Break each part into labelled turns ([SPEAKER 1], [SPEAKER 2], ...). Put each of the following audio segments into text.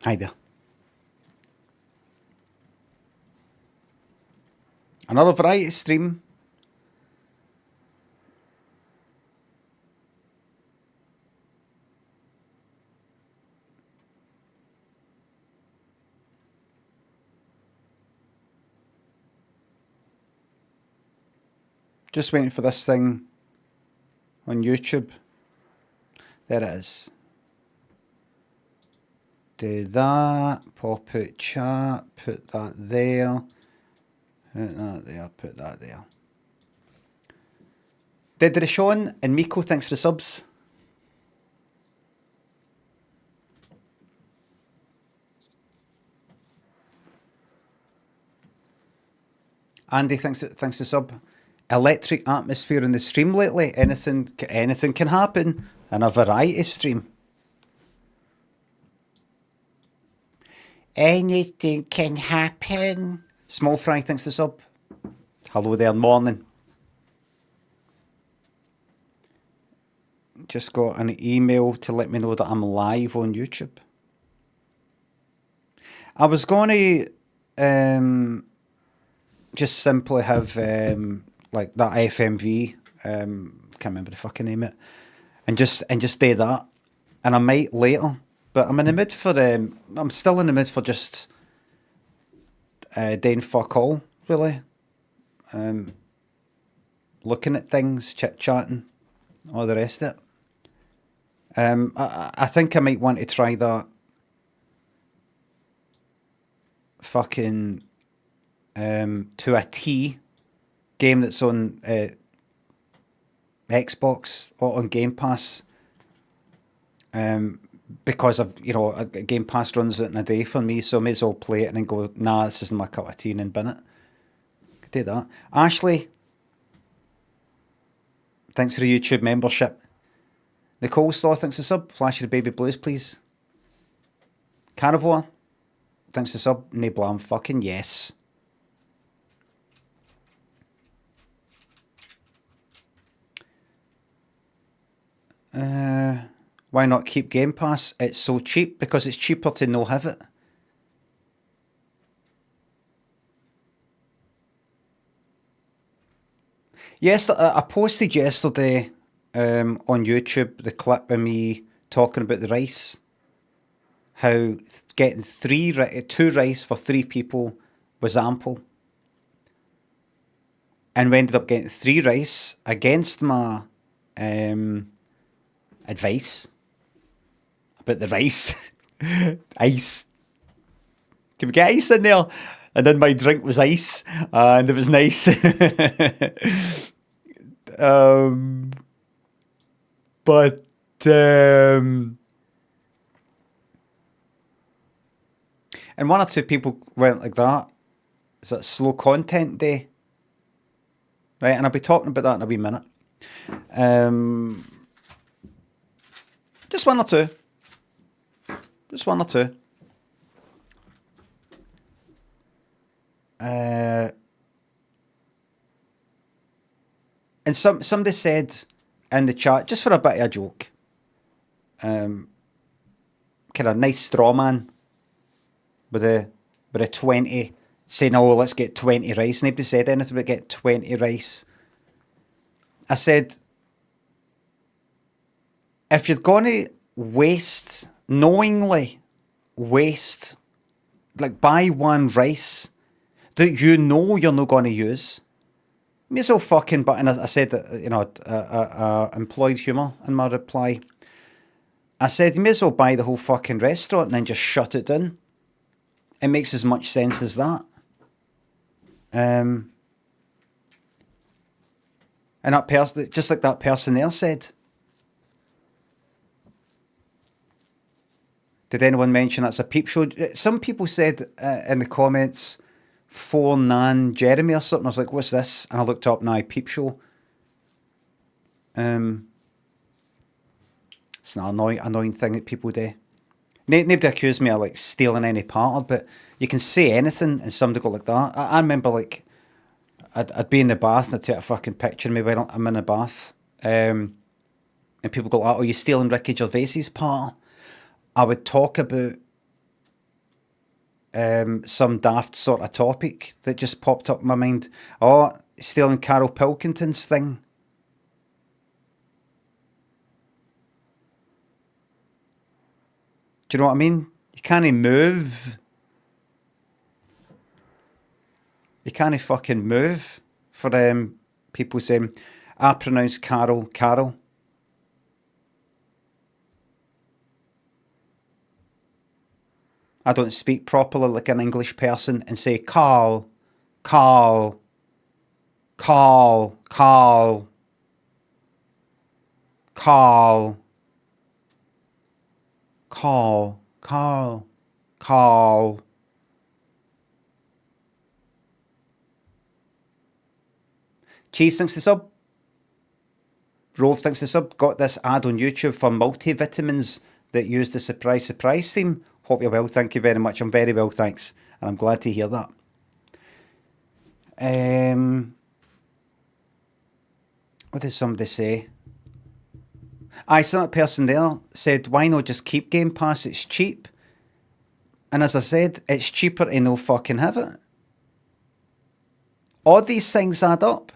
[SPEAKER 1] Hi there. Another variety stream. Just waiting for this thing on YouTube. There it is. Do that. Pop out chat. Put that there. Put that there. Put that there. Did Sean and Miko, thanks for the subs. Andy, thanks for sub. Electric atmosphere in the stream lately. Anything can happen in a variety stream. Anything can happen. Small Fry, thanks for sub. Hello there, morning. Just got an email to let me know that I'm live on YouTube. I was going to just simply have like that FMV, can't remember the fucking name of it, and just do that, and I might later. But I'm in the mood for I'm still in the mood for just doing fuck all, really. Looking at things, chit-chatting, all the rest of it. I think I might want to try that fucking to a T game that's on Xbox or on Game Pass. Because Game Pass runs it in a day for me, so I may as well play it and then go, nah, this isn't my cup of tea, and then bin it. Could do that. Ashley, thanks for the YouTube membership. Nicole Slaw, thanks for sub. Flash of the Baby Blues, please. Carnivore, thanks for sub. Nae blam, fucking yes. Why not keep Game Pass? It's so cheap, because it's cheaper to no have it. Yes, I posted yesterday on YouTube the clip of me talking about the rice. How getting two rice for 3 people was ample. And we ended up getting 3 rice against my advice about the rice. Ice. Can we get ice in there? And then my drink was ice, and it was nice. But and 1 or 2 people went like that. Is that slow content day? Right, and I'll be talking about that in a wee minute. Just 1 or 2. Just 1 or 2. And somebody said in the chat, just for a bit of a joke, kind of nice straw man with a 20, saying, oh, let's get 20 rice. Nobody said anything about get 20 rice. I said, if you're going to knowingly waste, like buy 1 rice that you know you're not going to use, may as well fucking, and I said that, employed humour in my reply. I said, you may as well buy the whole fucking restaurant and then just shut it down. It makes as much sense as that. And that person, just like that person there said. Did anyone mention that's a peep show? Some people said in the comments, 4 Nan Jeremy or something. I was like, what's this? And I looked up, now peep show. It's an annoying thing that people do. Nobody accused me of like stealing any part of it, but you can say anything and somebody go like that. I remember like I'd be in the bath and I'd take a fucking picture of me when I'm in the bath, and people go, oh, are you stealing Ricky Gervais's part? I would talk about some daft sort of topic that just popped up in my mind. Oh, stealing Carol Pilkington's thing. Do you know what I mean? You can't move. You can't fucking move for people saying, I pronounce Carol, Carol. I don't speak properly like an English person and say Carl, Carl, Carl, Carl, Carl, Carl, Carl, Carl. Cheese thinks the sub. Rove thinks the sub. Got this ad on YouTube for multivitamins that use the surprise surprise theme. Hope you're well, thank you very much. I'm very well, thanks. And I'm glad to hear that. What did somebody say? I saw that person there said, why not just keep Game Pass? It's cheap. And as I said, it's cheaper to no fucking have it. All these things add up.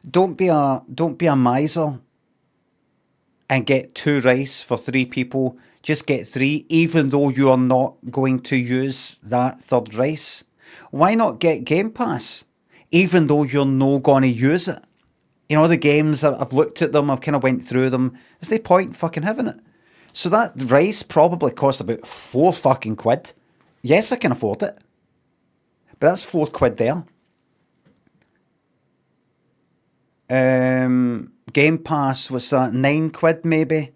[SPEAKER 1] Don't be a miser and get 2 rice for 3 people. Just get 3, even though you are not going to use that third rice. Why not get Game Pass, even though you're not going to use it? You know, the games, I've looked at them, I've kind of went through them. There's no point fucking having it. So that rice probably cost about 4 fucking quid. Yes, I can afford it. But that's 4 quid there. Game Pass was that 9 quid maybe?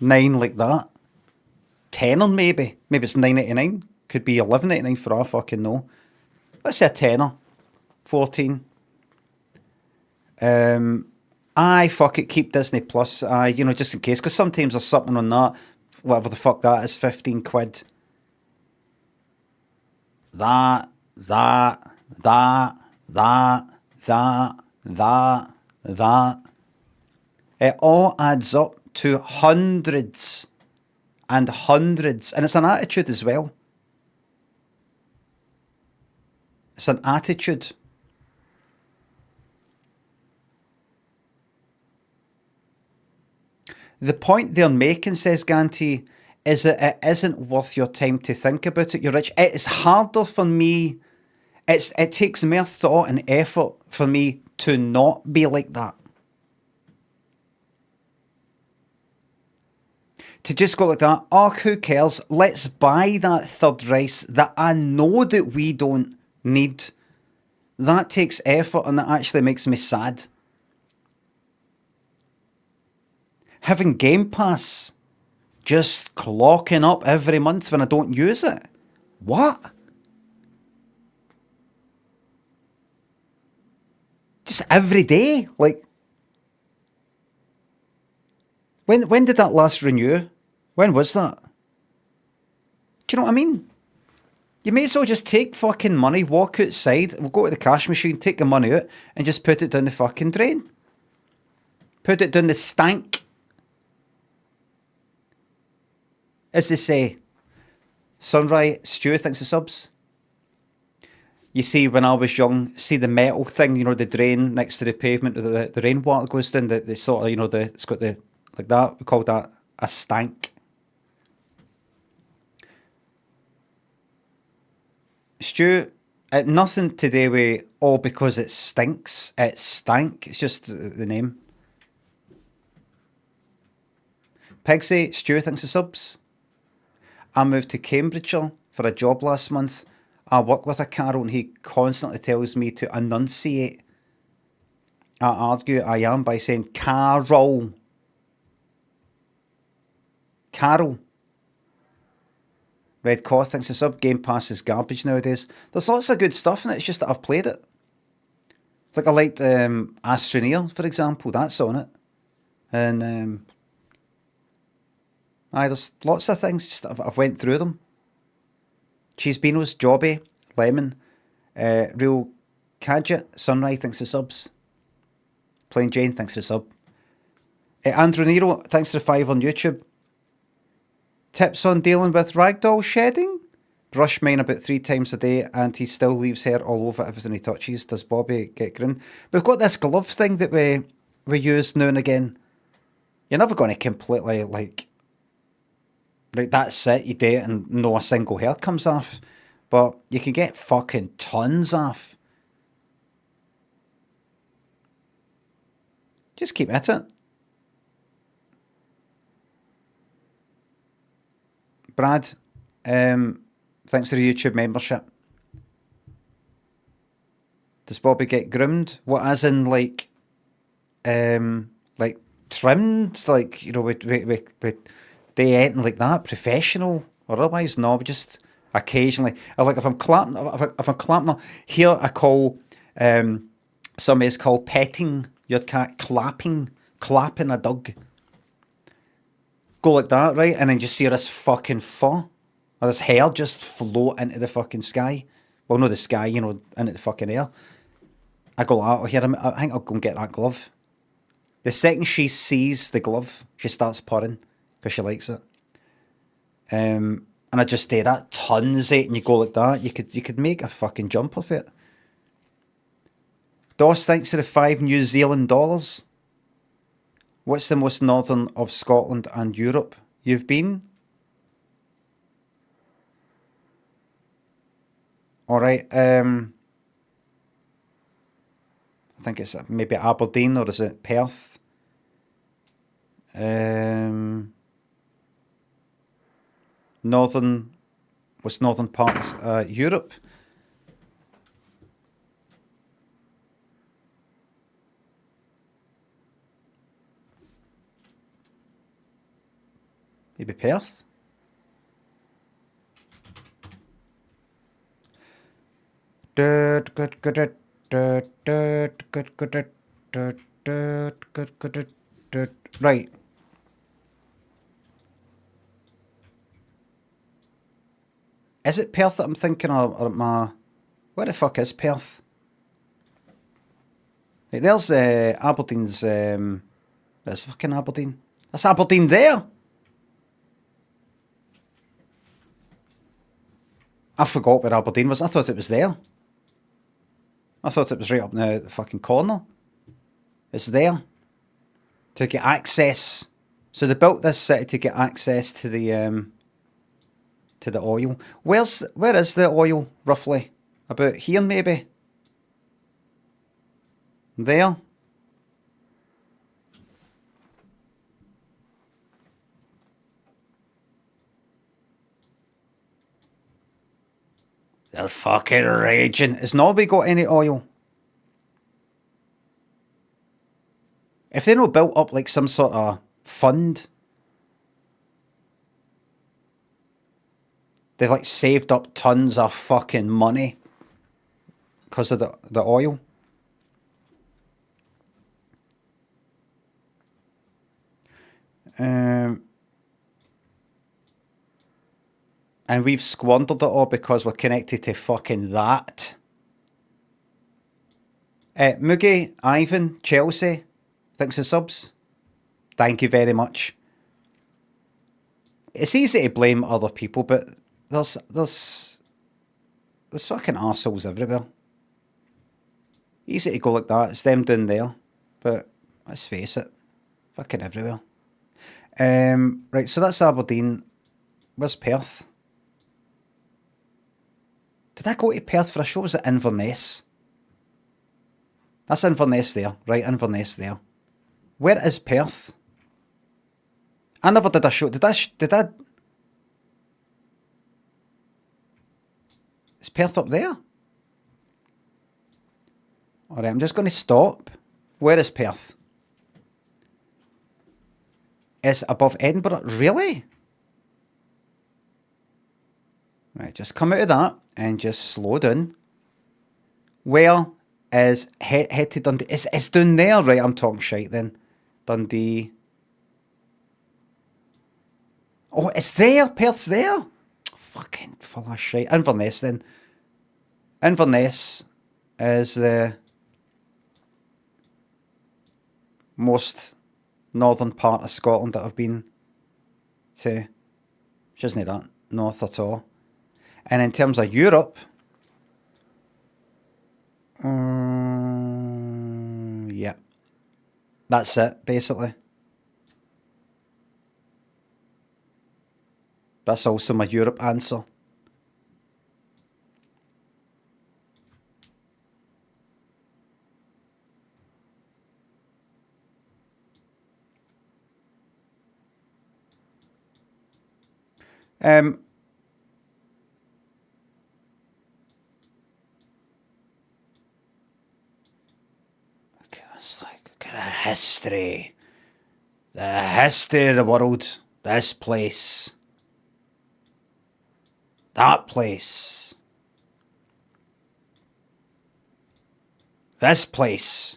[SPEAKER 1] 9 like that. 10 or maybe. Maybe it's 9.99. Could be 11.99 for all I fucking know. Let's say a tenner. 14. Aye, fuck it, keep Disney Plus. Aye, you know, just in case. Because sometimes there's something on that. Whatever the fuck that is, 15 quid. That. It all adds up to hundreds and hundreds. And it's an attitude as well. It's an attitude. The point they're making, says Ganti, is that it isn't worth your time to think about it. You're rich. It's harder for me. It takes more thought and effort for me to not be like that. To just go like that, oh, who cares? Let's buy that third rice that I know that we don't need. That takes effort and that actually makes me sad. Having Game Pass just clocking up every month when I don't use it. What? Just every day? Like, when did that last renew? When was that? Do you know what I mean? You may as well just take fucking money, walk outside, we'll go to the cash machine, take the money out, and just put it down the fucking drain. Put it down the stank. As they say, Sunrise, Stu thinks the subs. You see, when I was young, see the metal thing, you know, the drain next to the pavement, the rainwater goes down, the sort of, you know, it's got the, like that, we call that a stank. Stu, nothing to do with, oh, because it stinks, it's stank, it's just the name. Pigsy, Stu thinks the subs. I moved to Cambridgeshire for a job last month. I work with a Carol and he constantly tells me to enunciate. I argue I am by saying Carol. Carol. Red Coth thinks the sub. Game Pass is garbage nowadays. There's lots of good stuff in it, it's just that I've played it. Like I liked Astroneer, for example, that's on it. And there's lots of things, just I've went through them. Cheese Beanos, Jobby, Lemon, Real Cadget, Sunrise thanks for subs. Plain Jane thanks for sub. Andrew Nero, thanks for the 5 on YouTube. Tips on dealing with ragdoll shedding? Brush mine about 3 times a day and he still leaves hair all over everything he touches. Does Bobby get groomed? We've got this glove thing that we use now and again. You're never going to completely, like, right, that's it, you do it and no a single hair comes off. But you can get fucking tons off. Just keep at it. Brad, thanks for the YouTube membership. Does Bobby get groomed? What, as in like trimmed? Like, you know, we do anything like that, professional or otherwise? No, we just occasionally. Like if I'm clapping, if I'm clapping here, I call some is called petting your cat, clapping a dog. Go like that, right? And then just see this fucking fur or this hair just float into the fucking sky. Well, not the sky, you know, into the fucking air. I go like that. I think I'll go and get that glove. The second she sees the glove, she starts purring because she likes it. And I just do that tons of it, and you go like that. You could make a fucking jump of it. Doss, thanks for the $5 New Zealand dollars. What's the most northern of Scotland and Europe you've been? Alright, I think it's maybe Aberdeen, or is it Perth? What's northern part of Europe? Maybe Perth? Right. Is it Perth that I'm thinking of, or my... Where the fuck is Perth? Right, there's Aberdeen's... There's fucking Aberdeen. That's Aberdeen there! I forgot where Aberdeen was. I thought it was there. I thought it was right up in the fucking corner. It's there. To get access. So they built this city to get access to the oil. Where is the oil, roughly? About here, maybe? There? They're fucking raging. Has nobody got any oil? If they not built up like some sort of fund, they've like saved up tons of fucking money because of the oil. And we've squandered it all because we're connected to fucking that. Moogie, Ivan, Chelsea, thanks for subs. Thank you very much. It's easy to blame other people, but there's fucking arseholes everywhere. Easy to go like that. It's them down there, but let's face it, fucking everywhere. Right, so that's Aberdeen. Where's Perth? Did I go to Perth for a show? Was it Inverness? That's Inverness there, right? Inverness there. Where is Perth? I never did a show. Did I? Is Perth up there? Alright, I'm just going to stop. Where is Perth? It's above Edinburgh. Really? Right, just come out of that and just slow down. Where is head to Dundee? It's down there, right? I'm talking shite then. Dundee. Oh, it's there. Perth's there. Fucking full of shit. Inverness then. Inverness is the most northern part of Scotland that I've been to. She isn't that north at all. And in terms of Europe, yeah, that's it, basically. That's also my Europe answer. Okay, it's like kind of history. The history of the world. This place. That place. This place.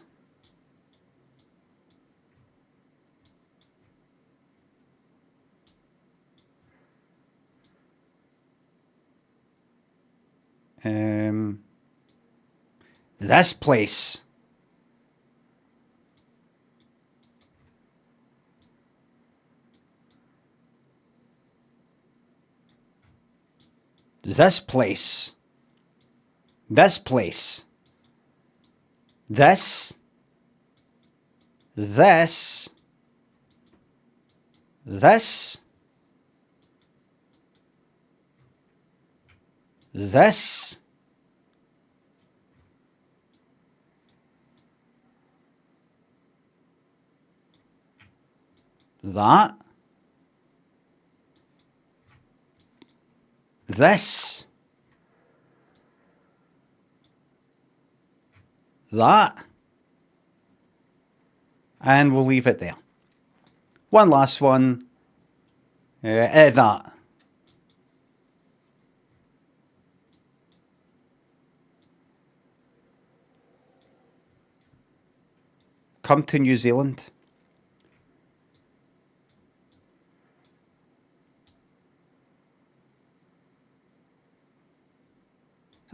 [SPEAKER 1] This place. This place. This place. This. This. This. This. That. This. That. And we'll leave it there. One last one. That. Come to New Zealand.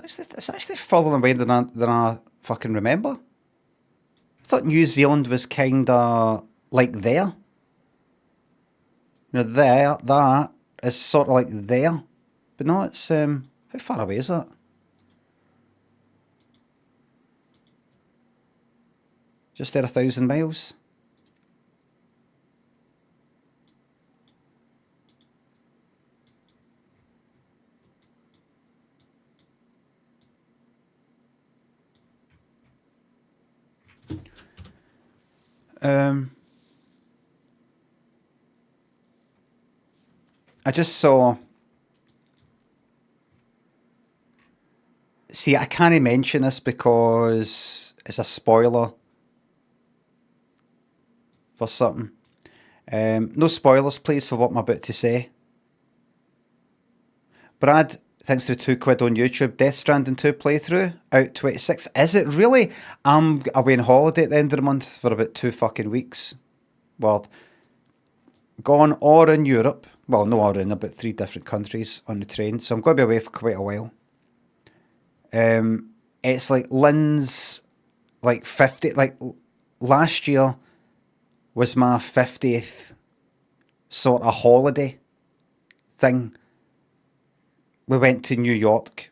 [SPEAKER 1] It's actually further away than I fucking remember. I thought New Zealand was kind of like there. You know, there, that is sort of like there. But no, it's, how far away is that? Just there 1,000 miles. I just saw. See, I can't mention this because it's a spoiler for something. No spoilers, please, for what I'm about to say. Brad, thanks to £2 on YouTube, Death Stranding 2 playthrough, out 26. Is it really? I'm away on holiday at the end of the month for about 2 fucking weeks. Well, gone or in Europe. Well, no, or in about 3 different countries on the train. So I'm going to be away for quite a while. It's like Lynn's, like 50, like last year was my 50th sort of holiday thing. We went to New York.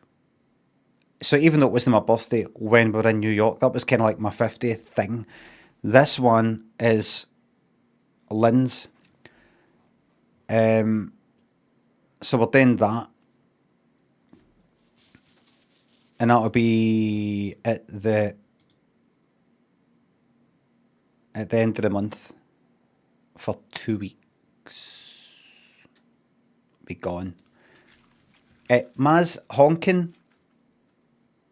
[SPEAKER 1] So even though it wasn't my birthday when we were in New York, that was kind of like my 50th thing. This one is Lynn's. So we're doing that. And that'll be at the end of the month for 2 weeks. Be gone. Maz Honkin,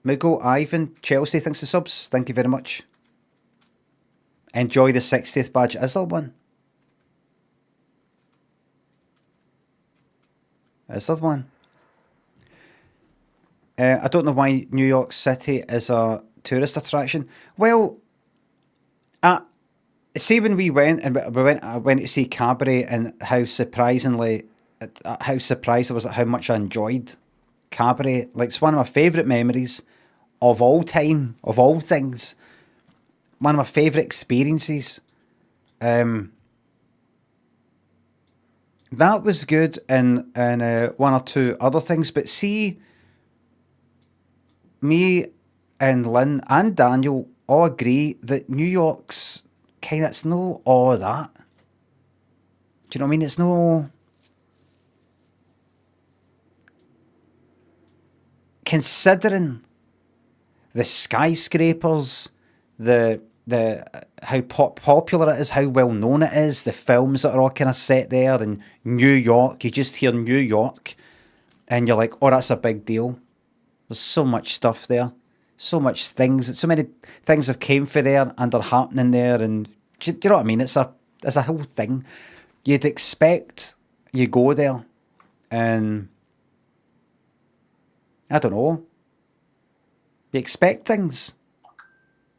[SPEAKER 1] Mugo, Ivan, Chelsea, thanks for subs. Thank you very much. Enjoy the 60th badge Izzle one. Is there one? I don't know why New York City is a tourist attraction. Well, see when we went and I went to see Cabaret and how surprised I was at how much I enjoyed Cabaret. Like, it's one of my favourite memories of all time, of all things. One of my favourite experiences. That was good in one or two other things, but see, me and Lynn and Daniel all agree that New York's kind of, it's no all that. Do you know what I mean? It's no, considering the skyscrapers, the how popular it is, how well known it is, the films that are all kind of set there, and New York. You just hear New York, and you're like, oh, that's a big deal. There's so much stuff there, so much things, so many things have came for there and are happening there, and do you know what I mean? It's a whole thing. You'd expect you go there, and I don't know. You expect things.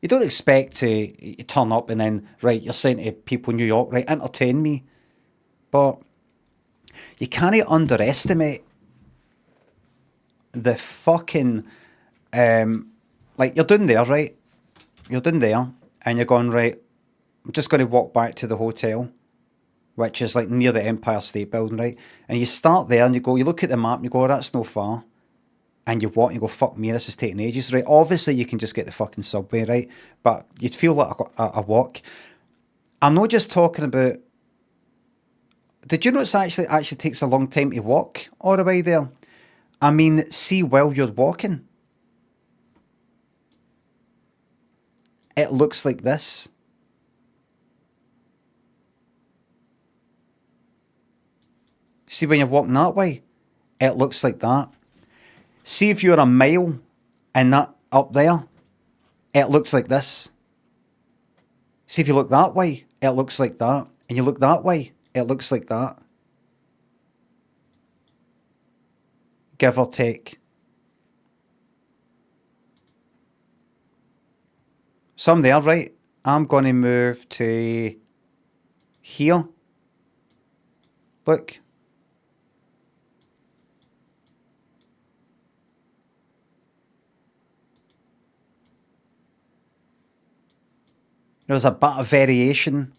[SPEAKER 1] You don't expect to you turn up and then right. You're saying to people in New York, right, entertain me, but you can't underestimate the fucking like you're doing there, right? You're doing there, and you're going right. I'm just going to walk back to the hotel, which is like near the Empire State Building, right? And you start there, and you go. You look at the map, and you go, oh, that's no far. And you walk, and you go, fuck me, this is taking ages, right? Obviously, you can just get the fucking subway, right? But you'd feel like a walk. I'm not just talking about. Did you know it's actually takes a long time to walk all the way there? I mean, see, while you're walking, it looks like this. See, when you're walking that way, it looks like that. See, if you're a mile and that up there, it looks like this. See, if you look that way, it looks like that. And you look that way, it looks like that. Give or take. So I'm there, right? I'm going to move to here. Look. There's a bit of variation.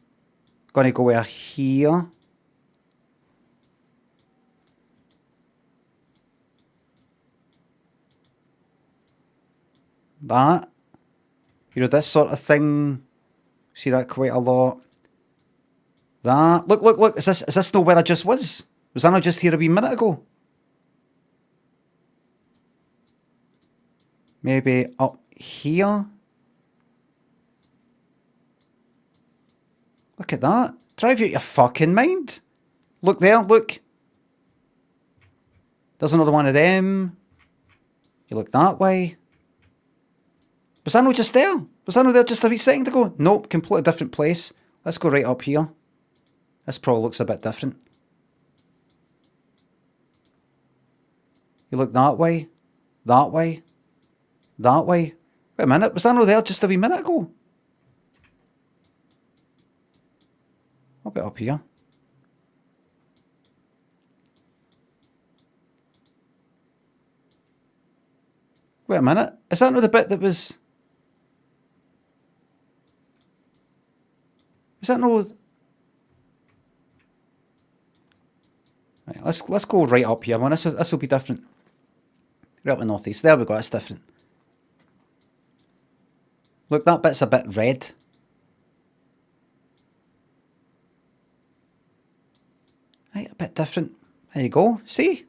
[SPEAKER 1] Going to go here. That. You know, this sort of thing. See that quite a lot. That. Look. Is this not where I just was? Was I not just here a wee minute ago? Maybe up here. Look at that. Drive you out your fucking mind. Look there, look. There's another one of them. You look that way. Was I not just there? Was I not there just a wee second ago? Nope, completely different place. Let's go right up here. This probably looks a bit different. You look that way. That way. That way. Wait a minute, was I not there just a wee minute ago? A bit up here. Wait a minute. Is that not the bit that was... Is that no... Right, let's go right up here. Man, this will be different. Right up the northeast. There we go, that's different. Look, that bit's a bit red. Right, a bit different. There you go. See?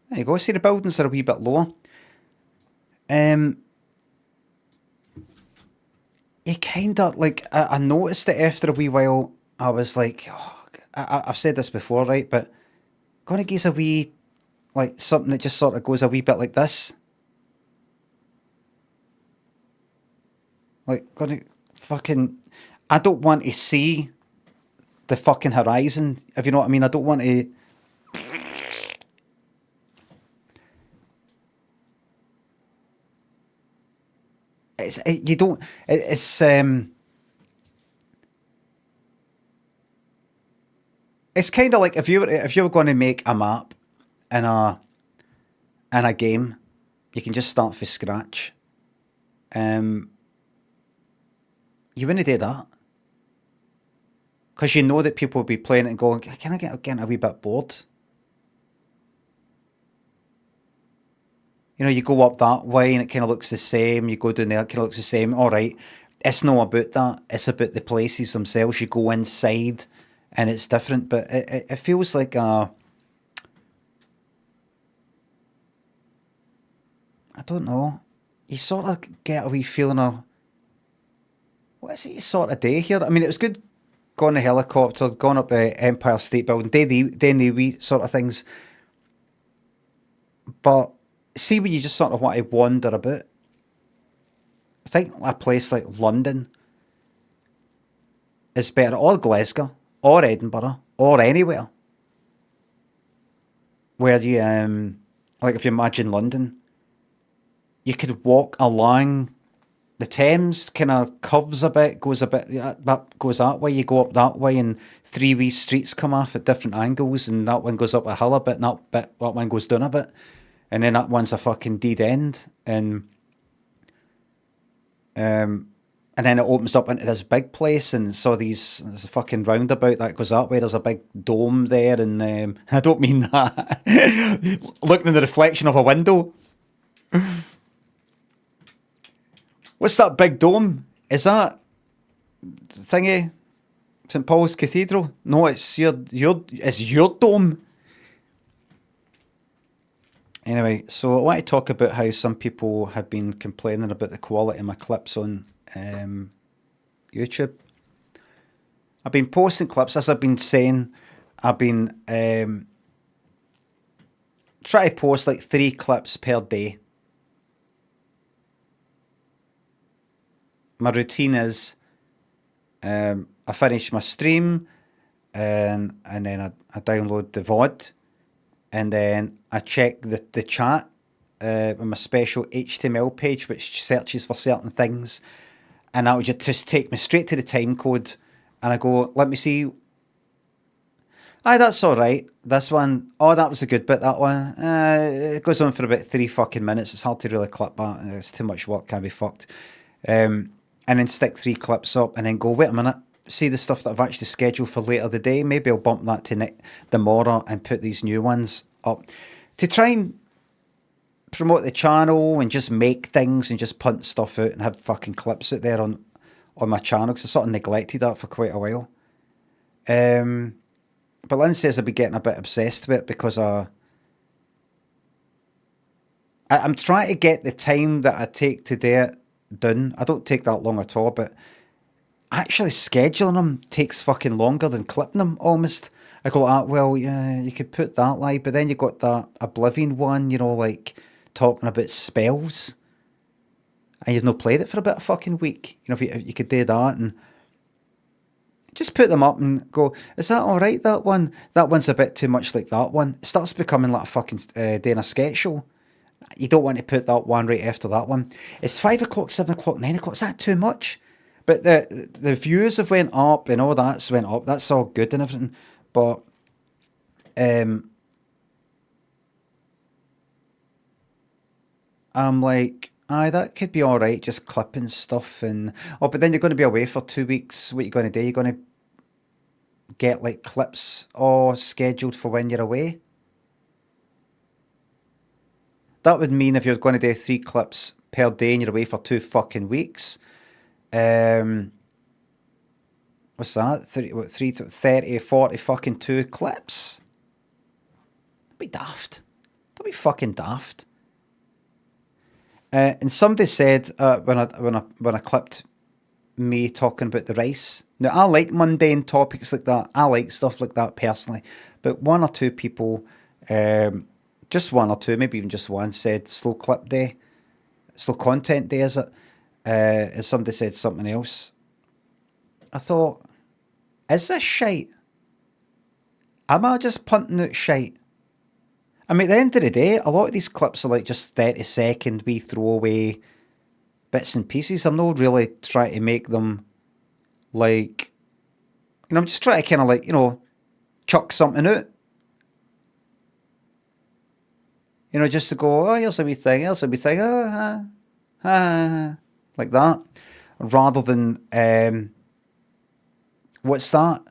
[SPEAKER 1] There you go. See, the buildings are a wee bit lower. You kind of, like, I noticed it after a wee while. I was like, oh, I've said this before, right? But gonna give a wee, like, something that just sort of goes a wee bit like this. Like, gonna fucking... I don't want to see the fucking horizon, if you know what I mean. I don't want to... You don't... It's kind of like if you were going to make a map in a in a game. You can just start from scratch. You wouldn't do that. Because you know that people will be playing it and going, can I getting a wee bit bored? You know, you go up that way and it kind of looks the same. You go down there, it kind of looks the same. All right. It's not about that. It's about the places themselves. You go inside and it's different. But it feels like I don't know. You sort of get a wee feeling of, what is it you sort of do here? I mean, it was good going the helicopter, going up the Empire State Building, doing the wee sort of things. But see when you just sort of want to wander about, I think a place like London is better, or Glasgow, or Edinburgh, or anywhere where you, like if you imagine London, you could walk along the Thames, kind of curves a bit, goes a bit, that goes that way, you go up that way, and three wee streets come off at different angles, and that one goes up a hill a bit, and that one goes down a bit, and then that one's a fucking dead end, and then it opens up into this big place, and so there's a fucking roundabout that goes that way. There's a big dome there, and I don't mean that. Looking in the reflection of a window. What's that big dome? Is that thingy? St Paul's Cathedral? No, it's your dome. Anyway, so I want to talk about how some people have been complaining about the quality of my clips on YouTube. I've been posting clips, as I've been saying. I've been trying to post like 3 clips per day. My routine is I finish my stream and then I download the VOD, and then I check the chat with my special HTML page which searches for certain things, and that would just take me straight to the time code, and I go, let me see. Aye, that's alright. This one, oh, that was a good bit, that one. It goes on for about 3 fucking minutes. It's hard to really clip that. It's too much work, can't be fucked. And then stick 3 clips up and then go, wait a minute, see the stuff that I've actually scheduled for later the day. Maybe I'll bump that to tomorrow and put these new ones up. To try and promote the channel and just make things and just punt stuff out and have fucking clips out there on my channel, because I sort of neglected that for quite a while. But Lynn says I've been getting a bit obsessed with it because I'm trying to get the time that I take to do it done. I don't take that long at all, but actually scheduling them takes fucking longer than clipping them almost. I go like, well, yeah, you could put that live, but then you got that Oblivion one, you know, like talking about spells, and you've not played it for about a fucking week. You know, if you could do that and just put them up and go, is that all right, that one? That one's a bit too much like that one. It starts becoming like a fucking doing a sketch show. You don't want to put that one right after that one. It's 5 o'clock, 7 o'clock, 9 o'clock. Is that too much? But the views have went up and all that's went up. That's all good and everything. But I'm like, aye, that could be all right, just clipping stuff. And but then you're going to be away for 2 weeks. What are you going to do? You're going to get like clips all scheduled for when you're away. That would mean if you're going to do 3 clips per day and you're away for 2 fucking weeks, what's that? 30, 40 fucking 2 clips? That'd be daft. That'd be fucking daft. And somebody said when I clipped me talking about the rice. Now I like mundane topics like that. I like stuff like that personally, but 1 or 2 people. Just 1 or 2, maybe even just one, said slow clip day, slow content day, is it? And somebody said something else. I thought, is this shite? Am I just punting out shite? I mean, at the end of the day, a lot of these clips are like just 30-second wee throwaway bits and pieces. I'm not really trying to make them like, you know, I'm just trying to kind of like, you know, chuck something out. You know, just to go, oh, here's a wee thing, oh, like that, rather than, what's that?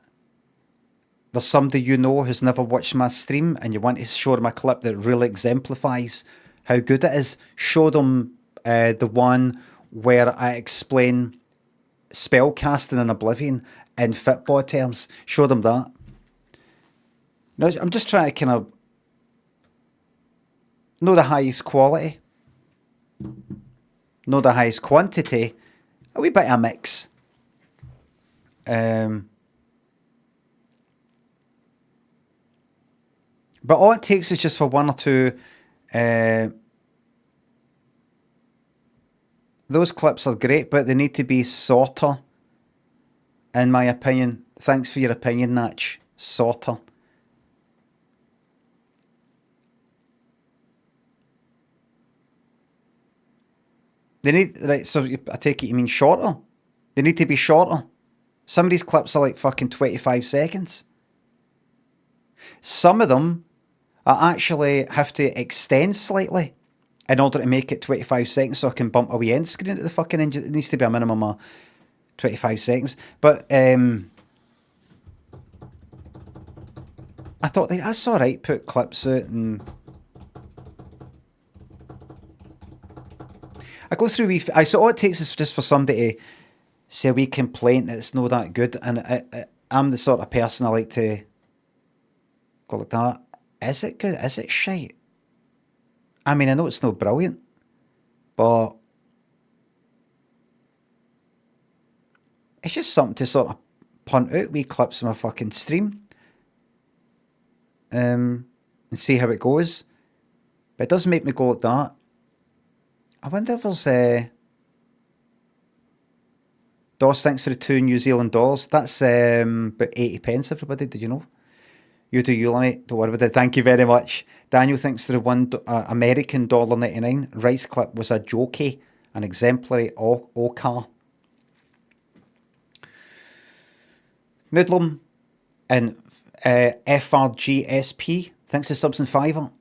[SPEAKER 1] There's somebody you know who's never watched my stream and you want to show them a clip that really exemplifies how good it is. Show them the one where I explain spellcasting and Oblivion in football terms. Show them that. No, I'm just trying to kind of know the highest quality, know the highest quantity, a wee bit of a mix. But all it takes is just for one or two. Those clips are great, but they need to be sorter, in my opinion. Thanks for your opinion, Natch. Sorter. They need, right, so I take it you mean shorter? They need to be shorter. Some of these clips are like fucking 25 seconds. Some of them I actually have to extend slightly in order to make it 25 seconds so I can bump a wee end screen at the fucking engine. It needs to be a minimum of 25 seconds. But I thought that's alright, put clips out and I go through so all it takes is just for somebody to say a wee complaint that it's not that good, and I'm the sort of person I like to go like that. Is it good? Is it shite? I mean, I know it's not brilliant, but it's just something to sort of punt out wee clips of my fucking stream, and see how it goes. But it does make me go like that. I wonder if there's DOS, thanks for the $2 New Zealand. That's about 80 pence, everybody. Did you know? You do you, Limmy. Don't worry about it. Thank you very much. Daniel, thanks for the American $1.99. Rice clip was a jokey, an exemplary O-car. Noodlum and FRGSP. Thanks for subs and fiver.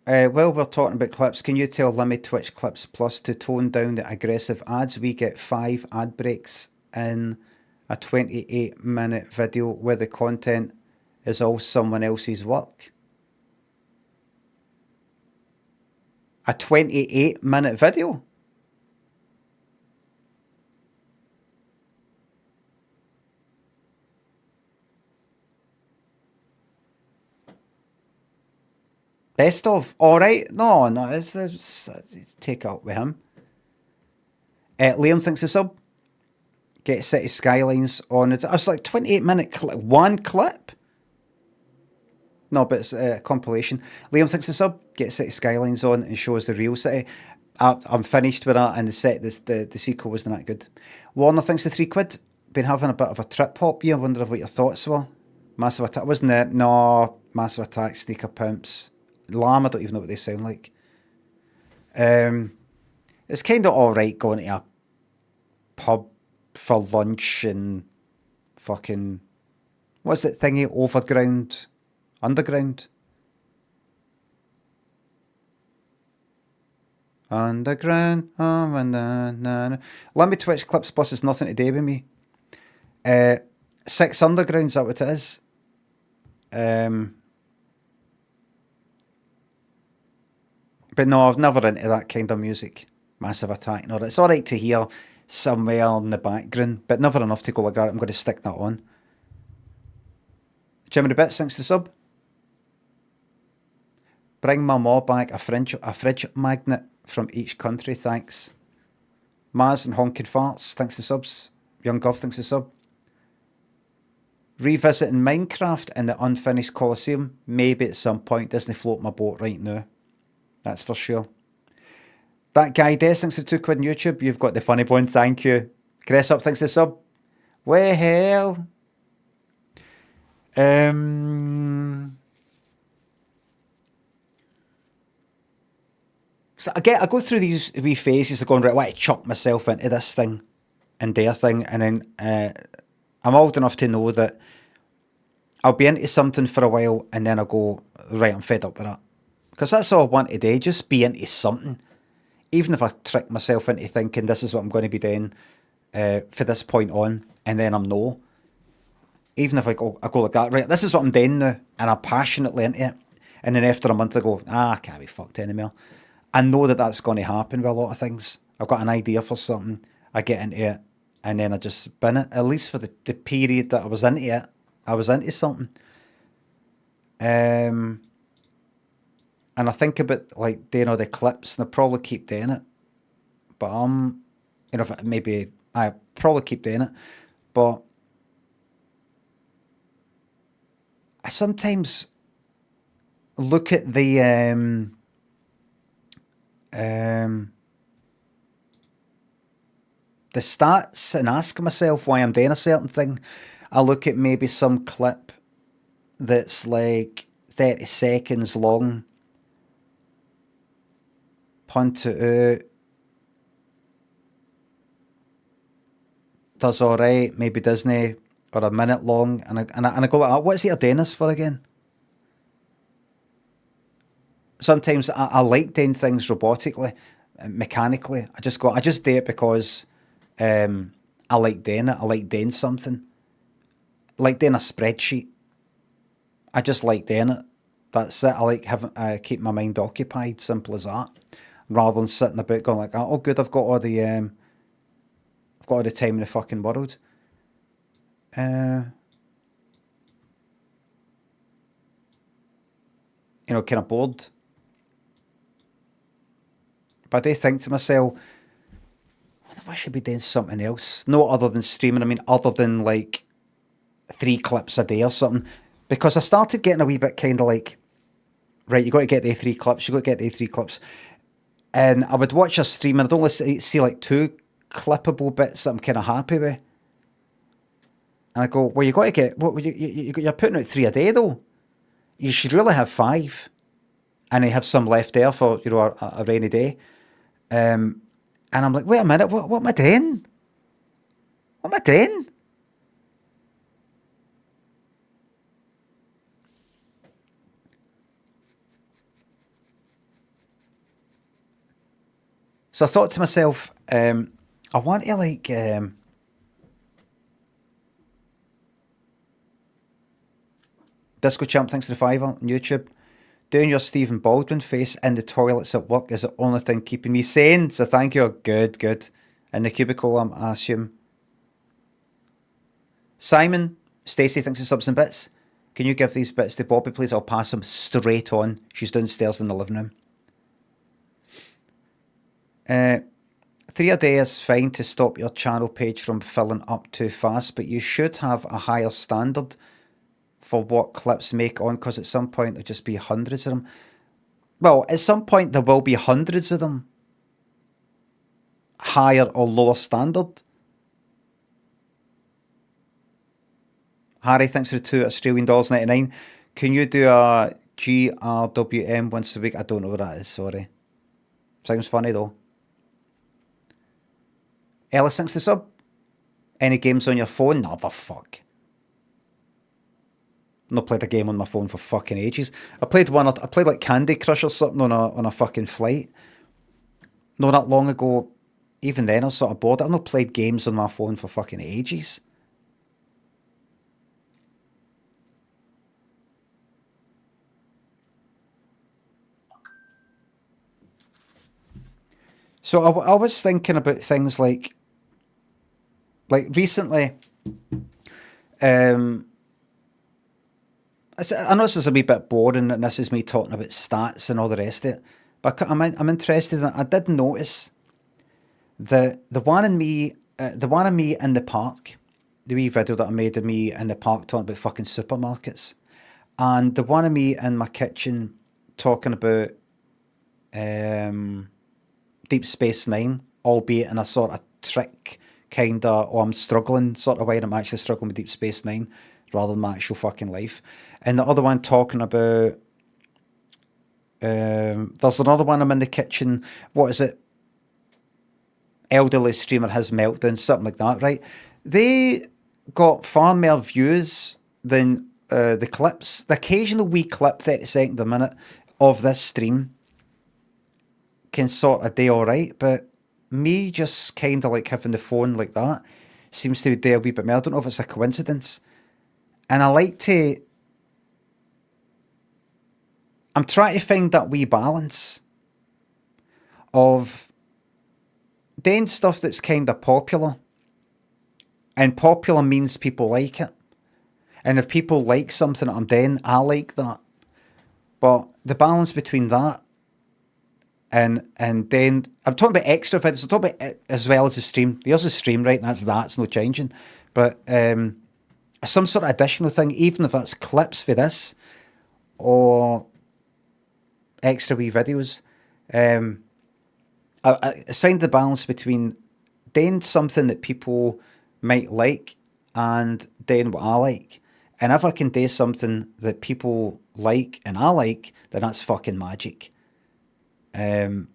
[SPEAKER 1] While we're talking about clips, can you tell Limmy Twitch Clips Plus to tone down the aggressive ads? We get 5 ad breaks in a 28-minute video where the content is all someone else's work. A 28-minute video? Best of? Alright. No, it's take out with him. Liam thinks the sub. Get City Skylines on it. I was like 28-minute one clip? No, but it's a compilation. Liam thinks the sub. Get City Skylines on and shows the real city. I'm finished with that, and the sequel wasn't that good. Warner thinks the £3. Been having a bit of a trip hop here. I wonder what your thoughts were. Massive Attack. Wasn't there? No. Massive Attack, Sneaker Pimps. Lamb, I don't even know what they sound like. It's kind of alright going to a pub for lunch and fucking, what's that thingy? Underground? Oh, na. Let me Twitch Clips Plus is nothing to do with me. 6 Underground's that what it is? But no, I've never into that kind of music. Massive Attack. No, it's alright to hear somewhere in the background, but never enough to go like that. I'm going to stick that on. Jimmy the Bits, thanks to the sub. Bring my ma back a fridge magnet from each country, thanks. Maz and Honkin' Farts, thanks to subs. Young Gov, thanks to sub. Revisiting Minecraft in the unfinished Colosseum, maybe at some point. Doesn't float my boat right now. That's for sure. That guy Des, thanks for £2 on YouTube. You've got the funny bone, thank you. Cress up, thanks to the sub. Well. So I go through these wee phases of going, right, I want to chuck myself into this thing and their thing, and then I'm old enough to know that I'll be into something for a while and then I'll go, right, I'm fed up with that. Because that's all I want today, just be into something. Even if I trick myself into thinking this is what I'm going to be doing for this point on, and then I'm no. Even if I go like that, right, this is what I'm doing now, and I'm passionately into it. And then after a month I go, I can't be fucked anymore. I know that that's going to happen with a lot of things. I've got an idea for something, I get into it, and then I just spin it. At least for the period that I was into it, I was into something. And I think about like doing all the clips, and I probably keep doing it. But if maybe I probably keep doing it, but I sometimes look at the stats and ask myself why I'm doing a certain thing. I look at maybe some clip that's like 30 seconds long, punt it out, does alright, maybe Disney, or a minute long, and I go like, what's he doing this for again? Sometimes I like doing things robotically, mechanically. I just do it because I like doing it. I like doing something. I like doing a spreadsheet. I just like doing it. That's it. I like having keep my mind occupied. Simple as that. Rather than sitting about going like, oh, good, I've got all the time in the fucking world. Kind of bored. But I do think to myself, I wonder if I should be doing something else. No other than streaming. I mean, other than like 3 clips a day or something. Because I started getting a wee bit kind of like, right, you got to get the 3 clips, you got to get the 3 clips. And I would watch a stream and I'd only see like 2 clippable bits that I'm kind of happy with. And I go, well, you got to get, you're putting out 3 a day though. You should really have 5. And you have some left there for, a rainy day. And I'm like, wait a minute, what am I doing? What am I doing? So I thought to myself, I want to like, Disco Champ, thanks to the $5 on YouTube. Doing your Stephen Baldwin face in the toilets at work is the only thing keeping me sane. So thank you. Good. In the cubicle, I assume. Simon, Stacey thinks of subs and bits. Can you give these bits to Bobby, please? I'll pass them straight on. She's downstairs in the living room. 3 a day is fine to stop your channel page from filling up too fast, but you should have a higher standard for what clips make on, because at some point there'll just be hundreds of them. Well, at some point there will be hundreds of them. Higher or lower standard. Harry, thanks for the $2 Australian $99. Can you do a GRWM once a week? I don't know what that is, sorry. Sounds funny though. Ellis, thanks to sub. Any games on your phone? No, the fuck. I've not played a game on my phone for fucking ages. I played like Candy Crush or something on a fucking flight. Not that long ago. Even then I was sort of bored. I've not played games on my phone for fucking ages. So I was thinking about things like recently, I know this is a wee bit boring and this is me talking about stats and all the rest of it, but I'm interested in it. I did notice the one of me in the park, the wee video that I made of me in the park talking about fucking supermarkets, and the one of me in my kitchen talking about Deep Space Nine, albeit in a sort of trick kind of, oh, I'm struggling sort of way, and I'm actually struggling with Deep Space Nine rather than my actual fucking life. And the other one talking about, there's another one, I'm in the kitchen, what is it? Elderly streamer has meltdown, something like that, right? They got far more views than the clips, the occasional wee clip, 30 seconds a minute of this stream can sort of do alright, but me just kind of like having the phone like that seems to do a wee bit more. I don't know if it's a coincidence. And I like to... I'm trying to find that wee balance of doing stuff that's kind of popular. And popular means people like it. And if people like something that I'm doing, I like that. But the balance between that and then I'm talking about extra videos. I'm talking about it as well as the stream. There's a stream, right? That's no changing. But some sort of additional thing, even if that's clips for this or extra wee videos. It's find the balance between doing something that people might like and doing what I like. And if I can do something that people like and I like, then that's fucking magic. Again,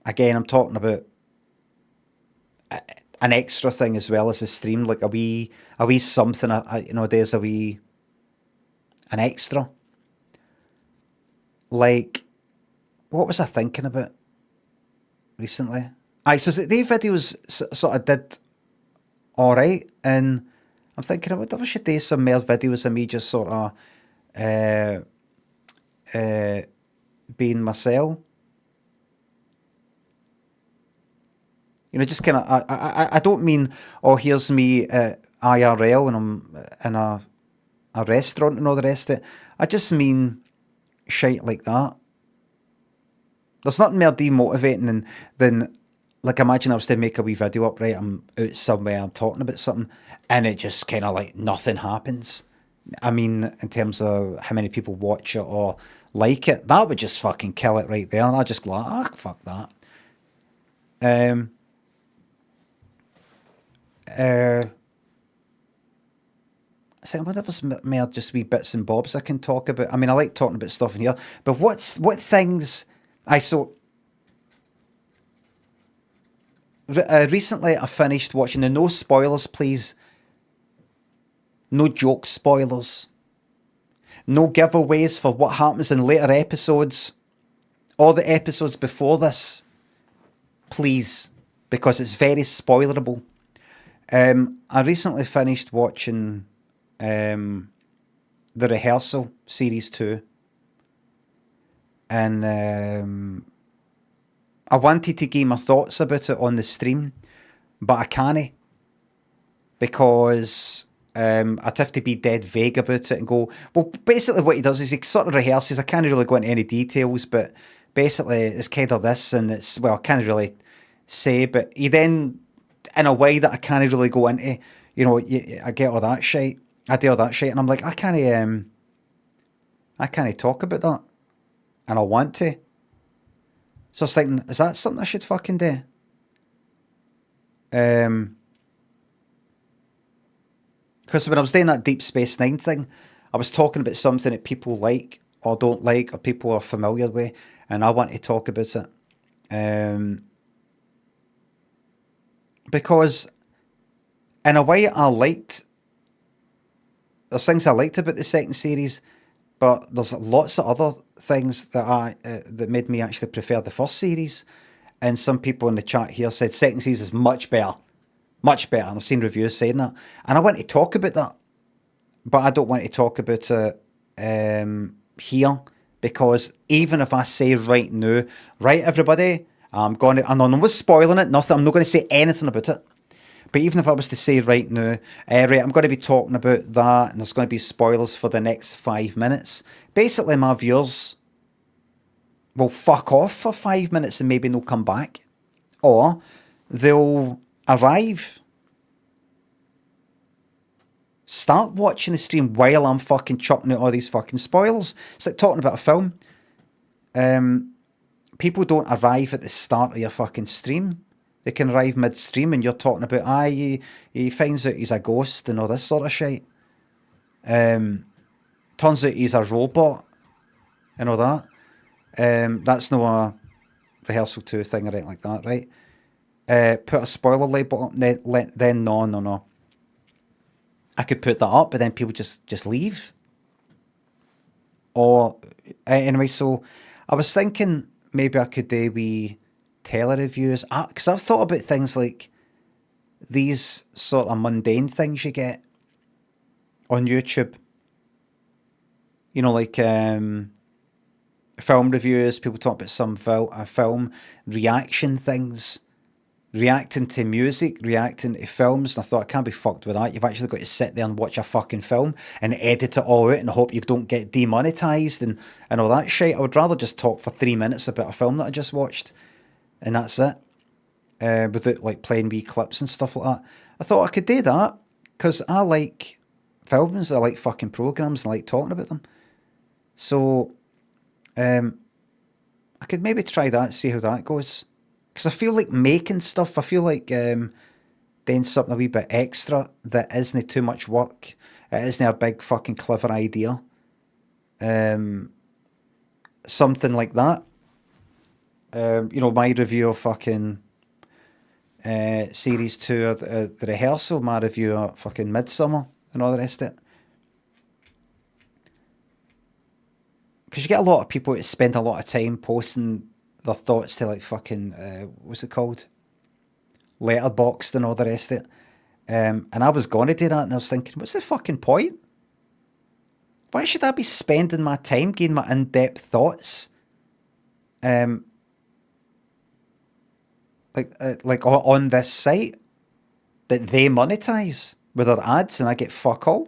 [SPEAKER 1] I'm talking about an extra thing as well as a stream, like a wee something. There's an extra. Like, what was I thinking about recently? So the videos sort of did all right, and I'm thinking I wonder if I should do some more videos of me just sort of being myself. Just kind of, I don't mean, here's me IRL and I'm in a restaurant and all the rest of it. I just mean shite like that. There's nothing more demotivating than like, imagine I was to make a wee video up, right? I'm out somewhere, I'm talking about something, and it just kind of like nothing happens. I mean, in terms of how many people watch it or like it, that would just fucking kill it right there. And I just go like, fuck that. So I wonder if there's more just wee bits and bobs I can talk about. I mean, I like talking about stuff in here, but what things... recently I finished watching the no spoilers, please. No joke spoilers. No giveaways for what happens in later episodes. Or the episodes before this. Please. Because it's very spoilerable. I recently finished watching the Rehearsal Series 2. And I wanted to give my thoughts about it on the stream, but I can't. Because I'd have to be dead vague about it and go, well, basically what he does is he sort of rehearses. I can't really go into any details, but basically it's kind of this, and it's, well, I can't really say, but he then, in a way that I can't really go into, I get all that shit. I do all that shit, and I'm like, I can't talk about that, and I want to. So I was thinking, is that something I should fucking do? Because when I was doing that Deep Space Nine thing, I was talking about something that people like or don't like or people are familiar with, and I want to talk about it. Because in a way there's things I liked about the second series, but there's lots of other things that made me actually prefer the first series. And some people in the chat here said second series is much better. Much better. And I've seen reviews saying that. And I want to talk about that. But I don't want to talk about it here. Because even if I say right now, right, everybody, I'm not spoiling it, nothing. I'm not going to say anything about it. But even if I was to say right now, right, I'm going to be talking about that, and there's going to be spoilers for the next 5 minutes. Basically, my viewers will fuck off for 5 minutes and maybe they'll come back. Or they'll arrive, start watching the stream while I'm fucking chucking out all these fucking spoilers. It's like talking about a film. People don't arrive at the start of your fucking stream. They can arrive mid-stream and you're talking about, he finds out he's a ghost and all this sort of shit. Turns out he's a robot and all that. That's no a Rehearsal 2 thing or anything like that, right? Put a spoiler label up, then no. I could put that up, but then people just leave. Or anyway, so I was thinking maybe I could do wee tele-reviews. Because I've thought about things like these sort of mundane things you get on YouTube. You know, like film reviews, people talk about some film, reaction things, reacting to music, reacting to films, and I thought I can't be fucked with that. You've actually got to sit there and watch a fucking film and edit it all out and hope you don't get demonetized and all that shit. I would rather just talk for 3 minutes about a film that I just watched, and that's it. Without like playing wee clips and stuff like that. I thought I could do that because I like films, I like fucking programs, and I like talking about them. So I could maybe try that, see how that goes. Because I feel like making stuff, I feel like doing something a wee bit extra that isn't too much work. It isn't a big fucking clever idea. Something like that. You know, my review of fucking series 2 of the Rehearsal, my review of fucking Midsummer and all the rest of it. Because you get a lot of people that spend a lot of time posting their thoughts to like fucking, what's it called? Letterboxd and all the rest of it. And I was going to do that and I was thinking, what's the fucking point? Why should I be spending my time getting my in-depth thoughts like on this site that they monetize with their ads and I get fuck all?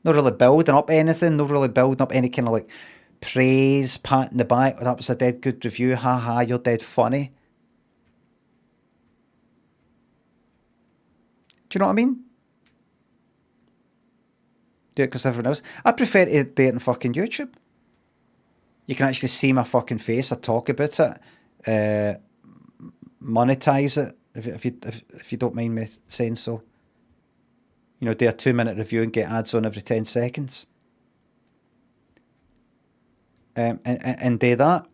[SPEAKER 1] Not really building up anything, not really building up any kind of like praise, pat in the back. Oh, that was a dead good review, haha, you're dead funny. Do you know what I mean? Do it because everyone else. I prefer to do it on fucking YouTube. You can actually see my fucking face. I talk about it. Monetize it if you don't mind me saying so. You know, do a 2 minute review and get ads on every 10 seconds. And do that.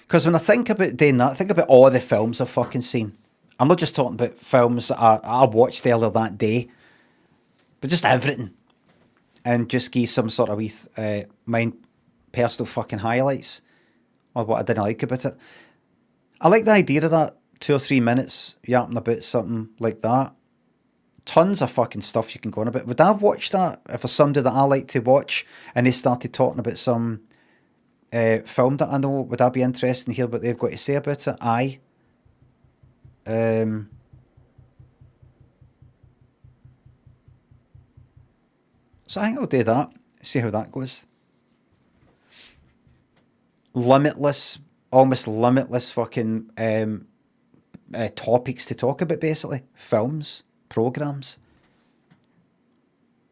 [SPEAKER 1] Because when I think about doing that, I think about all the films I've fucking seen. I'm not just talking about films that I watched earlier that day, but just everything. And just give some sort of wee mind personal fucking highlights or what I didn't like about it. I like the idea of that 2 or 3 minutes yapping about something like that. Tons of fucking stuff you can go on about. Would I watch that if there's somebody that I like to watch and they started talking about some film that I know? Would I be interested in hearing what they've got to say about it? Aye. So I think I'll do that. See how that goes. Limitless, almost limitless fucking topics to talk about, basically. Films, programs.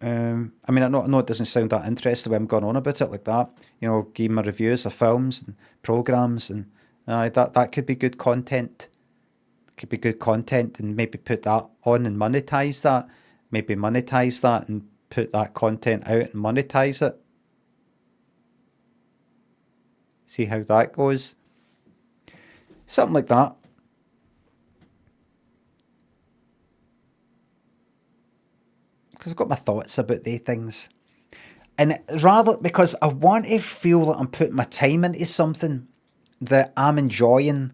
[SPEAKER 1] I mean, I know it doesn't sound that interesting when I'm going on about it like that. You know, give my reviews of films and programs, and that could be good content. Could be good content, and maybe put that on and monetize that. Maybe monetize that and put that content out and monetize it. See how that goes. Something like that. Because I've got my thoughts about the things. And rather, because I want to feel that I'm putting my time into something that I'm enjoying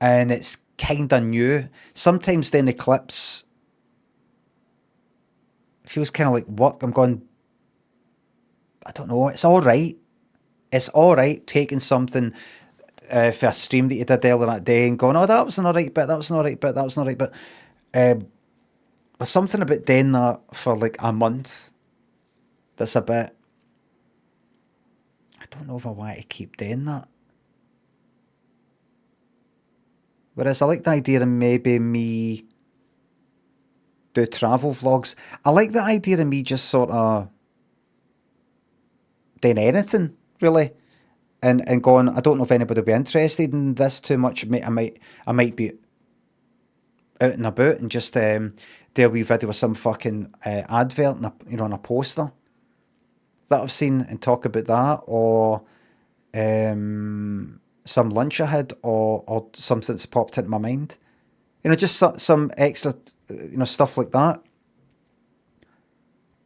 [SPEAKER 1] and it's kind of new. Sometimes then the clips feels kind of like work. I'm going, I don't know, it's all right. It's all right taking something for a stream that you did earlier that day and going, oh, that was an alright bit, that was an alright bit, that was an alright bit. There's something about doing that for like a month that's a bit, I don't know if I want to keep doing that. Whereas I like the idea of maybe me do travel vlogs. I like the idea of me just sort of doing anything, really. And going, I don't know if anybody will be interested in this too much. I might be out and about and just do a wee video with some fucking advert and on a poster that I've seen and talk about that, or some lunch I had, or something that's popped into my mind. Just some extra, stuff like that,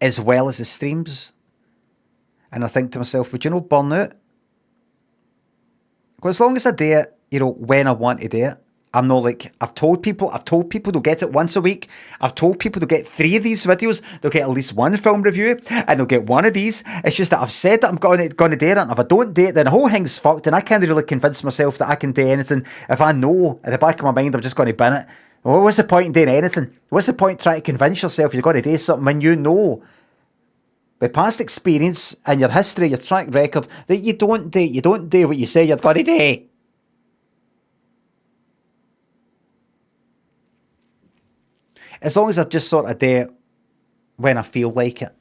[SPEAKER 1] as well as the streams. And I think to myself, would you know, burn out? Because as long as I do it, when I want to do it, I'm not like, I've told people they'll get it once a week. I've told people they'll get 3 of these videos. They'll get at least 1 film review, and they'll get 1 of these. It's just that I've said that I'm going to do it, and if I don't do it, then the whole thing's fucked, and I can't really convince myself that I can do anything if I know in the back of my mind I'm just going to bin it. Well, what's the point in doing anything? What's the point trying to convince yourself you're going to do something when you know, by past experience and your history, your track record, that you don't do what you say you're going to do? As long as I just sort of do it when I feel like it.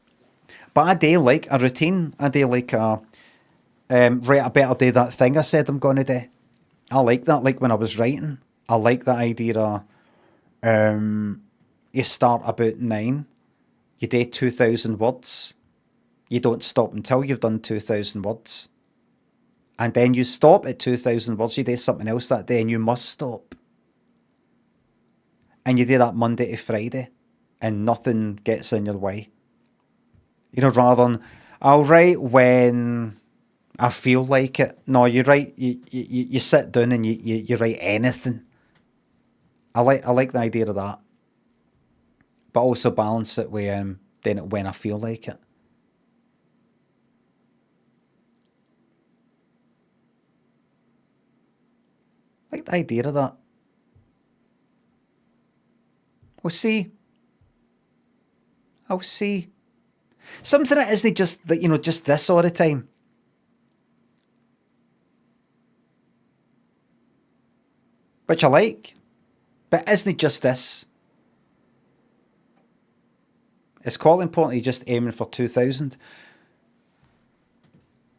[SPEAKER 1] But I do like a routine. I do like right, I better do that thing I said I'm going to do. I like that, like when I was writing. I like that idea of you start about 9, you do 2,000 words, you don't stop until you've done 2,000 words. And then you stop at 2,000 words, you do something else that day and you must stop. And you do that Monday to Friday, and nothing gets in your way. Rather than, I'll write when I feel like it. No, you write, you sit down and you write anything. I like the idea of that. But also balance it with doing it when I feel like it. I like the idea of that. We'll see. I'll see. Something that isn't just that, just this all the time. Which I like. But isn't just this. It's quite important you're just aiming for 2,000.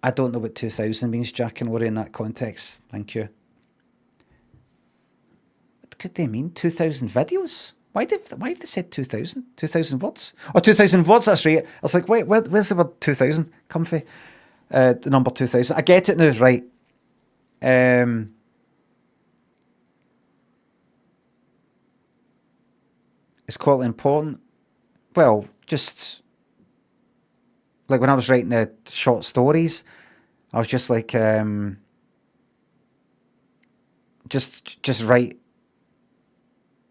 [SPEAKER 1] I don't know what 2,000 means, Jack and Laurie, in that context. Thank you. What could they mean? 2,000 videos? Why have they said 2,000? 2,000 words? Oh, 2,000 words, that's right. I was like, wait, where's the word 2,000? Comfy. The number 2,000. I get it now, right. It's quite important. Well, just like when I was writing the short stories, I was just like, just write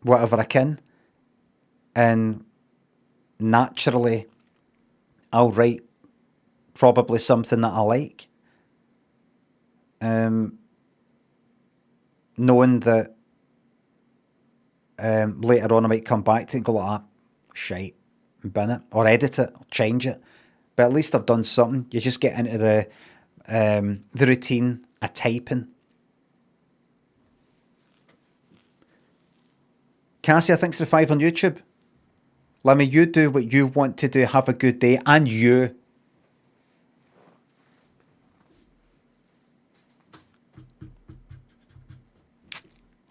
[SPEAKER 1] whatever I can. And naturally, I'll write probably something that I like. Knowing that later on I might come back to it and go like, shite, and bin it, or edit it, or change it. But at least I've done something. You just get into the routine of typing. Cassia, thanks for the 5 on YouTube. Limmy, you do what you want to do. Have a good day. And you.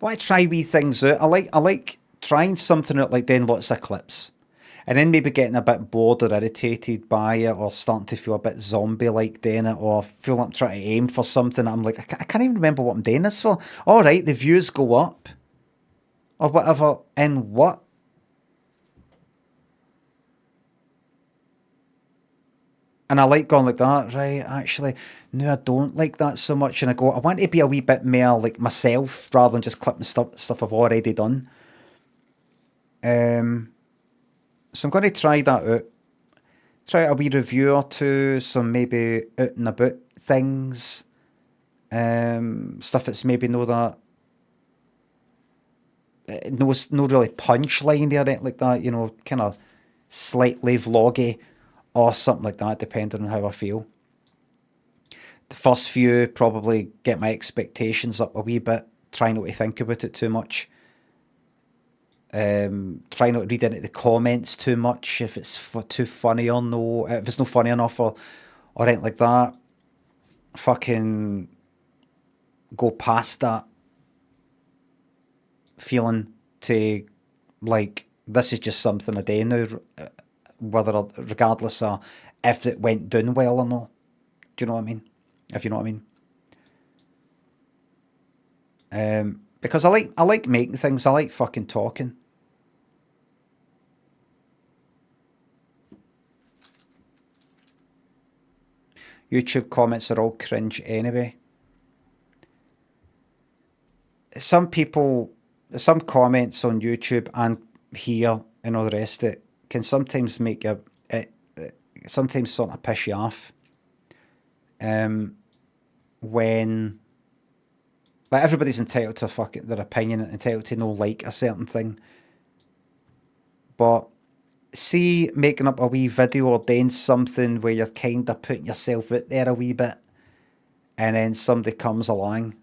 [SPEAKER 1] Why try wee things out? I like trying something out, like doing lots of clips. And then maybe getting a bit bored or irritated by it, or starting to feel a bit zombie-like doing it, or feel I'm trying to aim for something. I'm like, I can't even remember what I'm doing this for. All right, the views go up. Or whatever. And what? And I like going like that, right? Actually, no, I don't like that so much. And I go, I want to be a wee bit more like myself rather than just clipping stuff I've already done. So I'm going to try that out. Try a wee review or two, some maybe out and about things. Stuff that's maybe no really punchline there, anything like that, kind of slightly vloggy or something like that, depending on how I feel. The first few probably get my expectations up a wee bit, try not to think about it too much. Try not to read into the comments too much if it's too funny or no, if it's not funny enough or anything like that. Fucking go past that feeling to like, this is just something I do now, regardless of if it went down well or not. Do you know what I mean? If you know what I mean. Because I like making things. I like fucking talking. YouTube comments are all cringe anyway. Some people, some comments on YouTube and here and all the rest of it can sometimes make you, sometimes sort of piss you off. When like everybody's entitled to fucking their opinion, entitled to no like a certain thing, but see making up a wee video or doing something where you're kind of putting yourself out there a wee bit, and then somebody comes along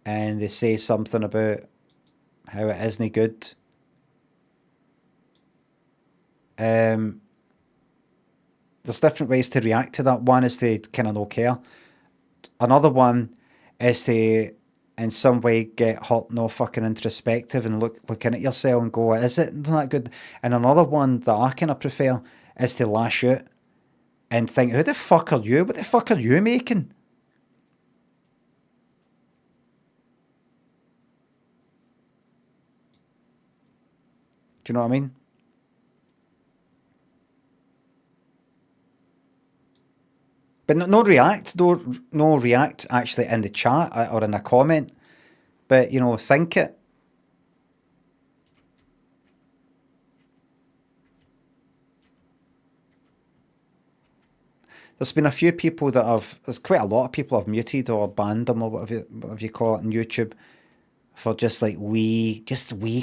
[SPEAKER 1] and they say something about how it isn't good. There's different ways to react to that. One is to kind of not care. Another one is to, in some way, get hot, no fucking introspective and looking at yourself and go, is it not good? And another one that I kind of prefer is to lash out and think, who the fuck are you? What the fuck are you making? Do you know what I mean? But no react, no react actually in the chat or in a comment. But, think it. There's been a few people there's quite a lot of people have muted or banned them or whatever you call it on YouTube for just like wee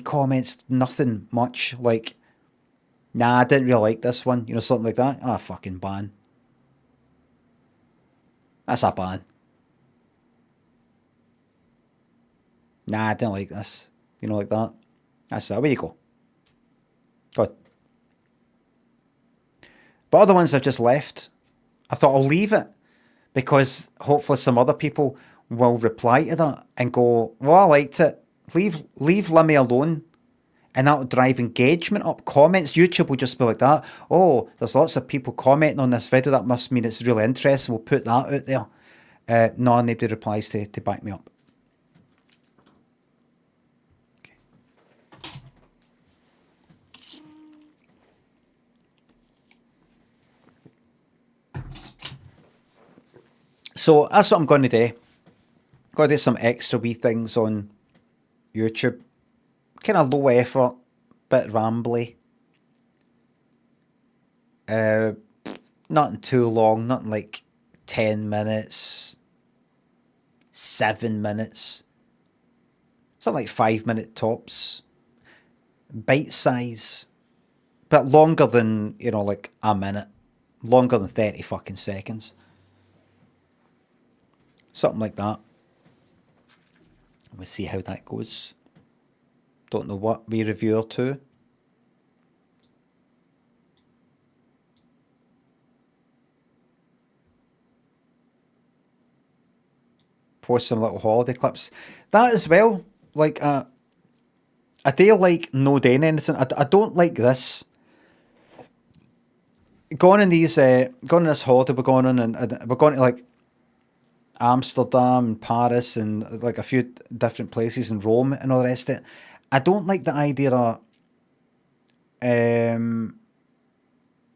[SPEAKER 1] comments, nothing much. Like, nah, I didn't really like this one, something like that. Ah, fucking ban. That's a ban. Nah, I didn't like this. Like that. That's it. Away you go. Good. But other ones I've just left. I thought I'll leave it because hopefully some other people will reply to that and go, well, I liked it. Leave Limmy alone. And that will drive engagement up. Comments, YouTube will just be like that. Oh, there's lots of people commenting on this video. That must mean it's really interesting. We'll put that out there. No, nobody replies to back me up. Okay. So that's what I'm going to do. Got to do some extra wee things on YouTube. Kind of low effort, bit rambly. Nothing too long, nothing like 10 minutes, 7 minutes. Something like 5 minute tops. Bite size. But longer than, like a minute. Longer than 30 fucking seconds. Something like that. We'll see how that goes. Don't know what we review or two. Post some little holiday clips. That as well, like I do like no doing anything. I don't like this. Going on this holiday we're going on, and we're going to like Amsterdam and Paris and like a few different places in Rome and all the rest of it. I don't like the idea of,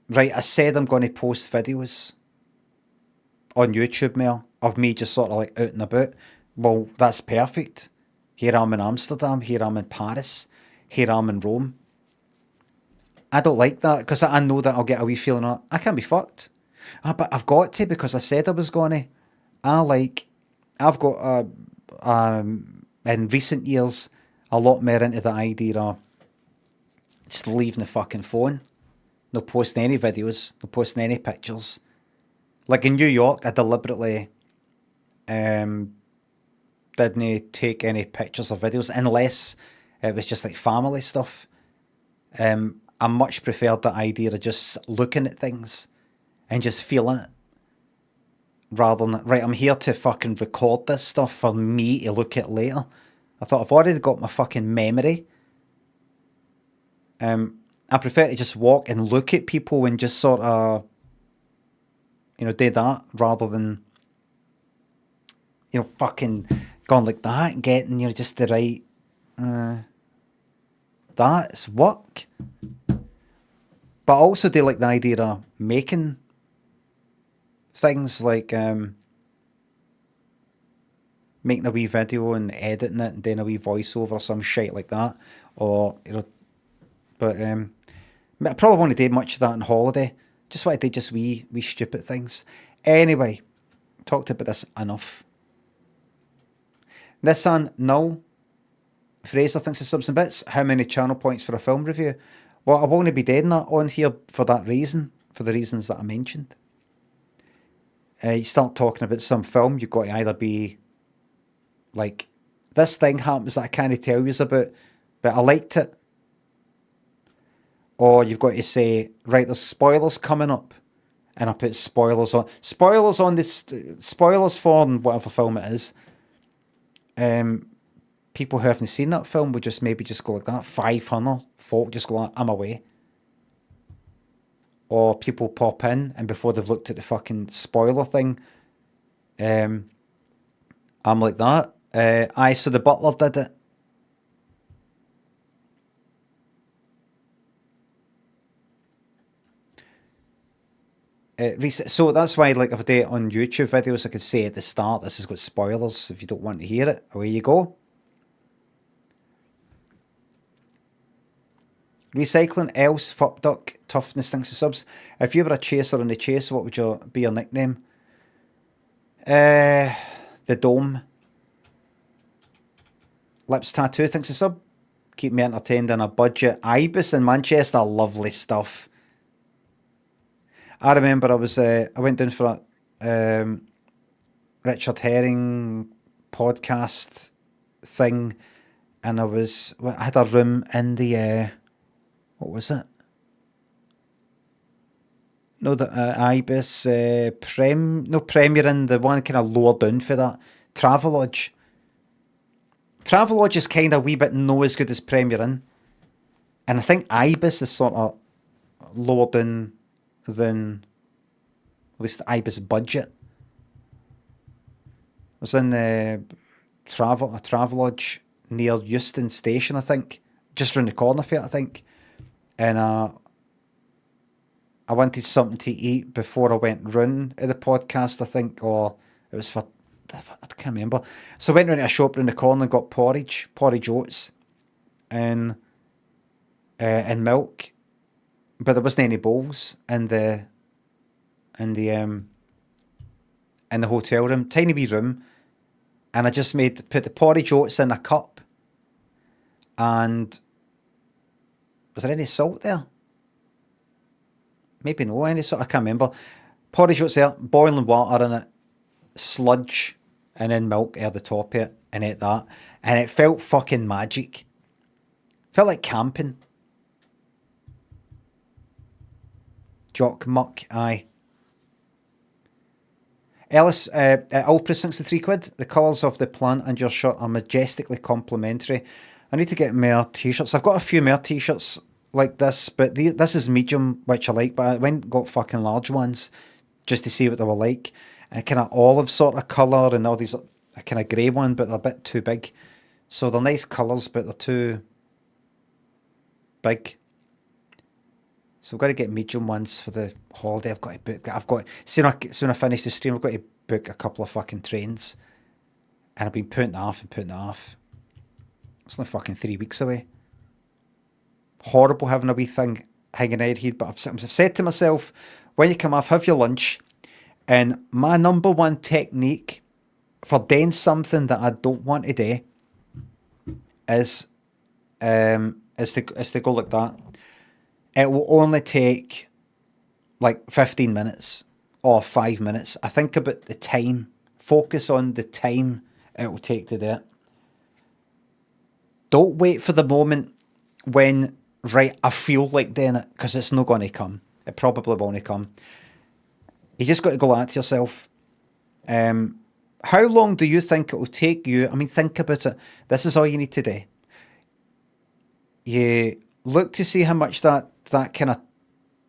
[SPEAKER 1] right, I said I'm going to post videos on YouTube now of me just sort of like out and about. Well, that's perfect. Here I'm in Amsterdam, here I'm in Paris, here I'm in Rome. I don't like that because I know that I'll get a wee feeling of, I can't be fucked. But I've got to because I said I was going to. I've got, in recent years, a lot more into the idea of just leaving the fucking phone. No posting any videos, no posting any pictures. Like in New York, I deliberately didn't take any pictures or videos unless it was just like family stuff. I much preferred the idea of just looking at things and just feeling it. Rather than, right, I'm here to fucking record this stuff for me to look at later. I thought I've already got my fucking memory. I prefer to just walk and look at people and just sort of, do that rather than, fucking gone like that and getting, just the right, that's work. But I also do like the idea of making things like making a wee video and editing it and doing a wee voiceover or some shit like that. Or, but I probably won't do much of that on holiday. Just want to do just wee stupid things. Anyway, talked about this enough. Nissan, no. Fraser thinks of subs and bits. How many channel points for a film review? Well, I won't be doing that on here for that reason, for the reasons that I mentioned. You start talking about some film, you've got to either be like, this thing happens that I can't tell you about, but I liked it. Or you've got to say, right, there's spoilers coming up. And I put spoilers on. Spoilers for whatever film it is. People who haven't seen that film would just maybe just go like that. 500 folk just go like, I'm away. Or people pop in and before they've looked at the fucking spoiler thing, I'm like that. So the butler did it. So that's why, like, if I do it on YouTube videos, I could say at the start, this has got spoilers. If you don't want to hear it, away you go. Recycling else, fuck duck, toughness thinks of subs. If you were a chaser on the chase, what would be your nickname? The Dome. Lips tattoo thinks of sub. Keep me entertained on a budget. Ibis in Manchester, lovely stuff. I remember I went down for a Richard Herring podcast thing, and I had a room in the what was it? No, the Ibis Premier in the one kind of lower down for that Travelodge. Travelodge is kind of a wee bit no as good as Premier Inn, and I think Ibis is sort of lower down than at least the Ibis budget. I was in the Travelodge near Euston Station, I think, just round the corner for it, I think, and I wanted something to eat before I went round at the podcast, I think, or it was for, I can't remember. So I went round to a shop round the corner and got porridge oats, and milk, but there wasn't any bowls in the hotel room, tiny wee room, and I just put the porridge oats in a cup, and was there any salt there? Maybe no any salt, I can't remember. Porridge oats there, boiling water in it, sludge, and then milk at the top of it, and ate that, and it felt fucking magic. Felt like camping. Jock muck, aye. Ellis, Alpra 63 quid. The colours of the plant and your shirt are majestically complimentary. I need to get more t-shirts. I've got a few more t-shirts like this, but this is medium, which I like, but I went and got fucking large ones just to see what they were like. And kind of olive sort of colour, and all these, a kind of grey one, but they're a bit too big. So they're nice colours, but they're too big. So I've got to get medium ones for the holiday. I've got to book. Soon I finish the stream, I've got to book a couple of fucking trains. And I've been putting it off. It's only fucking 3 weeks away. Horrible having a wee thing hanging out here, but I've said to myself, when you come off, have your lunch. And my number one technique for doing something that I don't want to do is to go like that. It will only take like 15 minutes or 5 minutes. I think about the time. Focus on the time it will take to do it. Don't wait for the moment when, right, I feel like doing it, because it's not going to come. It probably won't come. You just got to go like that to yourself. How long do you think it will take you? I mean, think about it. This is all you need to do. You look to see how much that kind of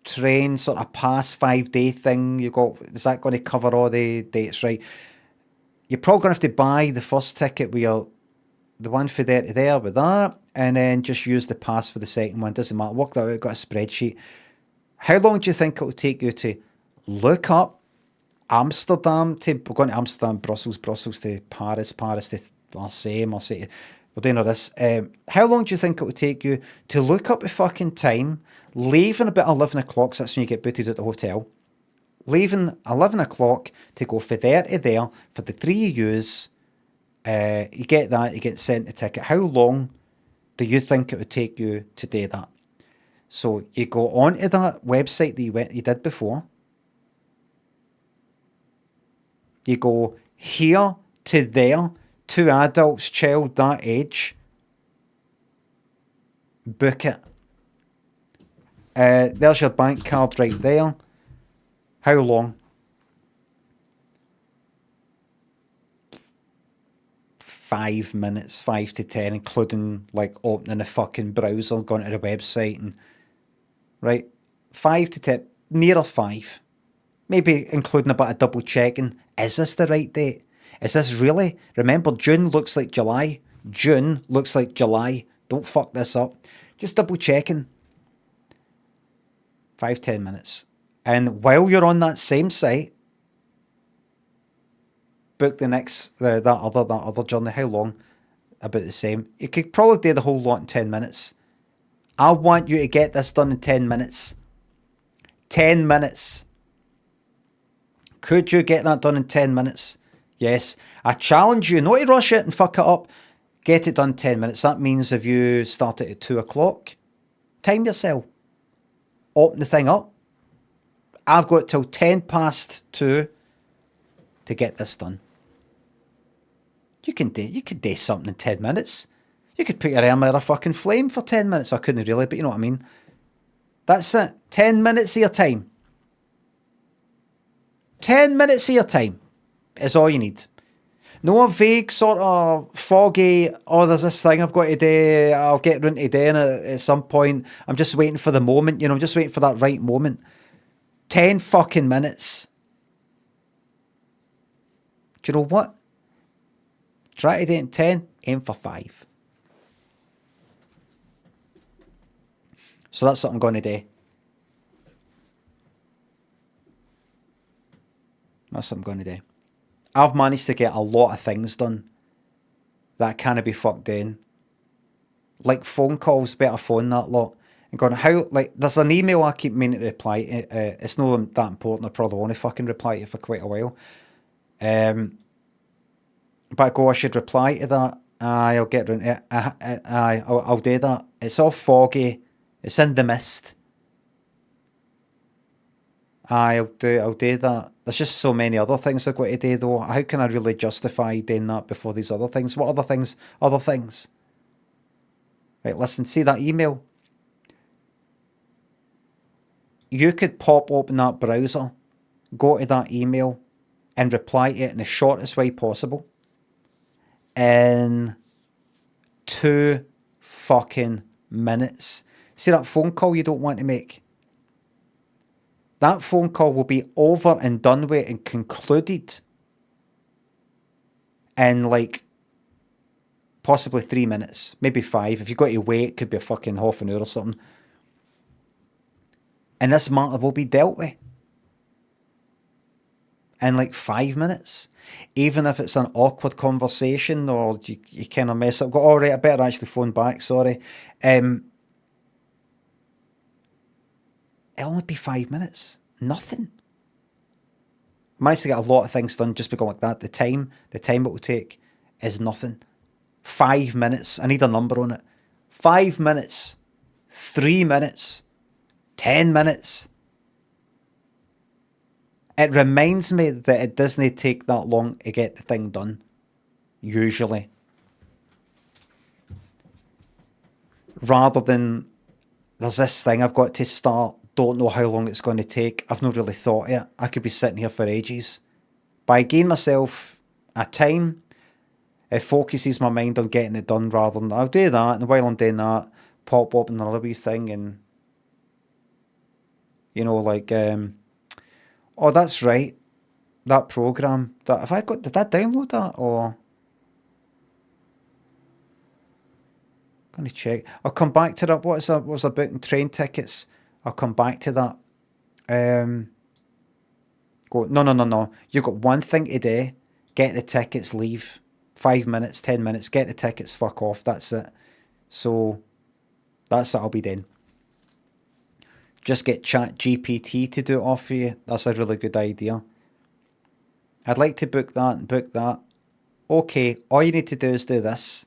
[SPEAKER 1] train sort of past 5 day thing you got, is that going to cover all the dates, right? you're probably going to have to buy the first ticket with the one for there to there with that, and then just use the pass for the second one. Doesn't matter. Work that out. Got a spreadsheet. How long do you think it will take you to look up Amsterdam to, we're going to Amsterdam, Brussels to Paris to Marseille. We're doing all this. How long do you think it will take you to look up the fucking time, leaving about 11 o'clock, so that's when you get booted at the hotel, leaving 11 o'clock to go from there to there for the 3 years, you get that, you get sent a ticket. How long do you think it would take you to do that? So you go onto that website that you did before, you go here to there, 2 adults, child that age, book it. There's your bank card right there. How long? 5 minutes, 5 to 10, including like opening the fucking browser, going to the website, and right, 5 to 10, nearer 5. Maybe including a bit of double checking. Is this the right date? Is this really? Remember, June looks like July. June looks like July. Don't fuck this up. Just double checking. 5-10 minutes. And while you're on that same site, book the next, that other journey. How long? About the same. You could probably do the whole lot in 10 minutes. I want you to get this done in 10 minutes. 10 minutes. Could you get that done in 10 minutes? Yes. I challenge you not to rush it and fuck it up. Get it done in 10 minutes. That means if you start it at 2 o'clock, time yourself. Open the thing up. I've got till 10 past 2 to get this done. You can do something in 10 minutes. You could put your arm in a fucking flame for 10 minutes. I couldn't really, but you know what I mean. That's it. 10 minutes of your time. 10 minutes of your time is all you need. No vague sort of foggy, oh, there's this thing I've got to do, I'll get around to doing it at some point. I'm just waiting for the moment, I'm just waiting for that right moment. 10 fucking minutes. Do you know what? Try to do it in 10, aim for 5. So that's what I'm going to do. That's what I'm going to do. I've managed to get a lot of things done that can't be fucked in. Like phone calls, better phone that lot. And going, how, like, there's an email I keep meaning to reply to. It's not that important. I probably won't fucking reply to it for quite a while. But I go, I should reply to that. Aye, I'll get around to it. I'll do that. It's all foggy. It's in the mist. Aye, I'll do that. There's just so many other things I've got to do though. How can I really justify doing that before these other things? What other things? Other things. Right, listen, see that email? You could pop open that browser, go to that email, and reply to it in the shortest way possible. In 2 fucking minutes. See that phone call you don't want to make? That phone call will be over and done with and concluded in like possibly 3 minutes, maybe 5. If you've got to wait, it could be a fucking half an hour or something. And this matter will be dealt with in like 5 minutes. Even if it's an awkward conversation or you kind of mess up, go, all right, I better actually phone back, sorry. It'll only be 5 minutes. Nothing. I managed to get a lot of things done just because like that. The time it will take is nothing. 5 minutes. I need a number on it. 5 minutes. 3 minutes. 10 minutes. It reminds me that it doesn't take that long to get the thing done. Usually. Rather than there's this thing I've got to start, don't know how long it's going to take. I've not really thought it. I could be sitting here for ages. But I gain myself a time. It focuses my mind on getting it done rather than I'll do that, and while I'm doing that, pop up another wee thing and like oh, that's right. that program. That have I got? Did I download that or? I'm gonna check. I'll come back to that. What was I booking train tickets? I'll come back to that. Go. No, no, no, no. You've got one thing to do. Get the tickets. Leave. 5 minutes, 10 minutes. Get the tickets. Fuck off. That's it. So that's it. I'll be doing. Just get Chat GPT to do it off for you. That's a really good idea. I'd like to book that and book that. Okay, all you need to do is do this.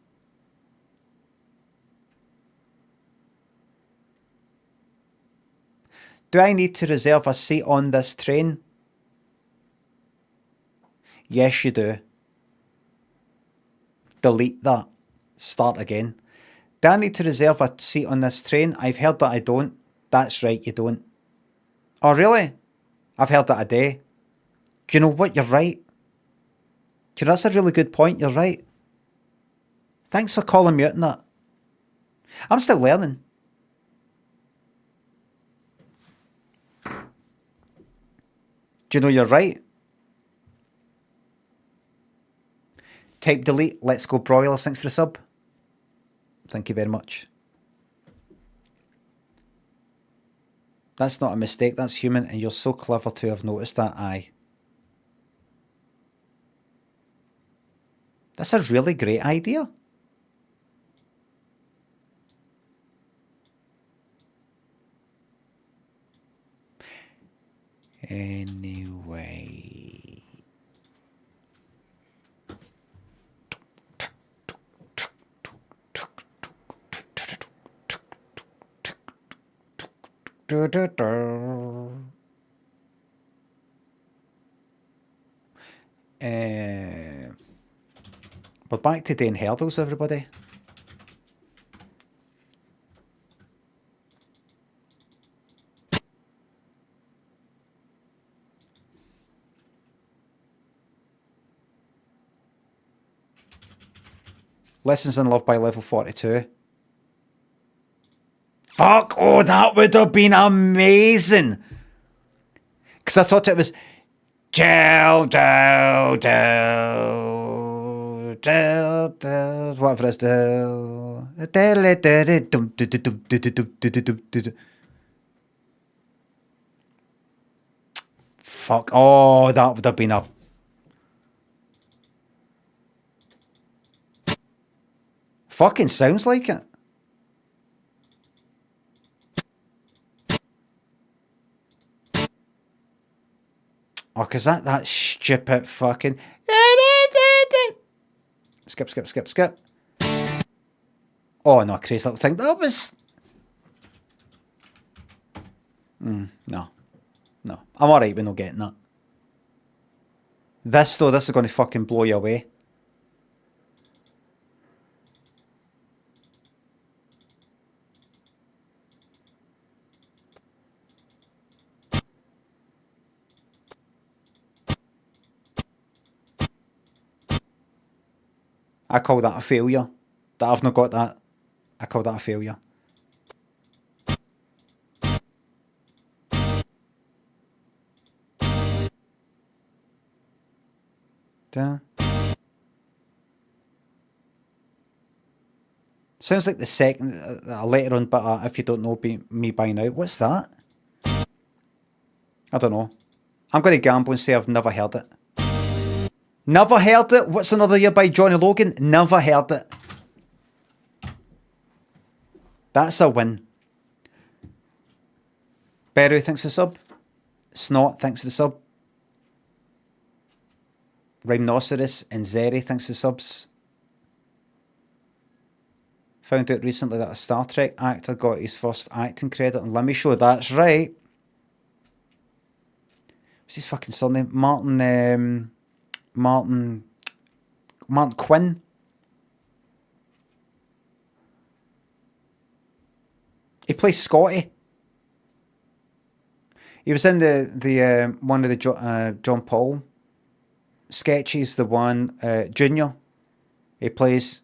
[SPEAKER 1] Do I need to reserve a seat on this train? Yes, you do. Delete that. Start again. Do I need to reserve a seat on this train? I've heard that I don't. That's right, you don't. Oh, really? I've heard that a day. Do you know what? You're right. Do you know, that's a really good point. You're right. Thanks for calling me out on that. I'm still learning. Do you know you're right? Type delete. Let's go broilers. Thanks for the sub. Thank you very much. That's not a mistake. That's human, and you're so clever to have noticed that. Aye. That's a really great idea. Anyway. We're back to doing hurdles, everybody. Lessons in Love by level 42. Fuck! Oh, that would have been amazing! Because I thought it was... whatever it is. Fuck. Oh, that would have been a... Fucking sounds like it. Oh, because that stupid fucking... Skip, skip, skip, skip. Oh, no, crazy little thing. That was... no. No. I'm alright with not getting that. This, though, this is going to fucking blow you away. I call that a failure. That I've not got that. I call that a failure. Da. Sounds like the second, later on, but if you don't know me by now, what's that? I don't know. I'm going to gamble and say I've never heard it. Never heard it? What's Another Year by Johnny Logan? Never heard it. That's a win. Beru, thanks for the sub. Snot, thanks for the sub. Rhinoceros and Zeri, thanks for the subs. Found out recently that a Star Trek actor got his first acting credit on Limmy show. That's right. What's his fucking surname? Martin Quinn. He plays Scotty. He was in the one of the John Paul sketches. The one Junior. He plays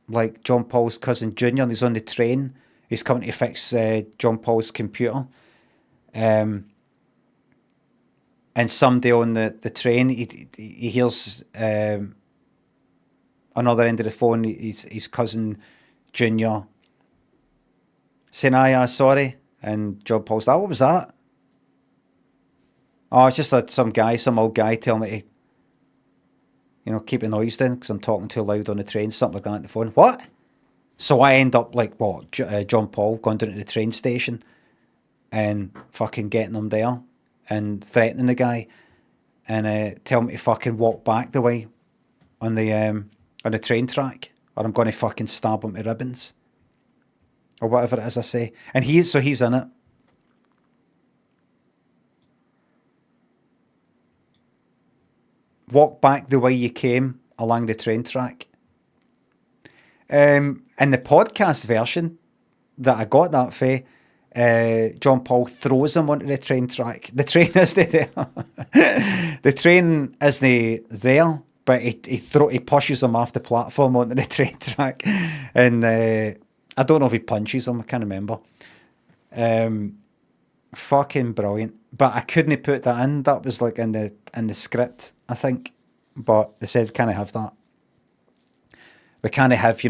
[SPEAKER 1] like John Paul's cousin Junior, and he's on the train. He's coming to fix John Paul's computer. And and somebody on the train, he hears another end of the phone, his cousin Junior saying, sorry. And John Paul's like, what was that? Oh, it's just that some old guy telling me to, keep the noise down because I'm talking too loud on the train, something like that on the phone. What? So I end up like, John Paul going down to the train station and fucking getting him there and threatening the guy and telling me to fucking walk back the way on the train track or I'm going to fucking stab him to ribbons. Or whatever it is I say. And he's in it. Walk back the way you came along the train track. In the podcast version that I got that for, John Paul throws him onto the train track. The train isn't there. The train isn't there, but he pushes him off the platform onto the train track. And I don't know if he punches him, I can't remember. Fucking brilliant. But I couldn't put that in. That was like in the script, I think. But they said, can't have that. We can't have,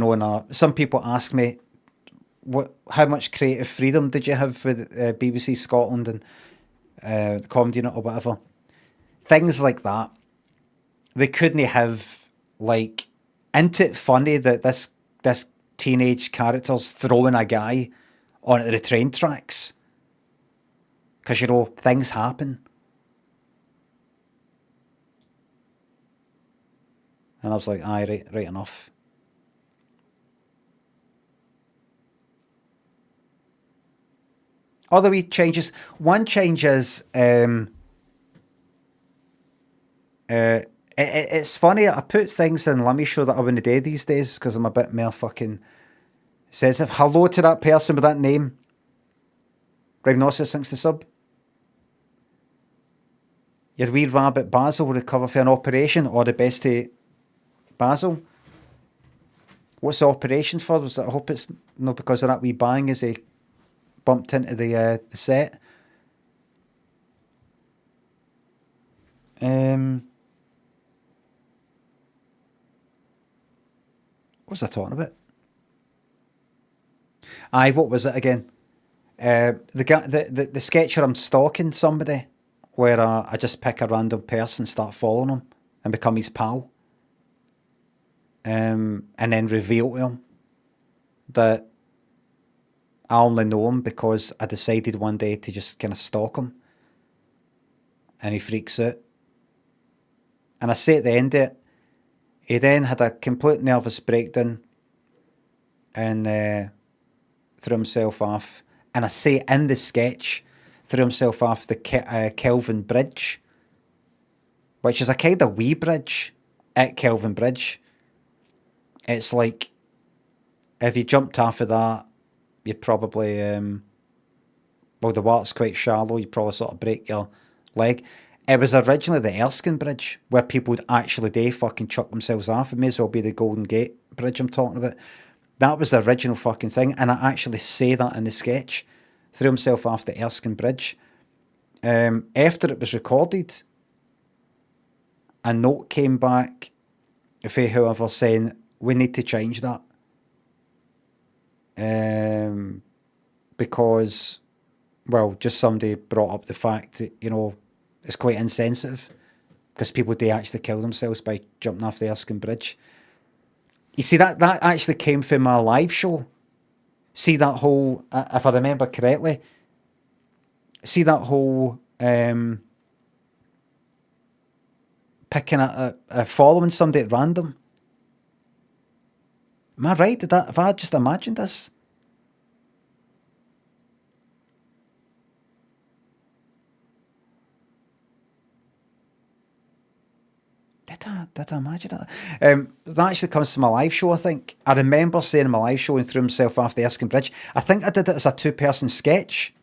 [SPEAKER 1] some people ask me, how much creative freedom did you have with BBC Scotland and the comedy unit or whatever? Things like that. They couldn't have, like, isn't it funny that this teenage character's throwing a guy onto the train tracks? Because, things happen. And I was like, aye, right enough. Other wee changes. One change is, it's funny, I put things in Limmy show that I wouldn't do these days because I'm a bit more fucking sensitive. Hello to that person with that name. Rhinoceros thinks the sub. Your wee rabbit Basil will recover for an operation or the best to Basil. What's the operation for? I hope it's not because of that wee bang as he bumped into the set. What was I talking about? Aye, what was it again? The guy, the sketch where I'm stalking somebody, where I just pick a random person, start following him, and become his pal, and then reveal to him that I only know him because I decided one day to just kind of stalk him, and he freaks out. And I say at the end of it, he then had a complete nervous breakdown and threw himself off. And I say in the sketch, threw himself off the Kelvin Bridge, which is a kind of wee bridge at Kelvin Bridge. It's like, if you jumped off of that, you'd probably, the water's quite shallow, you'd probably sort of break your leg. It was originally the Erskine Bridge, where people would actually fucking chuck themselves off. It may as well be the Golden Gate Bridge I'm talking about. That was the original fucking thing, and I actually say that in the sketch. Threw himself off the Erskine Bridge. After it was recorded, a note came back for whoever saying, we need to change that. Because, just somebody brought up the fact that, it's quite insensitive because people do actually kill themselves by jumping off the Erskine Bridge. You see, that actually came from my live show. See that whole, if I remember correctly, picking following somebody at random. Am I right? Have I just imagined this? Did I imagine that? That actually comes to my live show, I think. I remember saying in my live show and threw himself off the Erskine Bridge. I think I did it as a 2-person sketch.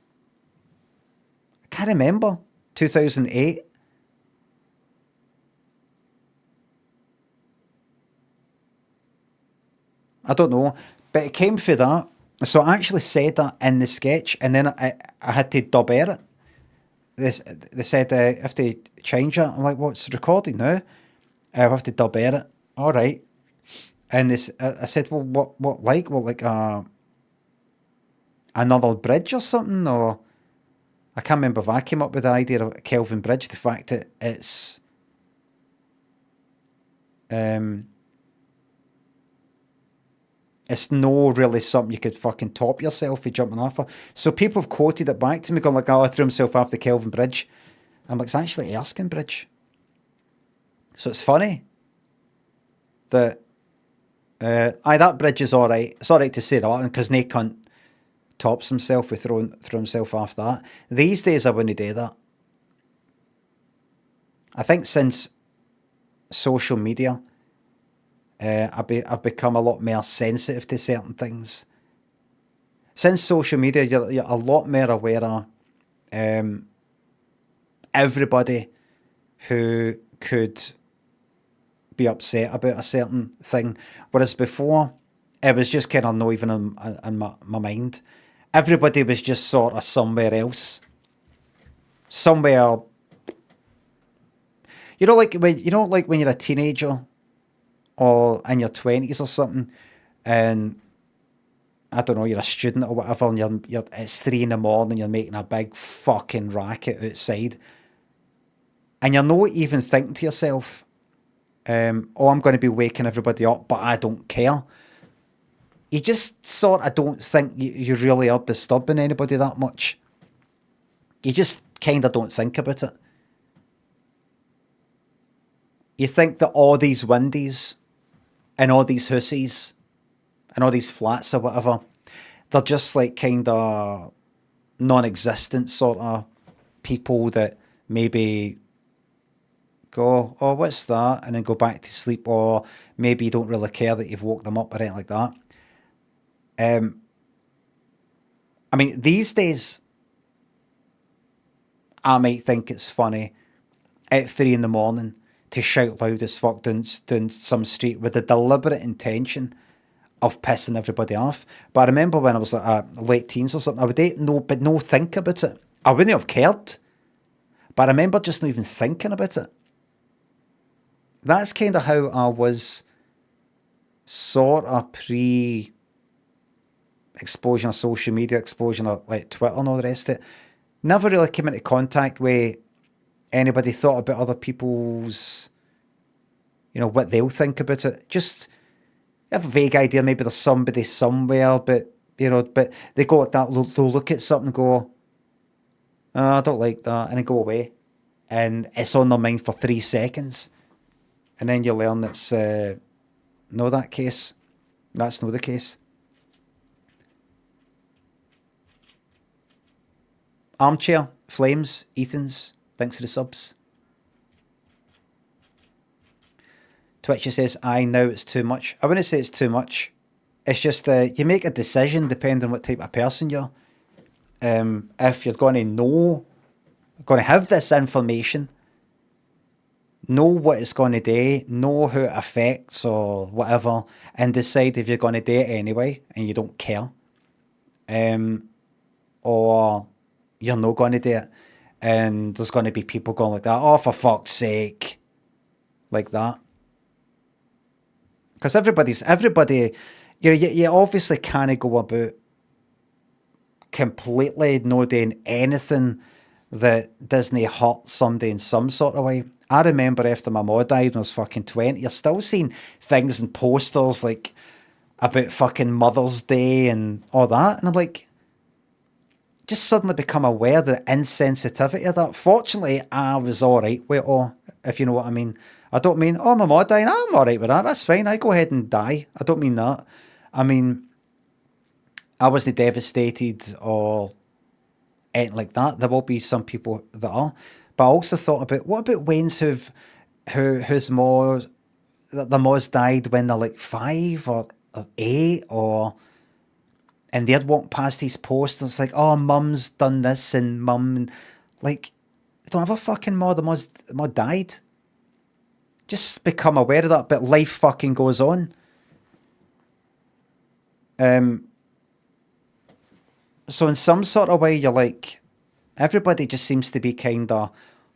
[SPEAKER 1] I can't remember. 2008. I don't know. But it came for that. So I actually said that in the sketch and then I had to dub edit they said I have to change it. I'm like, well, it's recording now. I have to dub edit. All right. And I said, well, what like? Well, like another bridge or something, or I can't remember if I came up with the idea of Kelvin Bridge. The fact that um, it's no really something you could fucking top yourself for jumping off of. So people have quoted it back to me, going like, "Oh, I threw himself off the Kelvin Bridge." I'm like, it's actually Erskine Bridge. So it's funny that that bridge is all right. It's all right to say that because Nate cunt tops himself with throwing himself off that. These days, I wouldn't do that. I think since social media, I've become a lot more sensitive to certain things. Since social media, you're a lot more aware of everybody who could be upset about a certain thing. Whereas before, it was just kind of not even in my mind. Everybody was just sort of somewhere else. Somewhere, like when you're a teenager or in your 20s or something, and I don't know, you're a student or whatever, and it's 3 in the morning, you're making a big fucking racket outside, and you're not even thinking to yourself, oh, I'm going to be waking everybody up, but I don't care. You just sort of don't think you really are disturbing anybody that much. You just kind of don't think about it. You think that all these windies and all these hussies and all these flats or whatever, they're just like kind of non-existent sort of people that maybe go, oh, what's that? And then go back to sleep, or maybe you don't really care that you've woke them up or anything like that. I mean, these days, I might think it's funny at 3 in the morning to shout loud as fuck down some street with the deliberate intention of pissing everybody off. But I remember when I was like late teens or something, I would no think about it. I wouldn't have cared. But I remember just not even thinking about it. That's kind of how I was sort of explosion of social media, explosion of like Twitter and all the rest of it. Never really came into contact with anybody, thought about other people's, what they'll think about it. Just have a vague idea, maybe there's somebody somewhere, but they go at that, they'll look at something and go, oh, I don't like that, and then go away. And it's on their mind for 3 seconds. And then you learn that's no that case. That's not the case. Armchair, Flames, Ethan's, thanks for the subs. Twitcher says, I know it's too much. I wouldn't say it's too much. It's just you make a decision depending on what type of person you're. If you're going to have this information, know what it's going to do, know who it affects or whatever, and decide if you're going to do it anyway and you don't care. Or you're not going to do it. And there's going to be people going like that, oh, for fuck's sake. Like that. Because everybody, you obviously can't go about completely not doing anything that doesn't hurt somebody in some sort of way. I remember after my mum died when I was fucking 20, you're still seeing things and posters like about fucking Mother's Day and all that. And I'm like, just suddenly become aware of the insensitivity of that. Fortunately, I was all right with it all, if you know what I mean. I don't mean, oh, my mum died, I'm all right with that. That's fine. I go ahead and die. I don't mean that. I mean, I wasn't devastated or anything like that. There will be some people that are. But I also thought about, what about Wayne's whose moms, their moms died when they're like 5 or 8 and they'd walk past these posters like, oh, mum's done this and mum, like, they don't have a fucking mom, the mom died. Just become aware of that, but life fucking goes on. So in some sort of way, you're like, Everybody just seems to be kind of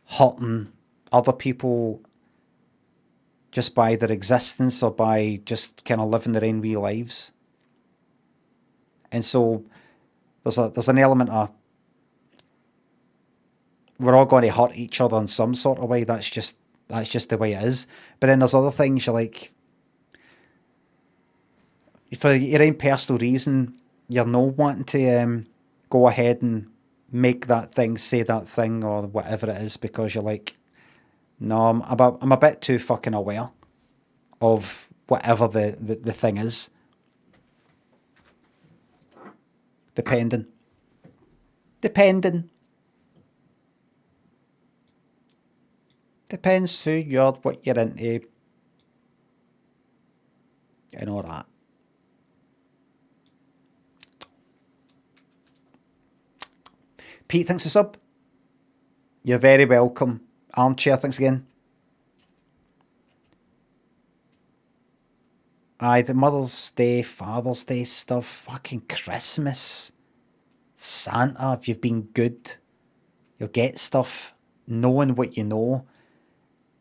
[SPEAKER 1] hurting other people just by their existence or by just kind of living their own wee lives. And so there's an element of we're all going to hurt each other in some sort of way. That's just the way it is. But then there's other things you're like, for your own personal reason, you're not wanting to go ahead and make that thing, say that thing, or whatever it is, because you're like, no, I'm a bit too fucking aware of whatever the thing is. Depending. Depends who you're, what you're into, and all that. Pete, thanks for sub. You're very welcome. Armchair, thanks again. Aye, the Mother's Day, Father's Day stuff, fucking Christmas, Santa, if you've been good, you'll get stuff, knowing what you know.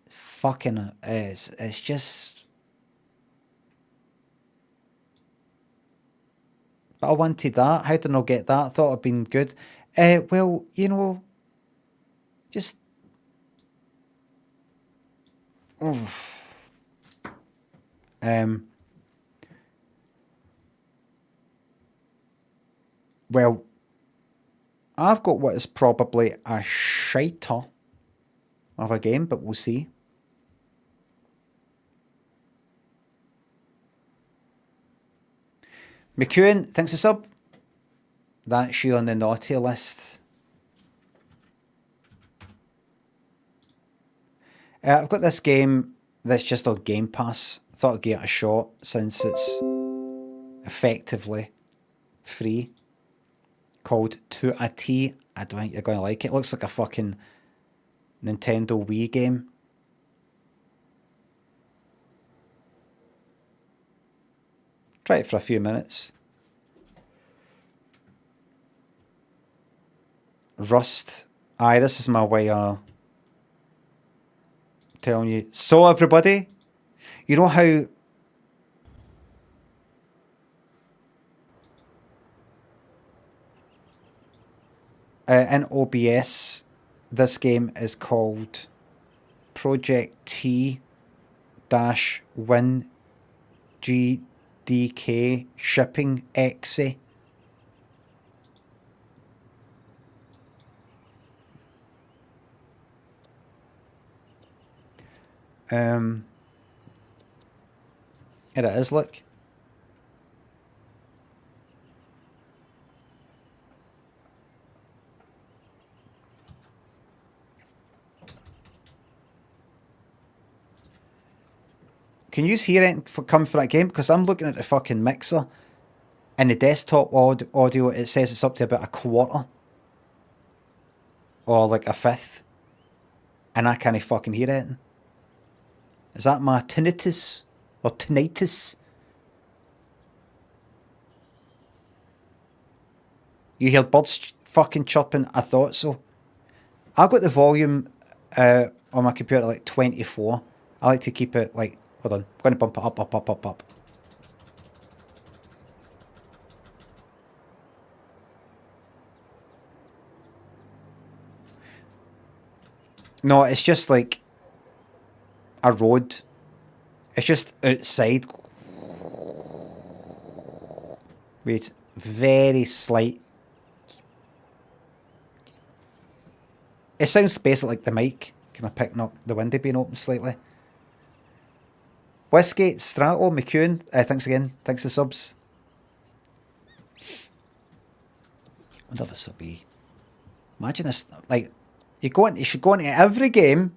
[SPEAKER 1] Fucking, it's just... But I wanted that. How did I not get that? I thought I'd been good. Well, you know, just... Oof. Well, I've got what is probably a shiter of a game, but we'll see. McEwen, thanks for sub. That's you on the naughty list. I've got this game that's just on Game Pass. Thought I'd give it a shot since it's effectively free. Called To a T. I don't think you're going to like it. It looks like a fucking Nintendo Wii game. Try it for a few minutes. Rust. Aye, this is my way of telling you. So everybody, you know how in OBS this game is called Project T Win GDK Shipping Exe. Here it is, look. Can you hear it come for that game? Because I'm looking at the fucking mixer and the desktop audio, it says it's up to about a quarter. Or like a fifth. And I can't fucking hear it. Is that my tinnitus? Or tinnitus? You hear birds fucking chirping? I thought so. I've got the volume on my computer like 24. I like to keep it like... Hold on. I'm going to bump it up. No, it's just like a road. It's just outside. Wait, very slight. It sounds basically like the mic. Kind of picking up the window being open slightly. Whiskey, Strato, McEwen, thanks again. Thanks for the subs. I wonder if this will be... Imagine this, like, you should go into every game.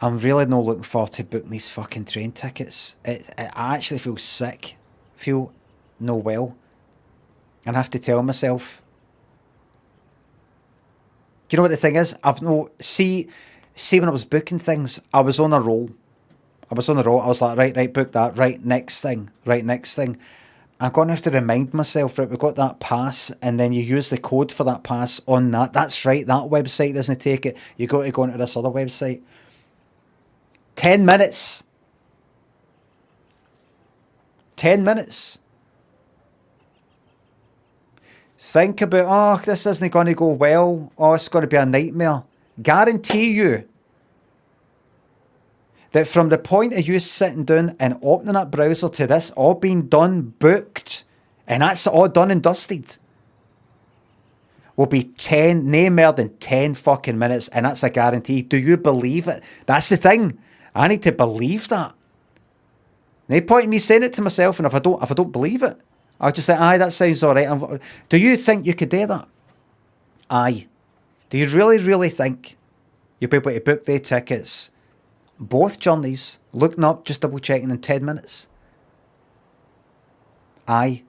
[SPEAKER 1] I'm really not looking forward to booking these fucking train tickets. I actually feel sick. Feel no well. And I have to tell myself... Do you know what the thing is? See, when I was booking things, I was on a roll. I was like, right, book that. Right, next thing. I'm going to have to remind myself, right, we've got that pass, and then you use the code for that pass on that. That's right, that website doesn't take it. You got to go into this other website. 10 minutes. 10 minutes. Think about, oh, this isn't going to go well. Oh, it's going to be a nightmare. Guarantee you that from the point of you sitting down and opening that browser to this all being done, booked, and that's all done and dusted, will be 10, no more than 10 fucking minutes, and that's a guarantee. Do you believe it? That's the thing. I need to believe that. No point in me saying it to myself, and if I don't believe it, I'll just say, aye, that sounds all right. Do you think you could do that? Aye. Do you really, really think you'll be able to book the tickets, both journeys, looking up, just double checking in 10 minutes? Aye.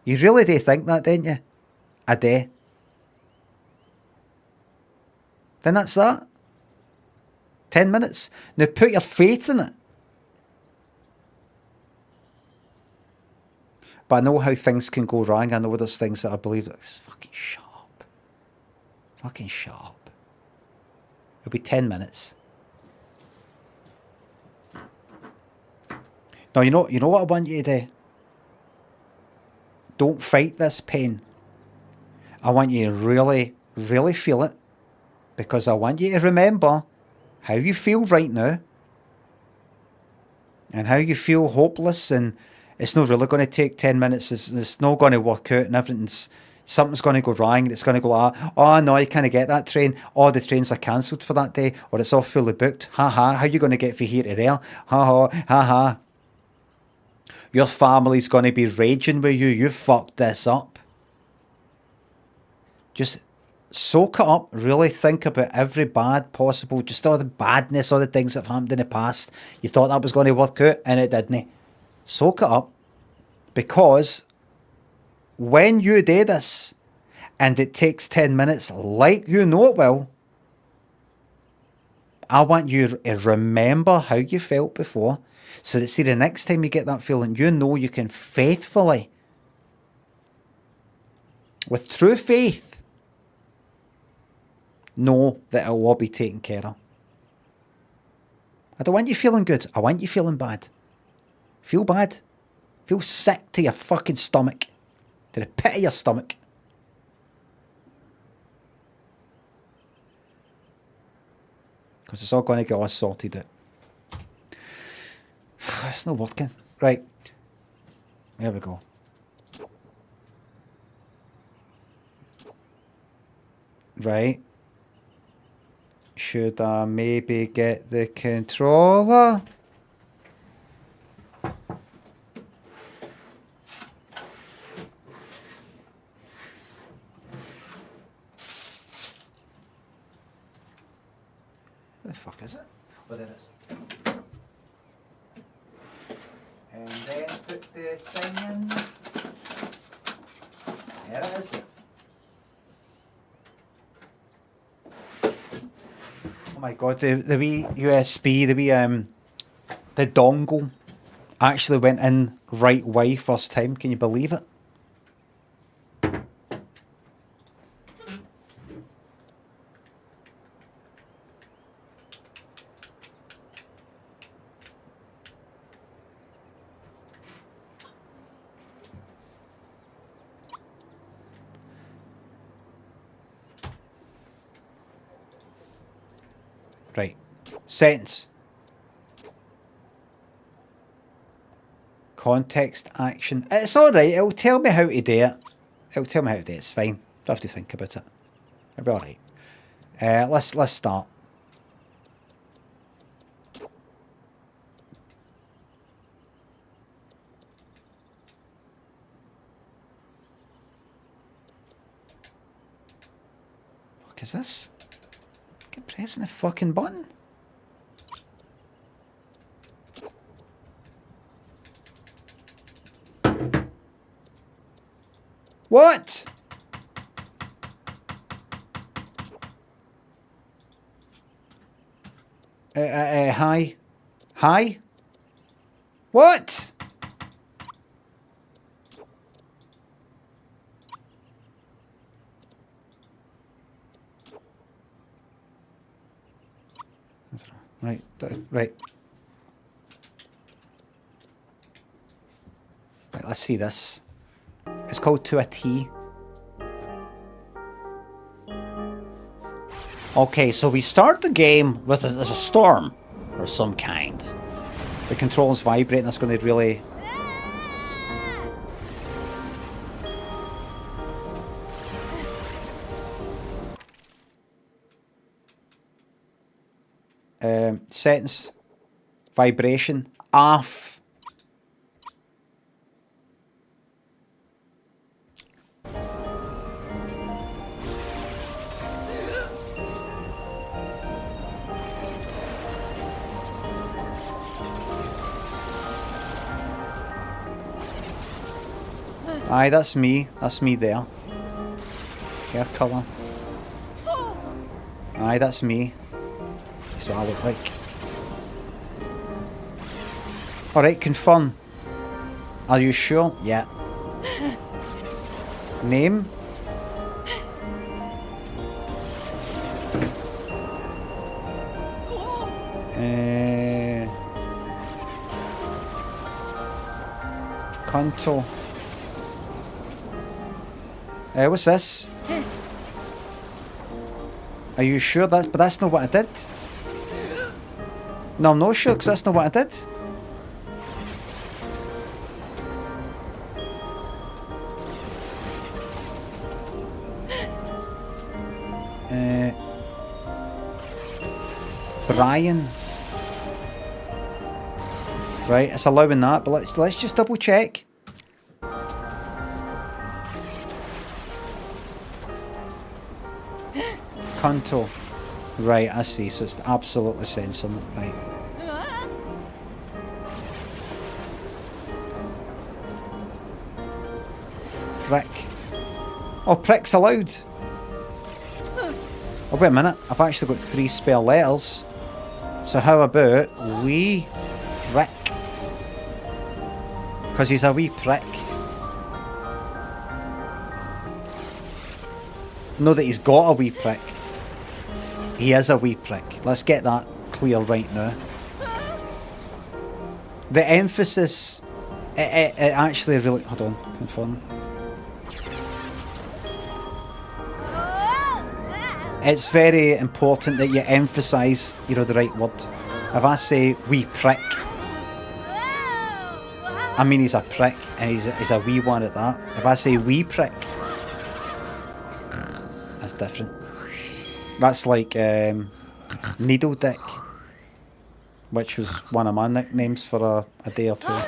[SPEAKER 1] You really do think that, don't you? A day. Then that's that. 10 minutes. Now put your faith in it. But I know how things can go wrong. I know there's things that I believe that fucking shut up. Fucking shut up. It'll be 10 minutes. Now you know what I want you to do? Don't fight this pain. I want you to really, really feel it. Because I want you to remember how you feel right now. And how you feel hopeless, and it's not really going to take 10 minutes. It's not going to work out, and something's going to go wrong. And it's going to go, oh no, you can't get that train. Oh, the trains are cancelled for that day, or it's all fully booked. Ha ha, how are you going to get from here to there? Ha ha, ha ha. Your family's going to be raging with you. You fucked this up. Just soak it up. Really think about every bad possible, just all the badness, all the things that have happened in the past. You thought that was going to work out, and it didn't. Soak it up, because when you do this and it takes 10 minutes, like you know it will, I want you to remember how you felt before, so that, see, the next time you get that feeling, you know you can faithfully, with true faith, know that it will all be taken care of. I don't want you feeling good. I want you feeling bad. Feel bad. Feel sick to your fucking stomach. To the pit of your stomach. Because it's all going to get all sorted out. It's not working. Right. There we go. Right. Should I maybe get the controller? Where the fuck is it? Oh, there it is. And then put the thing in. There it is. Oh my god, the wee USB, the dongle actually went in right way first time. Can you believe it? Right. Sentence. Context action. It's alright, it'll tell me how to do it. It'll tell me how to do it, it's fine. Don't have to think about it. It'll be alright. Let's start. What is this? Keep pressing the fucking button. What? Hi? Hi? What? Right, right. Right, let's see this. It's called To a T. Okay, so we start the game with there's a storm of some kind. The controls vibrate and that's going to really... settings. Vibration. Off. Aye, that's me. That's me there. Hair colour. Aye, that's me. That's what I look like. Alright, confirm. Are you sure? Yeah. Name? Conto. What's this? Are you sure that? But that's not what I did. No, I'm not sure because that's not what I did. Brian. Right, it's allowing that, but let's just double check. Conto. Right, I see. So it's absolutely censoring it. Right. Prick. Oh, prick's allowed. Oh, wait a minute. I've actually got 3 spare letters. So how about wee prick? Because he's a wee prick. Know that he's got a wee prick. He is a wee prick. Let's get that clear right now. The emphasis... It actually really... Hold on. Confirm. It's very important that you emphasise, you know, the right word. If I say wee prick, I mean he's a prick, and he's a wee one at that. If I say wee prick, that's different. That's like Needle Dick, which was one of my nicknames for a day or two.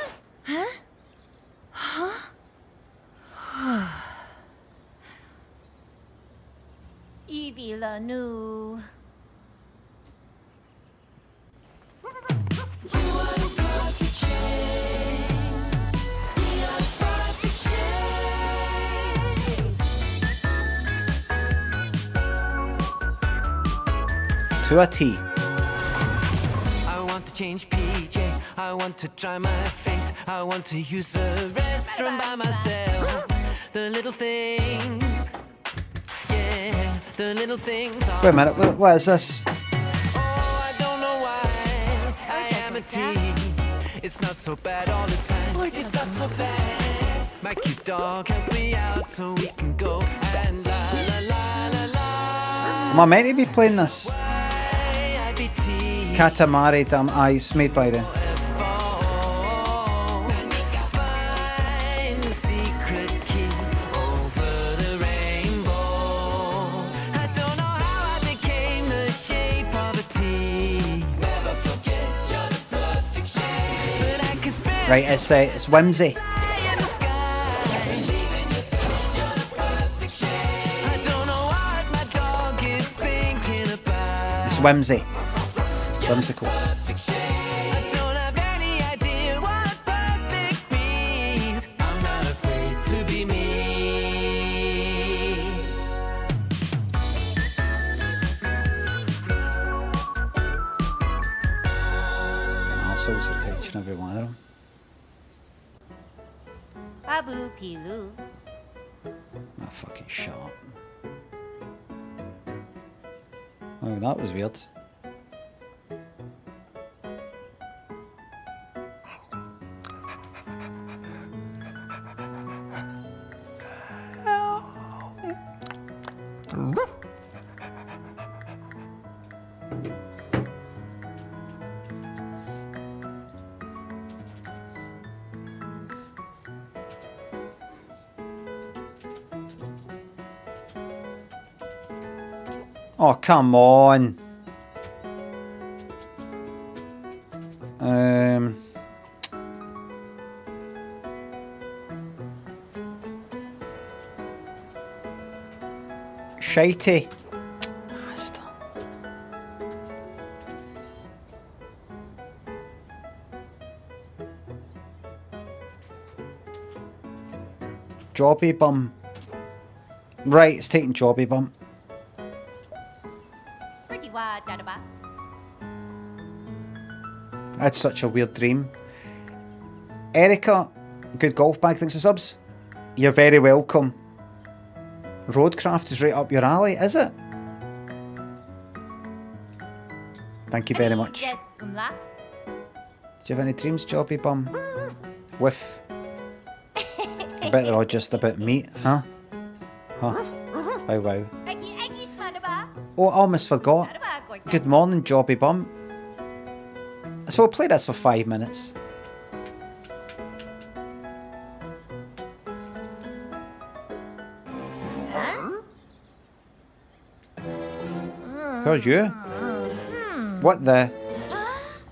[SPEAKER 2] Vilanu.
[SPEAKER 1] To a T.
[SPEAKER 3] I want to change PJ. I want to dry my face. I want to use the restroom by myself. The little things. Yeah, the little things are...
[SPEAKER 1] Wait a minute, what is this?
[SPEAKER 3] Oh, I don't know why I am a T. It's not so bad all the time. It's not so bad. My cute dog helps me out so we can go and la la la la la.
[SPEAKER 1] Am I meant to be playing this? Katamari, damn eyes made by the... Right, it's whimsy. It's whimsy. Whimsical.
[SPEAKER 3] I don't have any idea what perfect means. I'm not afraid to be me.
[SPEAKER 1] And also each and every one of them.
[SPEAKER 2] Babu Pilu.
[SPEAKER 1] Oh, fucking shut up. Oh, that was weird. Oh, come on. Shitey. Bastard. Jobby bum. Right, it's taking Jobby bum.
[SPEAKER 2] Pretty wa daraba.
[SPEAKER 1] I had such a weird dream. Erica, good golf bag, thanks for subs. You're very welcome. Roadcraft is right up your alley, is it? Thank you very much.
[SPEAKER 2] Yes, umla.
[SPEAKER 1] Do you have any dreams, Jobby bum? Whiff. I bet they're all just about meat, huh? Huh? Bow wow.
[SPEAKER 2] Agi shmadaba.
[SPEAKER 1] Oh, I almost forgot.
[SPEAKER 2] Daraba gorta.
[SPEAKER 1] Good morning, Jobby bum. So we'll play this for 5 minutes. Who are you? What the?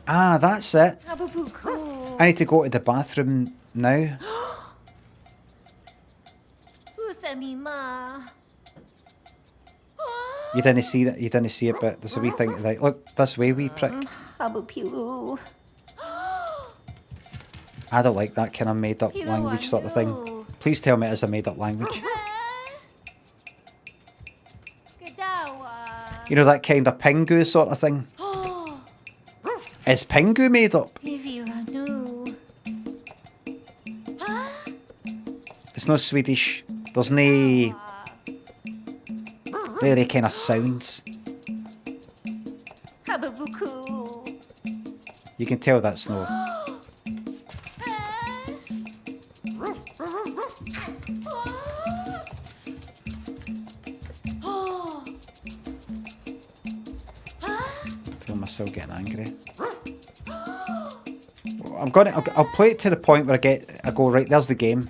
[SPEAKER 1] Ah, that's it.
[SPEAKER 2] Habubuku.
[SPEAKER 1] I need to go to the bathroom now.
[SPEAKER 2] Usamima.
[SPEAKER 1] You didn't see that. You didn't see it, but there's a wee thing. Like, look this way, wee prick.
[SPEAKER 2] Habupilu.
[SPEAKER 1] I don't like that kind of made-up language sort of thing. Please tell me it is a made-up language.
[SPEAKER 2] Gadawa.
[SPEAKER 1] You know, that kind of Pingu sort of thing. Is Pingu made up?
[SPEAKER 2] Viviranu.
[SPEAKER 1] It's not Swedish. There's no very kind of sounds.
[SPEAKER 2] Habubuku.
[SPEAKER 1] You can tell that's no. I feel myself getting angry. I'll play it to the point where I go right. There's the game.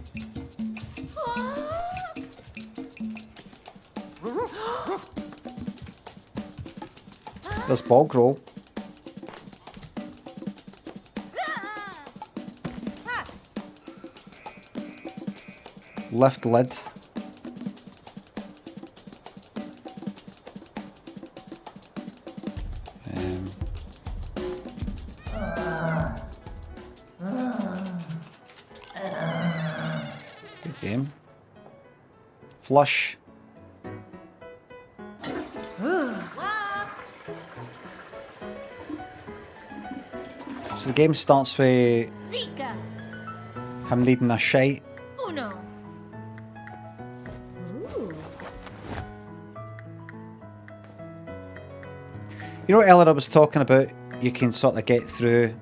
[SPEAKER 1] There's bog roll. Lift lid. Good game. Flush. So the game starts with
[SPEAKER 2] Zika.
[SPEAKER 1] him needing a shite.
[SPEAKER 2] Uno.
[SPEAKER 1] You know what earlier I was talking about? You can sort of get through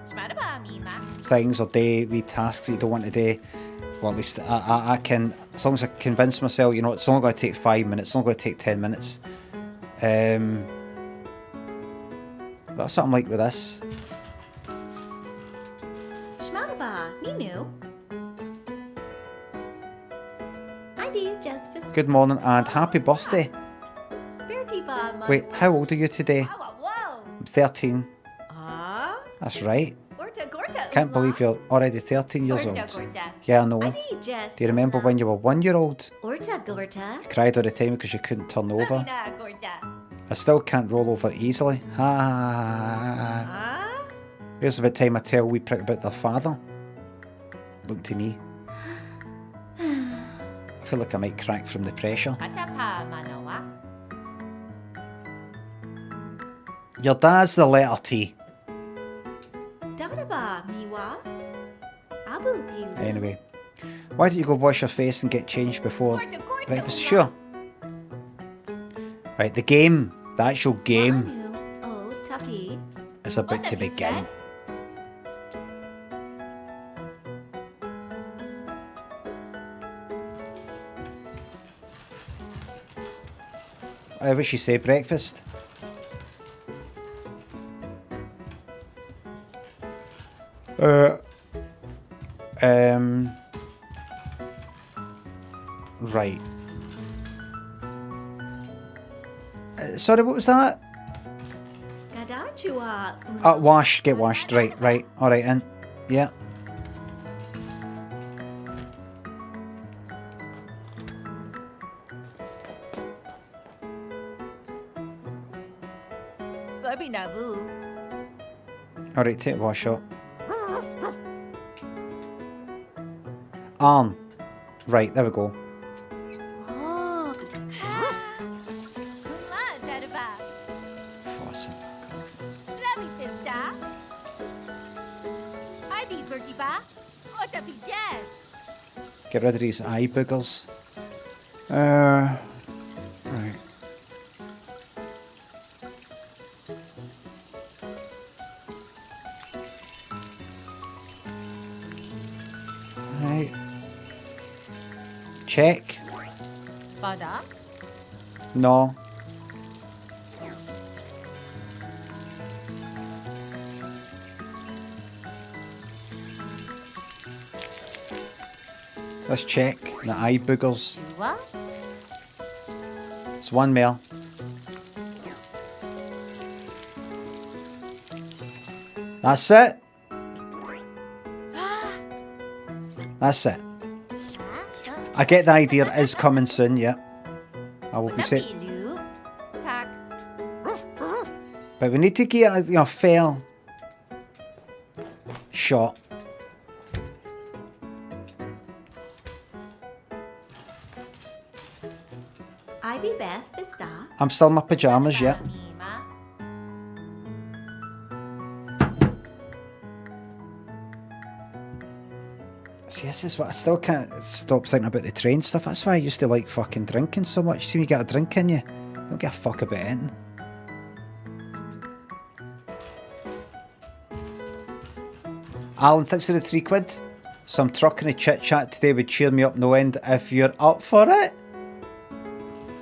[SPEAKER 2] Shmadaba mima.
[SPEAKER 1] things or do wee tasks that you don't want to do. Well, at least I can, as long as I convince myself, you know, it's only going to take 5 minutes, it's only going to take 10 minutes. That's something like with this.
[SPEAKER 2] Shmadaba, Ninu. I do just for
[SPEAKER 1] Good morning and happy birthday.
[SPEAKER 2] Bertiba.
[SPEAKER 1] Wait, how old are you today?
[SPEAKER 2] Whoa.
[SPEAKER 1] I'm 13.
[SPEAKER 2] Ah.
[SPEAKER 1] That's right.
[SPEAKER 2] Gorta gorta.
[SPEAKER 1] Can't believe you're already 13 years old. Yeah, I know.
[SPEAKER 2] I
[SPEAKER 1] Do
[SPEAKER 2] need just.
[SPEAKER 1] you remember when you were 1 year old?
[SPEAKER 2] Gorta gorta.
[SPEAKER 1] Cried all the time because you couldn't turn over.
[SPEAKER 2] Mina gorta.
[SPEAKER 1] I still can't roll over easily. Ha.
[SPEAKER 2] Ah.
[SPEAKER 1] Here's about time I tell wee prick about their father. Look to me. I feel like I might crack from the pressure.
[SPEAKER 2] Katapa manawa.
[SPEAKER 1] Your dad's the letter T.
[SPEAKER 2] Daraba miwa. Abu pilu.
[SPEAKER 1] Anyway, why don't you go wash your face and get changed before breakfast? Sure. Right, the game, the actual game
[SPEAKER 2] Oh, tapi.
[SPEAKER 1] is about to begin. What should you say, breakfast? Right. Sorry, what was that?
[SPEAKER 2] Gada chua.
[SPEAKER 1] Wash, get washed. Right. All right, in. Yeah.
[SPEAKER 2] Baby nabu.
[SPEAKER 1] All right, take a wash up. Arm. Right, there we go.
[SPEAKER 2] Oh. Ma darba.
[SPEAKER 1] Forcing.
[SPEAKER 2] Ravi pista. I be Bertie ba. What a be jazz.
[SPEAKER 1] Get rid of these eye boogers. Right. Right. Check.
[SPEAKER 2] Bada.
[SPEAKER 1] No. Let's check the eye boogers.
[SPEAKER 2] Chua.
[SPEAKER 1] It's one more. That's it. That's it. I get the idea. It is coming soon. Yeah. I will be saying.
[SPEAKER 2] Lu. Tak.
[SPEAKER 1] But we need to get a fair shot.
[SPEAKER 2] I be Beth pista.
[SPEAKER 1] I'm still in my pajamas. Yeah.
[SPEAKER 2] Mima.
[SPEAKER 1] See, this is what I still can't stop thinking about the train stuff. That's why I used to like fucking drinking so much. See, when you get a drink in you, don't give a fuck about anything. Alan, thanks for the £3. Some trucking and chit-chat today would cheer me up no end if you're up for it.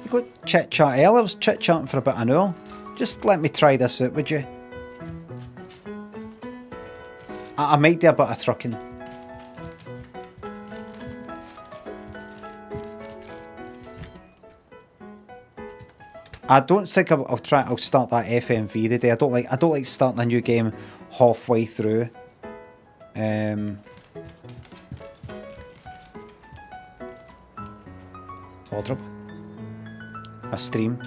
[SPEAKER 1] You got chit-chat earlier. I was chit-chatting for about an hour. Just let me try this out, would you? I might do a bit of trucking. I don't think I'll start that FMV today. I don't like starting a new game halfway through. Wardrobe. A stream.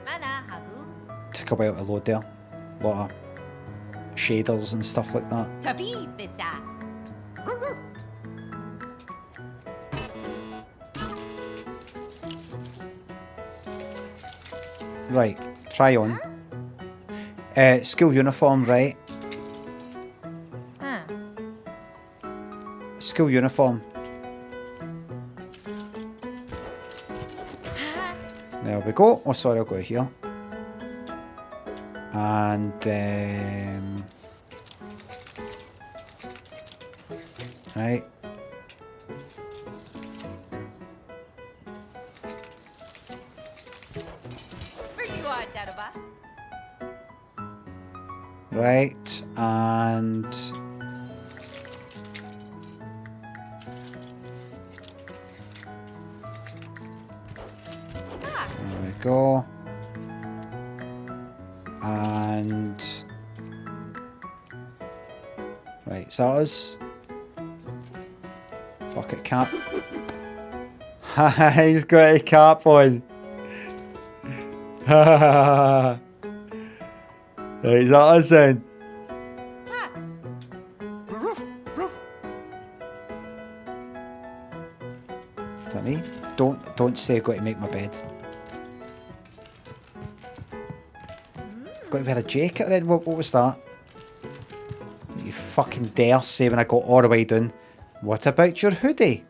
[SPEAKER 2] Mana habu.
[SPEAKER 1] Took a while to load there. A lot of shaders and stuff like that.
[SPEAKER 2] Tabi pista.
[SPEAKER 1] Right, try on. School uniform, right?
[SPEAKER 2] Huh.
[SPEAKER 1] School uniform. There we go. Oh, sorry, I'll go here. And right. Right, and there we go. And right, so that us. Fuck it, cap. He's got a cap on. Right, is that us then? Is that me? Don't say I've got to make my bed. Got to wear a jacket then? What was that? You fucking dare say when I got all the way down. What about your hoodie?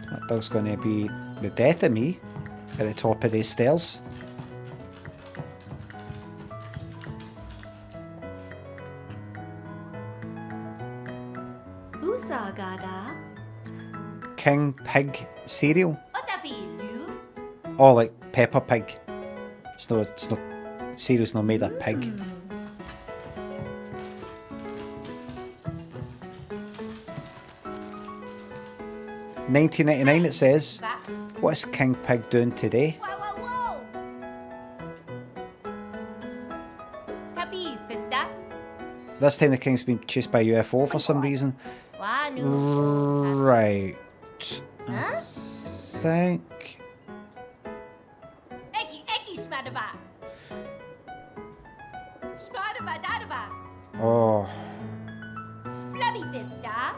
[SPEAKER 1] That dog's going to be the death of me at the top of these stairs.
[SPEAKER 2] Usagada.
[SPEAKER 1] King Pig cereal.
[SPEAKER 2] Otabi Lu.
[SPEAKER 1] Oh, like Peppa Pig. It's no cereal's not made of pig. 1999 it says.
[SPEAKER 2] Ba.
[SPEAKER 1] What's King Pig doing today?
[SPEAKER 2] Whoa, whoa, whoa. Tapi, Vista.
[SPEAKER 1] This time the king's been chased by a UFO for some reason.
[SPEAKER 2] Wanu.
[SPEAKER 1] Right. I
[SPEAKER 2] Huh?
[SPEAKER 1] think...
[SPEAKER 2] Eki, Smadaba. Smadaba, Dadaba.
[SPEAKER 1] Oh.
[SPEAKER 2] Flubby Vista.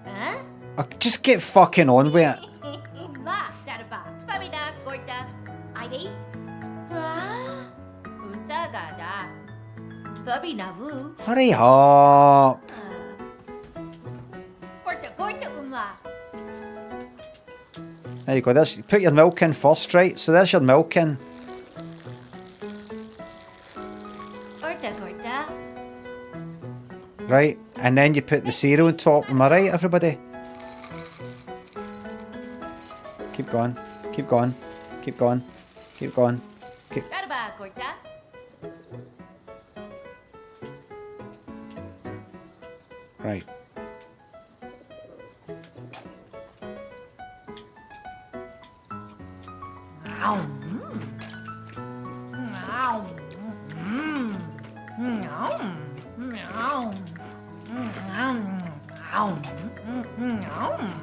[SPEAKER 2] Huh?
[SPEAKER 1] Just get fucking on with it.
[SPEAKER 2] Ma, Dadaba. Famida, Gorta. ID? Huh? Usagada. Flubby Navu.
[SPEAKER 1] Hurry up.
[SPEAKER 2] Gorta, Umla.
[SPEAKER 1] There you go. There's, put your milk in first, right? So there's your milk in.
[SPEAKER 2] Gorta.
[SPEAKER 1] Right? And then you put the cereal on top. Am I right, everybody? Keep going. Keep going. Keep going. Keep going. Keep...
[SPEAKER 2] Dadaba, Gorta.
[SPEAKER 1] Right.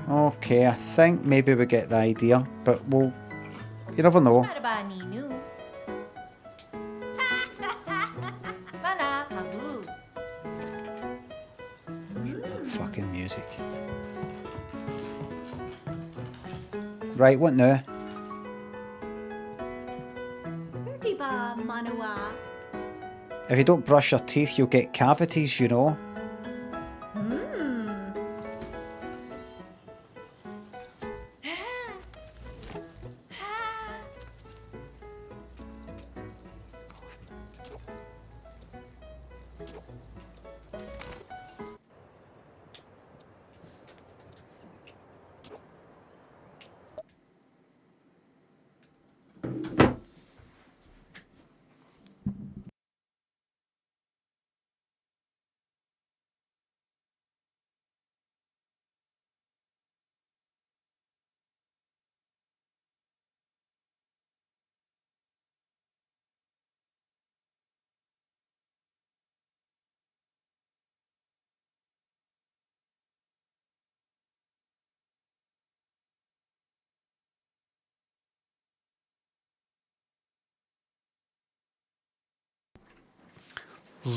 [SPEAKER 1] Okay, I think maybe we get the idea, but we'll... You never know.
[SPEAKER 2] Dadaba, Ninu. Mana, Habu.
[SPEAKER 1] Fucking music. Right, what now?
[SPEAKER 2] Urtiba, Manawa.
[SPEAKER 1] If you don't brush your teeth, you'll get cavities, you know.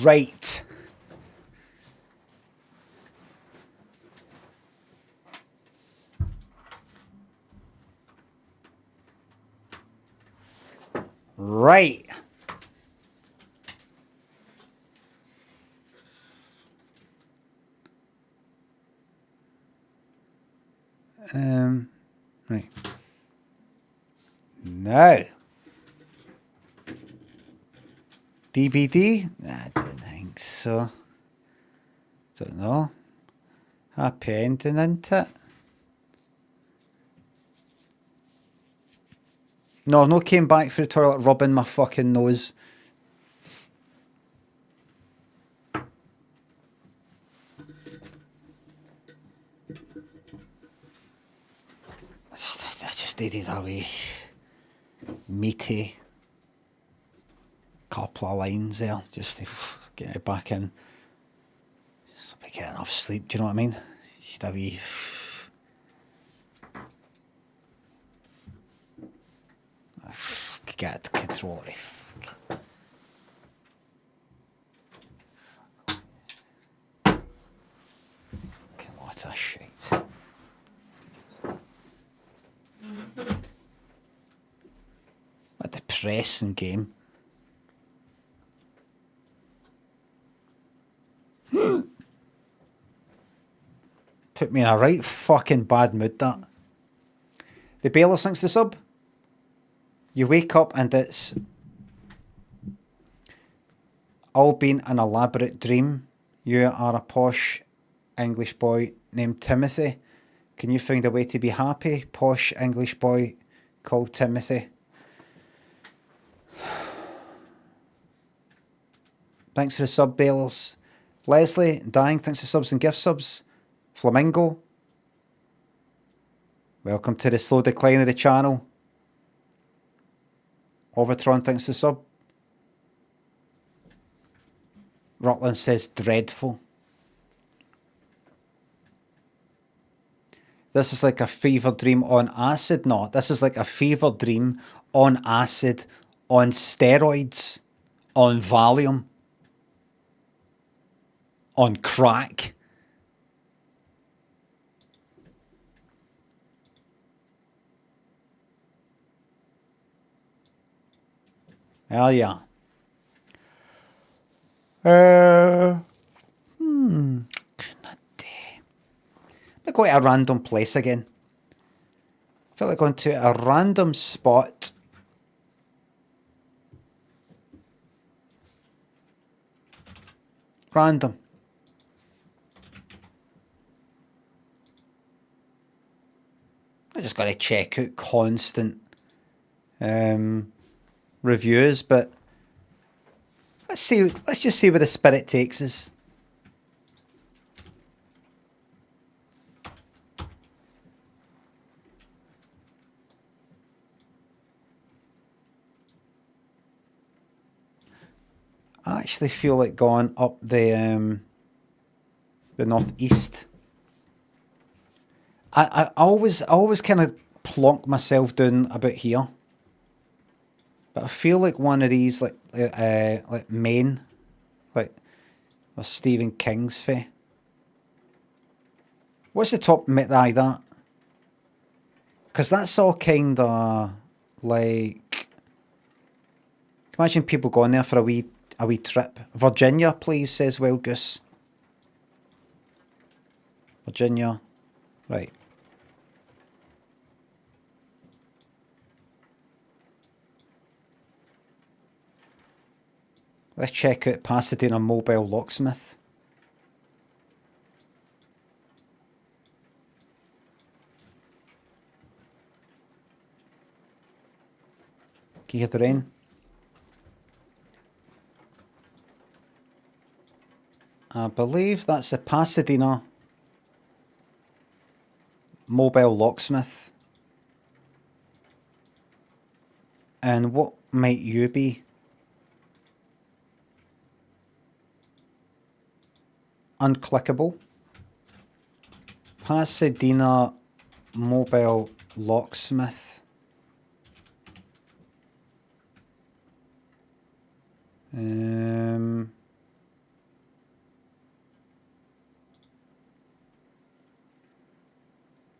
[SPEAKER 1] Right. Right. Right. No. DVD? I don't think so. Don't know. Happy ending, isn't it? No came back for the toilet rubbing my fucking nose. I just needed a wee meaty couple of lines there just to get it back in. Just to get enough sleep, do you know what I mean? Just a wee... Get control of what a shit. What a depressing game. Put me in a right fucking bad mood, that. The Baylor thinks the sub. You wake up and it's all been an elaborate dream. You are a posh English boy named Timothy. Can you find a way to be happy? Posh English boy called Timothy. Thanks for the sub, Baylors. Leslie, Dying, thanks for subs and gift subs. Flamingo, Welcome to the slow decline of the channel. Overtron thinks the sub. Rutland says dreadful. This is like a fever dream on acid. No, this is like a fever dream on acid, on steroids, on Valium, on crack. Hell yeah. I'm going to a random place again. I feel like going to a random spot. Random. I just got to check out constant reviews, but let's just see where the spirit takes us. I actually feel like going up the northeast. I always kind of plonk myself down about here, but I feel like one of these like Maine, like where Stephen King's fae. What's the top aye that? Because that's all kind of like. Imagine people going there for a wee trip. Virginia, please, says Wild Goose. Virginia. Right. Let's check out Pasadena Mobile Locksmith. Can you hear the rain? I believe that's the Pasadena Mobile Locksmith. And what might you be? Unclickable. Pasadena Mobile Locksmith.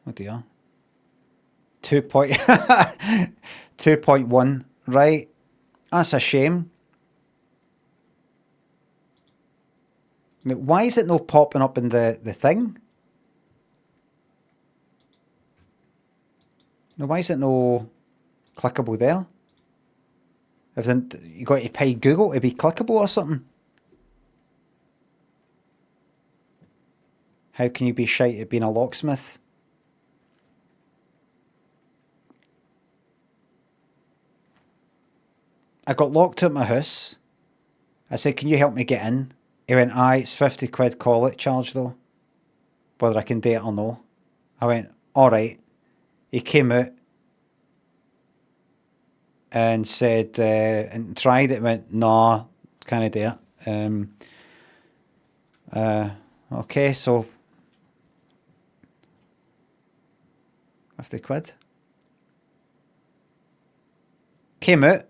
[SPEAKER 1] Oh dear. 2.1, right? That's a shame. Now, why is it not popping up in the thing? Now, why is it no clickable there? You got to pay Google to be clickable or something? How can you be shite at being a locksmith? I got locked out of my house. I said, can you help me get in? He went, aye, it's 50 quid call it charge though. Whether I can do it or no. I went, alright. He came out and said, and tried it, went, nah, can't do it. Okay, so 50 quid. Came out.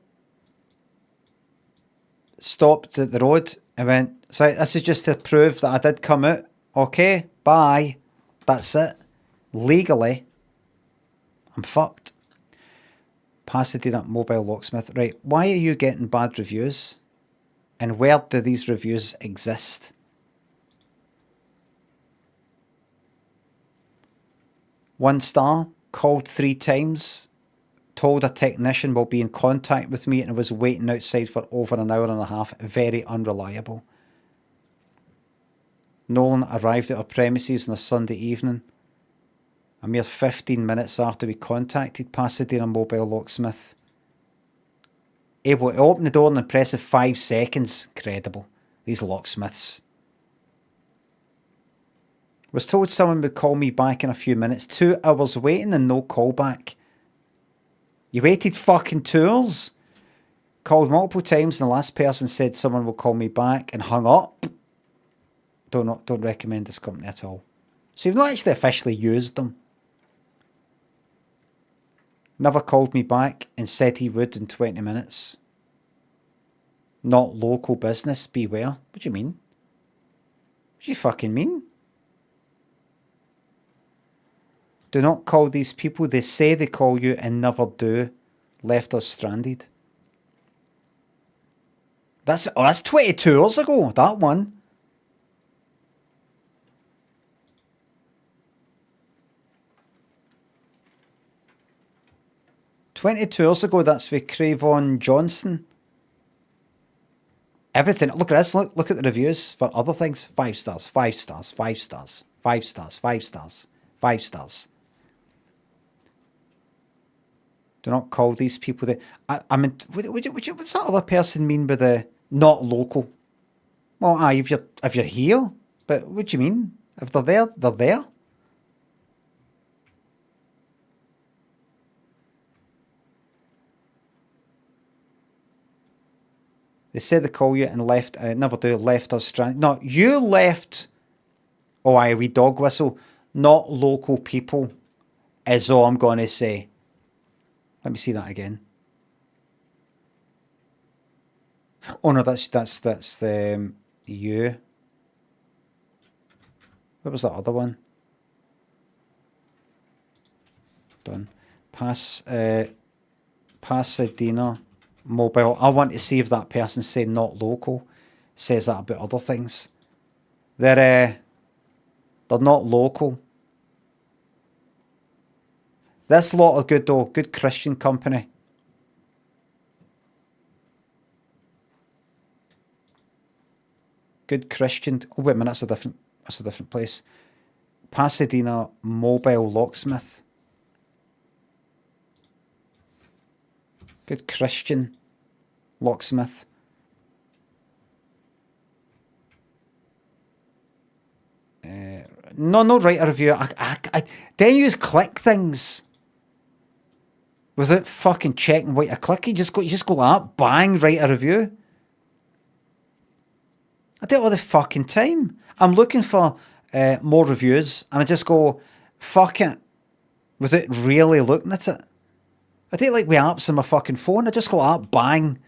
[SPEAKER 1] Stopped at the road and went, so this is just to prove that I did come out. Okay, bye. That's it. Legally, I'm fucked. Pasadena Mobile Locksmith. Right, why are you getting bad reviews? And where do these reviews exist? One star, called 3 times. Told a technician will be in contact with me and was waiting outside for over an hour and a half. Very unreliable. Nolan arrived at our premises on a Sunday evening. A mere 15 minutes after we contacted Pasadena Mobile Locksmith. Able to open the door in an impressive 5 seconds. Incredible. These locksmiths. Was told someone would call me back in a few minutes. 2 hours waiting and no call back. You waited fucking 2 hours? Called multiple times and the last person said someone will call me back and hung up. Don't recommend this company at all. So you've not actually officially used them. Never called me back and said he would in 20 minutes. Not local business, beware. What do you mean? What do you fucking mean? Do not call these people. They say they call you and never do. Left us stranded. That's 22 hours ago, that one. $22 ago, that's for Cravon Johnson. Everything. Look at this. Look at the reviews for other things. 5 stars, 5 stars, 5 stars, 5 stars, 5 stars, 5 stars. Do not call these people the. I mean, what's that other person mean by the not local? Well, if you're here, but what do you mean? If they're there, they're there. They said they call you and left. Never do. Left us stranded. No, you left. Oh, aye, we dog whistle. Not local people, is all I'm going to say. Let me see that again. Oh no, that's the you. What was that other one? Done. Pasadena mobile. I want to see if that person saying not local says that about other things. They're not local. This lot are good though. Good Christian company. Good Christian. Oh wait a minute, that's a different place. Pasadena Mobile Locksmith. Good Christian locksmith. No, write a review. Don't use click things without fucking checking what you're clicking. You just go like that, bang, write a review. I do it all the fucking time. I'm looking for more reviews and I just go, fuck it, without really looking at it. I do it like with apps on my fucking phone. I just go like that, bang.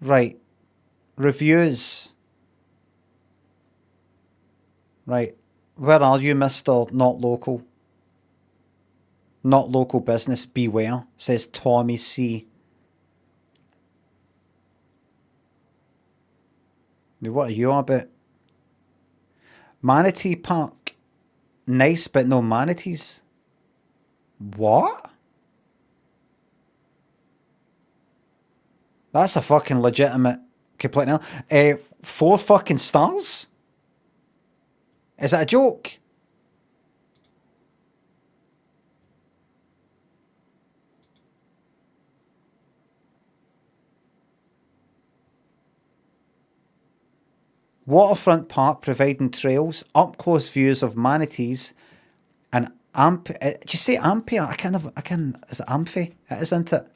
[SPEAKER 1] Right. Reviews. Right. Where are you, Mr. Not Local? Not local business, beware, says Tommy C. Now, what are you on about? Manatee Park. Nice, but no manatees. What? That's a fucking legitimate complaint now. 4 fucking stars? Is that a joke? Waterfront park providing trails, up close views of manatees, and did you say amphi? I can. Is it amphi? It is, isn't it?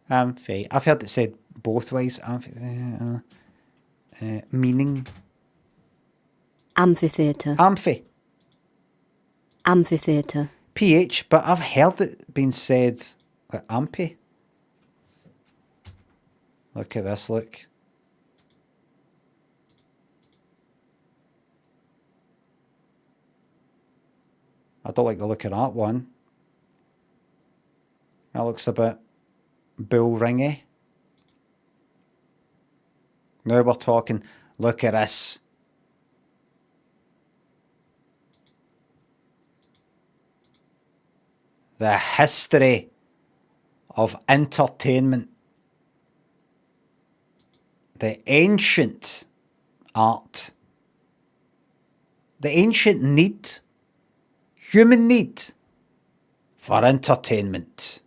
[SPEAKER 1] Amphi. I've heard it said both ways. Amphi. Meaning.
[SPEAKER 4] Amphitheatre.
[SPEAKER 1] Amphi.
[SPEAKER 4] Amphitheatre.
[SPEAKER 1] PH, but I've heard it being said like amphi. Look at this, look. I don't like the look of that one. That looks a bit bull ringy. Now we're talking, look at this. The history of entertainment. The ancient art. The ancient need. Human need for entertainment.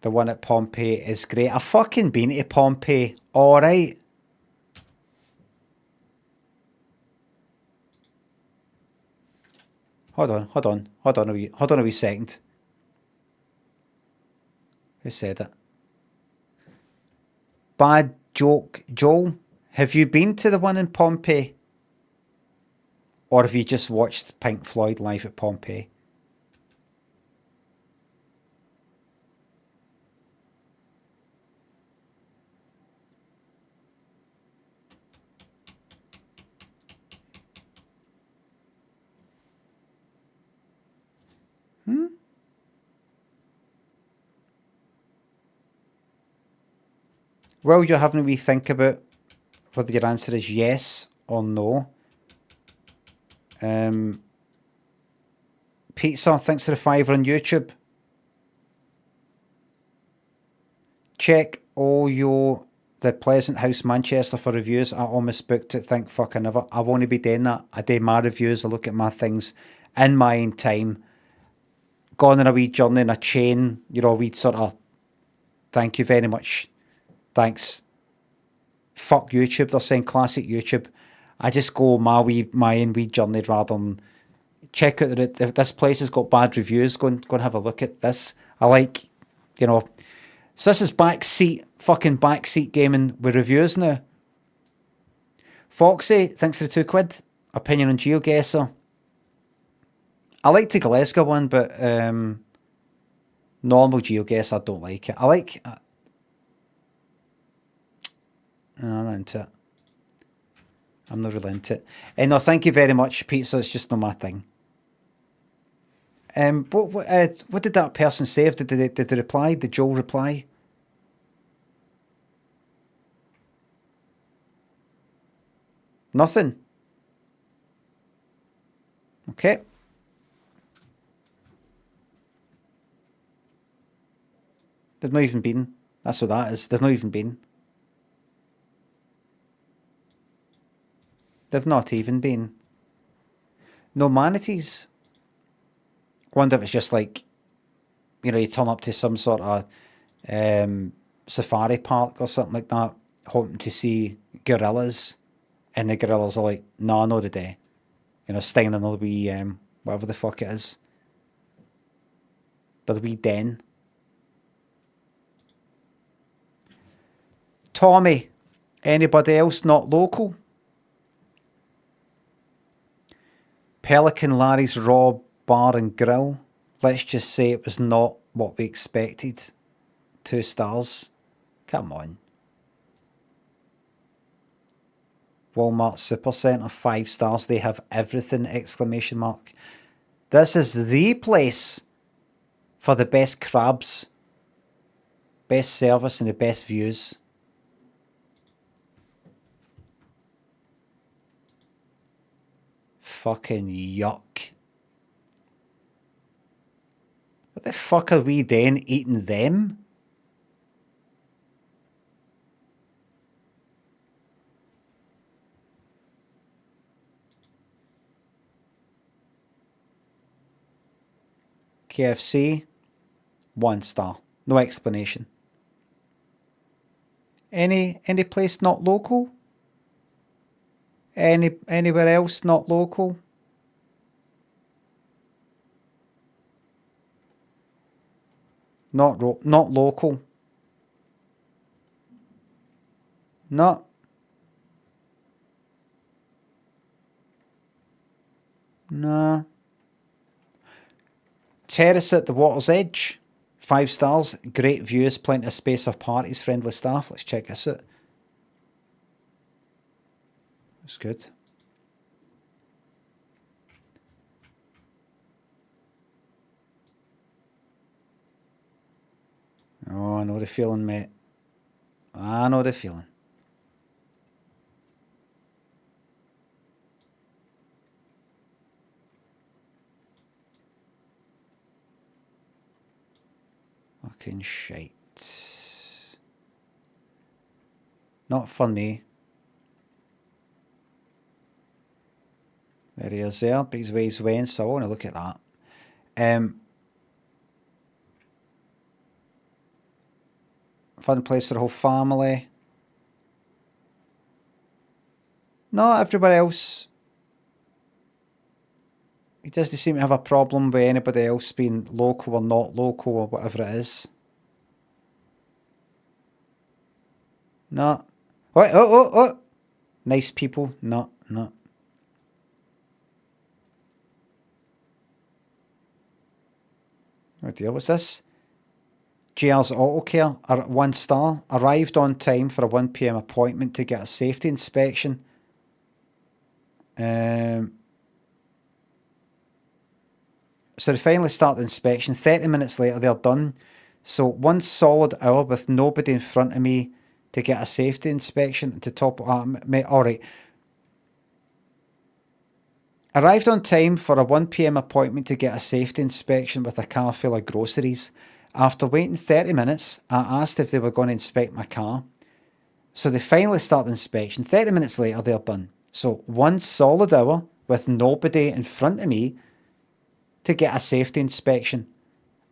[SPEAKER 1] The one at Pompeii is great. I've fucking been to Pompeii. All right. Hold on a wee second. Who said it? Bad joke, Joel. Have you been to the one in Pompeii? Or have you just watched Pink Floyd live at Pompeii? Well, you're having a wee think about whether your answer is yes or no. Pizza, thanks for the $5 on YouTube. Check the Pleasant House Manchester for reviews. I almost booked it. Thank fuck I never. I won't be doing that. I do my reviews. I look at my things in my own time. Gone on a wee journey in a chain. You know, a wee sort of. Thank you very much. Thanks. Fuck YouTube. They're saying classic YouTube. I just go my own wee journey rather than check out if this place has got bad reviews. Go and have a look at this. I like, you know. So this is fucking backseat gaming with reviews now. Foxy, thanks for the £2. Opinion on GeoGuessr. I like the Glasgow one, but normal GeoGuessr I don't like it. I like. I'm not into it. I'm not really into it. No, thank you very much, pizza. It's just not my thing. What did that person say? Did they reply? Did Joel reply? Nothing. Okay. They've not even been. That's what that is. They've not even been. They've not even been. No manatees. Wonder if it's just like, you know, you turn up to some sort of safari park or something like that, hoping to see gorillas, and the gorillas are like, no, not today. You know, staying in another wee, whatever the fuck it is. The wee den. Tommy, anybody else not local? Pelican Larry's Raw Bar and Grill. Let's just say it was not what we expected. 2 stars. Come on. Walmart Supercenter, 5 stars. They have everything! Exclamation mark. This is the place for the best crabs, best service, and the best views. Fucking yuck. What the fuck are we doing eating them? KFC, 1 star. No explanation. Any place not local? Anywhere else not local? Not local. Not. No. Terrace at the water's edge, 5 stars. Great views, plenty of space for parties, friendly staff. Let's check this out. That's good. Oh, I know the feeling, mate. I know the feeling. Fucking shite. Not for me. There he is there. Big's ways went, so I want to look at that. Fun place for the whole family. No, everybody else. He doesn't seem to have a problem with anybody else being local or not local or whatever it is. No. Wait, oh. Nice people. No. Oh dear, what's this? JR's Auto Care, 1 star, arrived on time for a 1 PM appointment to get a safety inspection. So they finally start the inspection. 30 minutes later, they're done. So 1 solid hour with nobody in front of me to get a safety inspection to top. All right. Arrived on time for a 1 PM appointment to get a safety inspection with a car full of groceries. After waiting 30 minutes, I asked if they were going to inspect my car. So they finally start the inspection. 30 minutes later, they're done. So 1 solid hour with nobody in front of me to get a safety inspection.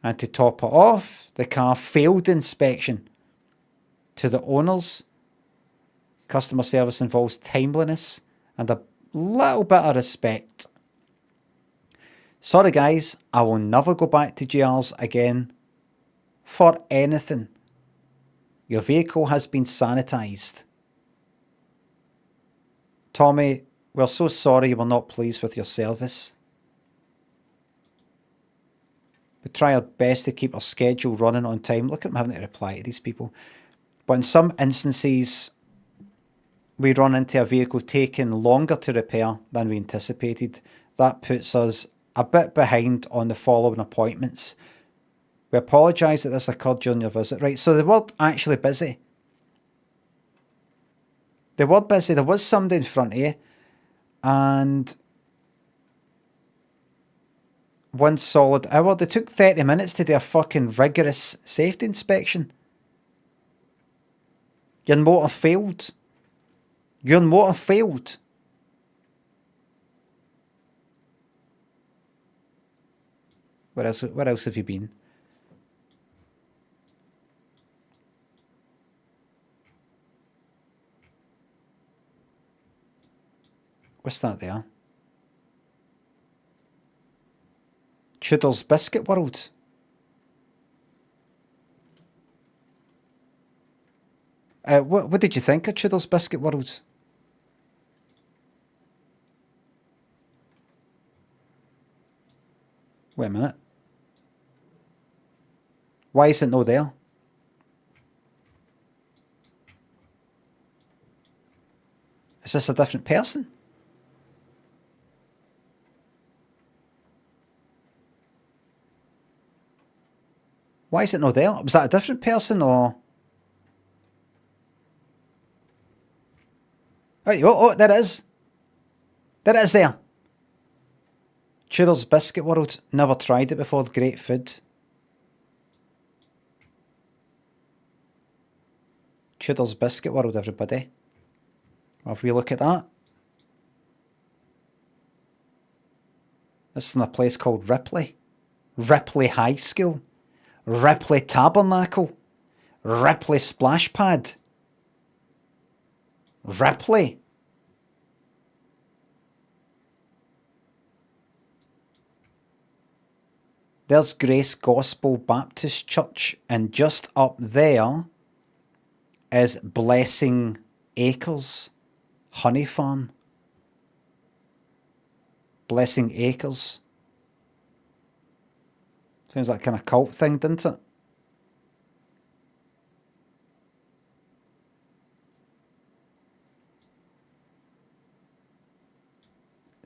[SPEAKER 1] And to top it off, the car failed inspection. To the owners, customer service involves timeliness and a little bit of respect. Sorry guys, I will never go back to JR's again for anything. Your vehicle has been sanitised. Tommy, we're so sorry you were not pleased with your service. We try our best to keep our schedule running on time. Look at them having to reply to these people. But in some instances, we run into a vehicle taking longer to repair than we anticipated. That puts us a bit behind on the following appointments. We apologise that this occurred during your visit. Right, so they were actually busy. They were busy. There was somebody in front of you. And 1 solid hour. They took 30 minutes to do a fucking rigorous safety inspection. Your motor failed. Your motor failed. Where else have you been? What's that there? Tudor's Biscuit World. What did you think of Tudor's Biscuit World? Wait a minute. Why is it no there? Is this a different person? Why is it not there? Was that a different person or? Oh, there it is. There it is there. Tudor's Biscuit World. Never tried it before. Great food. Tudor's Biscuit World, everybody. Have we look at that? This is in a place called Ripley. Ripley High School. Ripley Tabernacle. Ripley Splash Pad. Ripley. There's Grace Gospel Baptist Church, and just up there is Blessing Acres Honey Farm. Blessing Acres. Sounds like a kind of cult thing, doesn't it?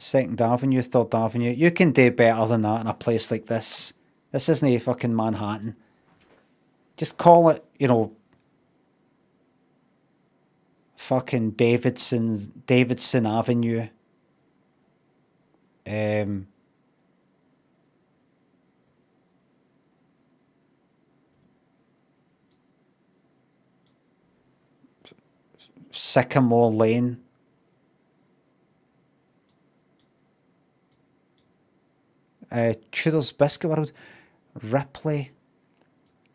[SPEAKER 1] Second Avenue, Third Avenue. You can do better than that in a place like this. This isn't a fucking Manhattan. Just call it, fucking Davidson Avenue. Sycamore Lane. Tudor's Biscuit World. Ripley.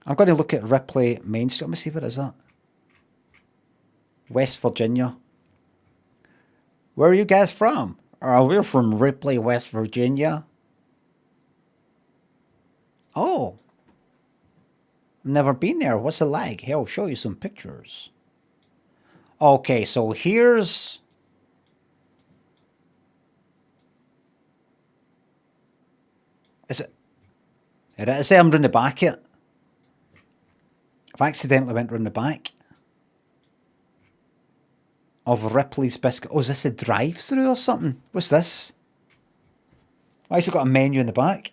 [SPEAKER 1] I'm going to look at Ripley Main Street. Let me see, where is that? West Virginia. Where are you guys from? We're from Ripley, West Virginia. Oh. Never been there. What's it like? Here, I'll show you some pictures. Okay, so here's... Is it? It is. I'm round the back here. I've accidentally went round the back of Ripley's Biscuit. Oh, is this a drive-through or something? What's this? Why has it got a menu in the back?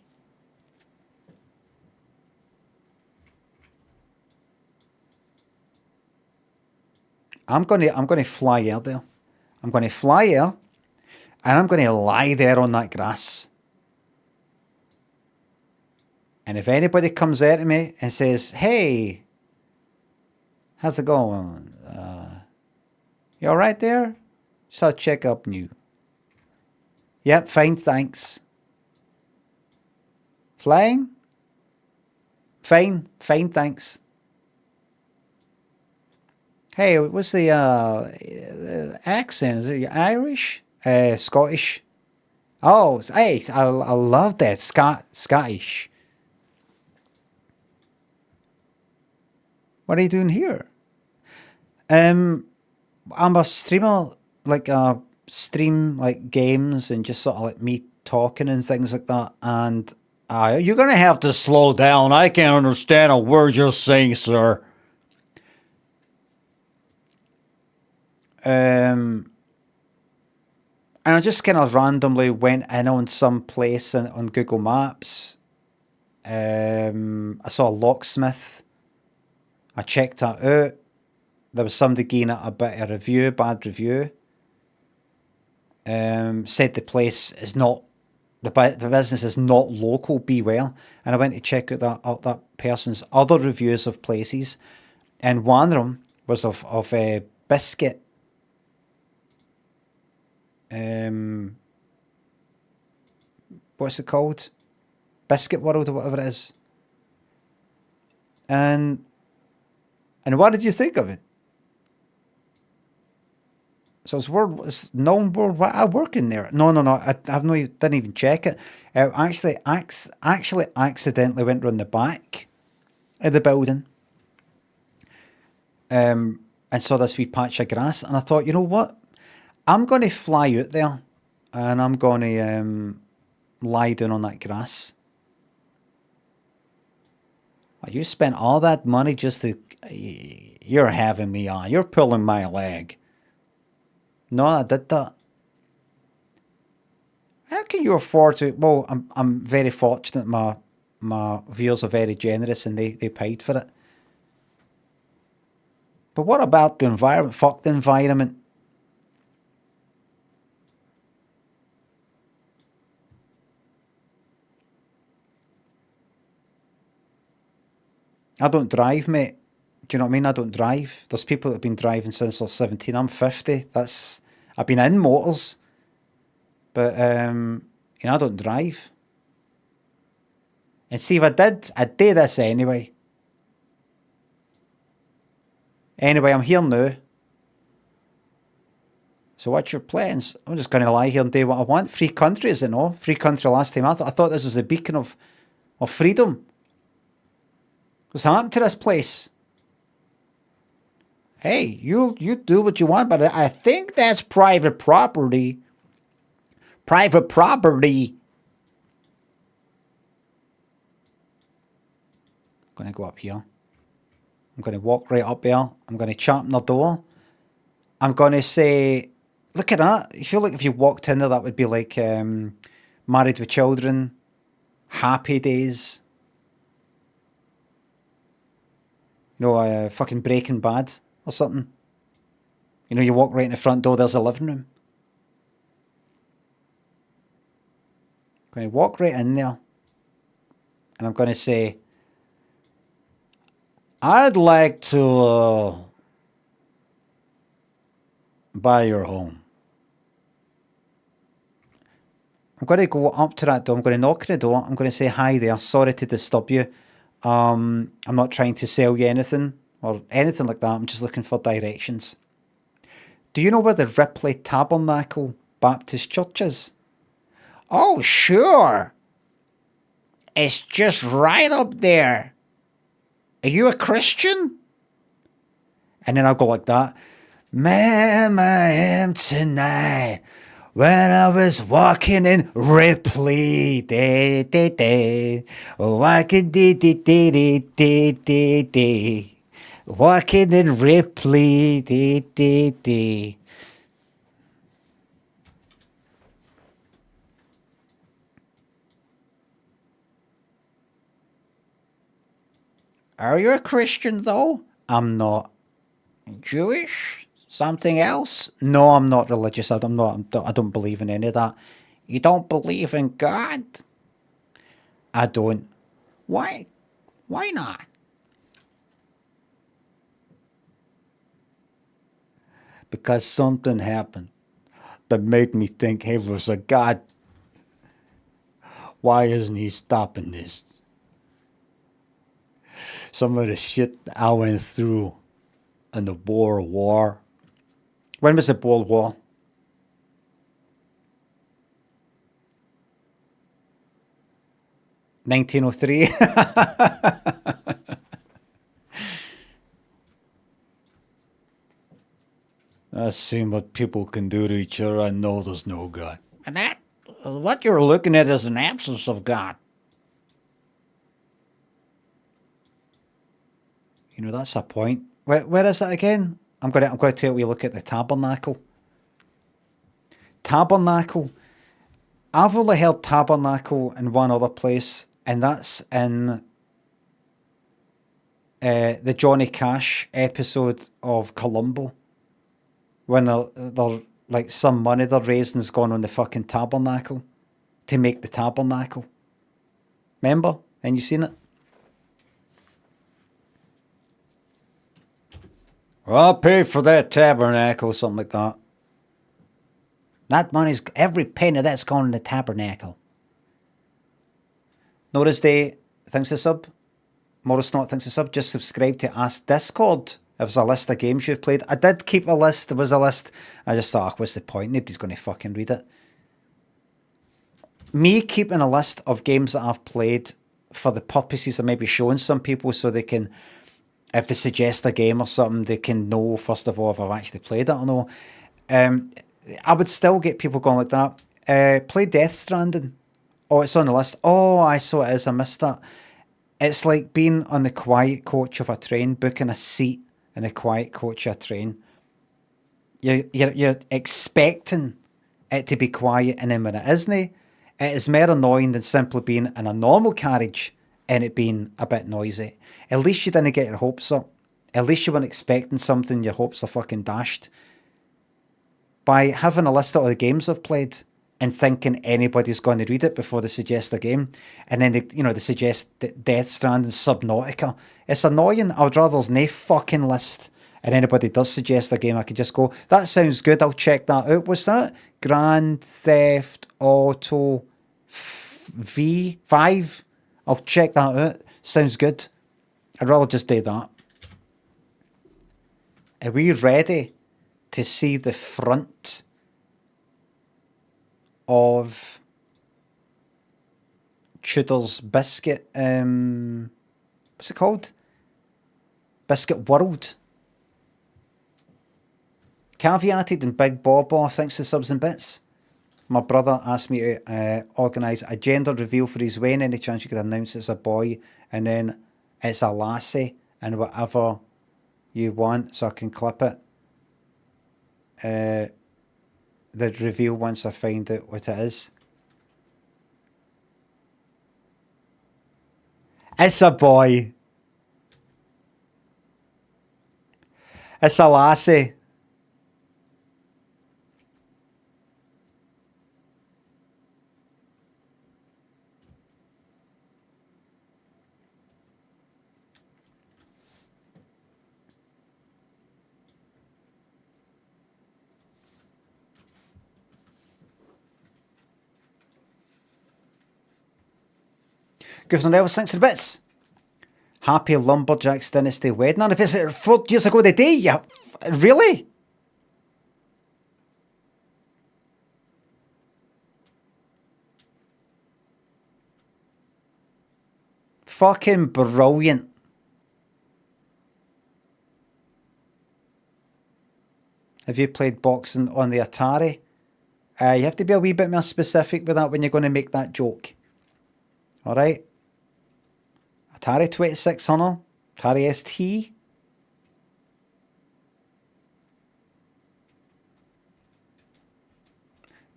[SPEAKER 1] I'm gonna fly out there. I'm gonna fly here, and I'm gonna lie there on that grass. And if anybody comes at me and says, "Hey, how's it going? You all right there? Just thought I'd check up on you." Yep, fine, thanks. Flying? Fine, thanks. Hey, what's the accent? Is it Irish? Scottish? Oh, hey, I love that. Scottish. What are you doing here? I'm a streamer, like stream like games and just sort of like me talking and things like that. And you're gonna have to slow down. I can't understand a word you're saying, sir. And I just kind of randomly went in on some place on Google Maps. I saw a locksmith. I checked that out. There was somebody giving it a bit of review, bad review. Said the place is not, the business is not local, beware. And I went to check out that person's other reviews of places. And one of them was of Biscuit. What's it called? Biscuit World or whatever it is. And what did you think of it? So it's known worldwide. I work in there. No. Didn't even check it. Actually accidentally went round the back of the building. And saw this wee patch of grass, and I thought, you know what? I'm going to fly out there, and I'm going to lie down on that grass. You spent all that money just to... You're having me on. You're pulling my leg. No, I did that. How can you afford to... Well, I'm very fortunate. My viewers are very generous, and they paid for it. But what about the environment? Fuck the environment. I don't drive, mate. Do you know what I mean? I don't drive. There's people that have been driving since they're 17. I'm 50. I've been in motors. But, I don't drive. And see, if I did, I'd do this anyway. Anyway, I'm here now. So what's your plans? I'm just going to lie here and do what I want. Free country, is it no? Free country last time. I thought this was the beacon of freedom. What's happened to this place? Hey, you do what you want, but I think that's private property. Private property. I'm going to go up here. I'm going to walk right up there. I'm going to chop on the door. I'm going to say, look at that. I feel like if you walked in there, that would be like Married with Children, Happy Days. Fucking Breaking Bad or something. You walk right in the front door, there's a living room. I'm going to walk right in there. And I'm going to say, I'd like to buy your home. I'm going to go up to that door. I'm going to knock on the door. I'm going to say, hi there. Sorry to disturb you. I'm not trying to sell you anything or anything like that. I'm just looking for directions. Do you know where the Ripley Tabernacle Baptist Church is? Oh, sure. It's just right up there. Are you a Christian? And then I'll go like that. Ma'am, I am tonight. When I was walking in Ripley, day, day, day. Walking, day, day, day, day, day, day. Walking in Ripley, day, day, day. Are you a Christian, though? I'm not. Jewish? Something else? No, I'm not religious. I'm not. I don't believe in any of that. You don't believe in God? I don't. Why? Why not? Because something happened that made me think he was a God. Why isn't he stopping this? Some of the shit I went through in the Boer War. When was the Boer War? (1903). I've seen what people can do to each other. I know there's no God. And that, what you're looking at is an absence of God. You know, that's a point. Where is it again? I'm going to tell you, look at the tabernacle. Tabernacle. I've only heard tabernacle in one other place, and that's in the Johnny Cash episode of Columbo. When they're like, some money they're raising has gone on the fucking tabernacle to make the tabernacle. Remember? And you seen it? Well, I'll pay for that tabernacle, something like that. That money's, every penny of that's gone in the tabernacle. Notice Day thinks a sub. Morris Not thinks a sub. Just subscribe to Ask Discord. If there's a list of games you've played. I did keep a list. There was a list. I just thought, what's the point? Nobody's going to fucking read it. Me keeping a list of games that I've played for the purposes of maybe showing some people so they can, if they suggest a game or something, they can know, first of all, if I've actually played it or no. I would still get people going like that. Play Death Stranding. Oh, it's on the list. Oh, I saw it is. I missed that. It's like being on the quiet coach of a train, booking a seat in the quiet coach of a train. You're expecting it to be quiet, and then when it isn't, it is more annoying than simply being in a normal carriage and it being a bit noisy. At least you didn't get your hopes up. At least you weren't expecting something, your hopes are fucking dashed. By having a list of all the games I've played and thinking anybody's going to read it before they suggest a game, and then they suggest Death Stranding, Subnautica. It's annoying. I would rather there's no fucking list, and anybody does suggest a game, I could just go, that sounds good, I'll check that out. What's that? Grand Theft Auto V5? I'll check that out. Sounds good. I'd rather just do that. Are we ready to see the front of Tudor's Biscuit? What's it called? Biscuit World. Caveated and Big Bobo thanks to subs and bits. My brother asked me to organise a gender reveal for his wedding. Any chance you could announce it's a boy and then it's a lassie and whatever you want, so I can clip it. The reveal once I find out what it is. It's a boy. It's a lassie. Griffin Elvis, thanks for the bits. Happy Lumberjacks Dynasty wedding anniversary 4 years ago today. Yeah, really? Fucking brilliant. Have you played boxing on the Atari? You have to be a wee bit more specific with that when you're going to make that joke. Alright? Atari 2600, Atari ST.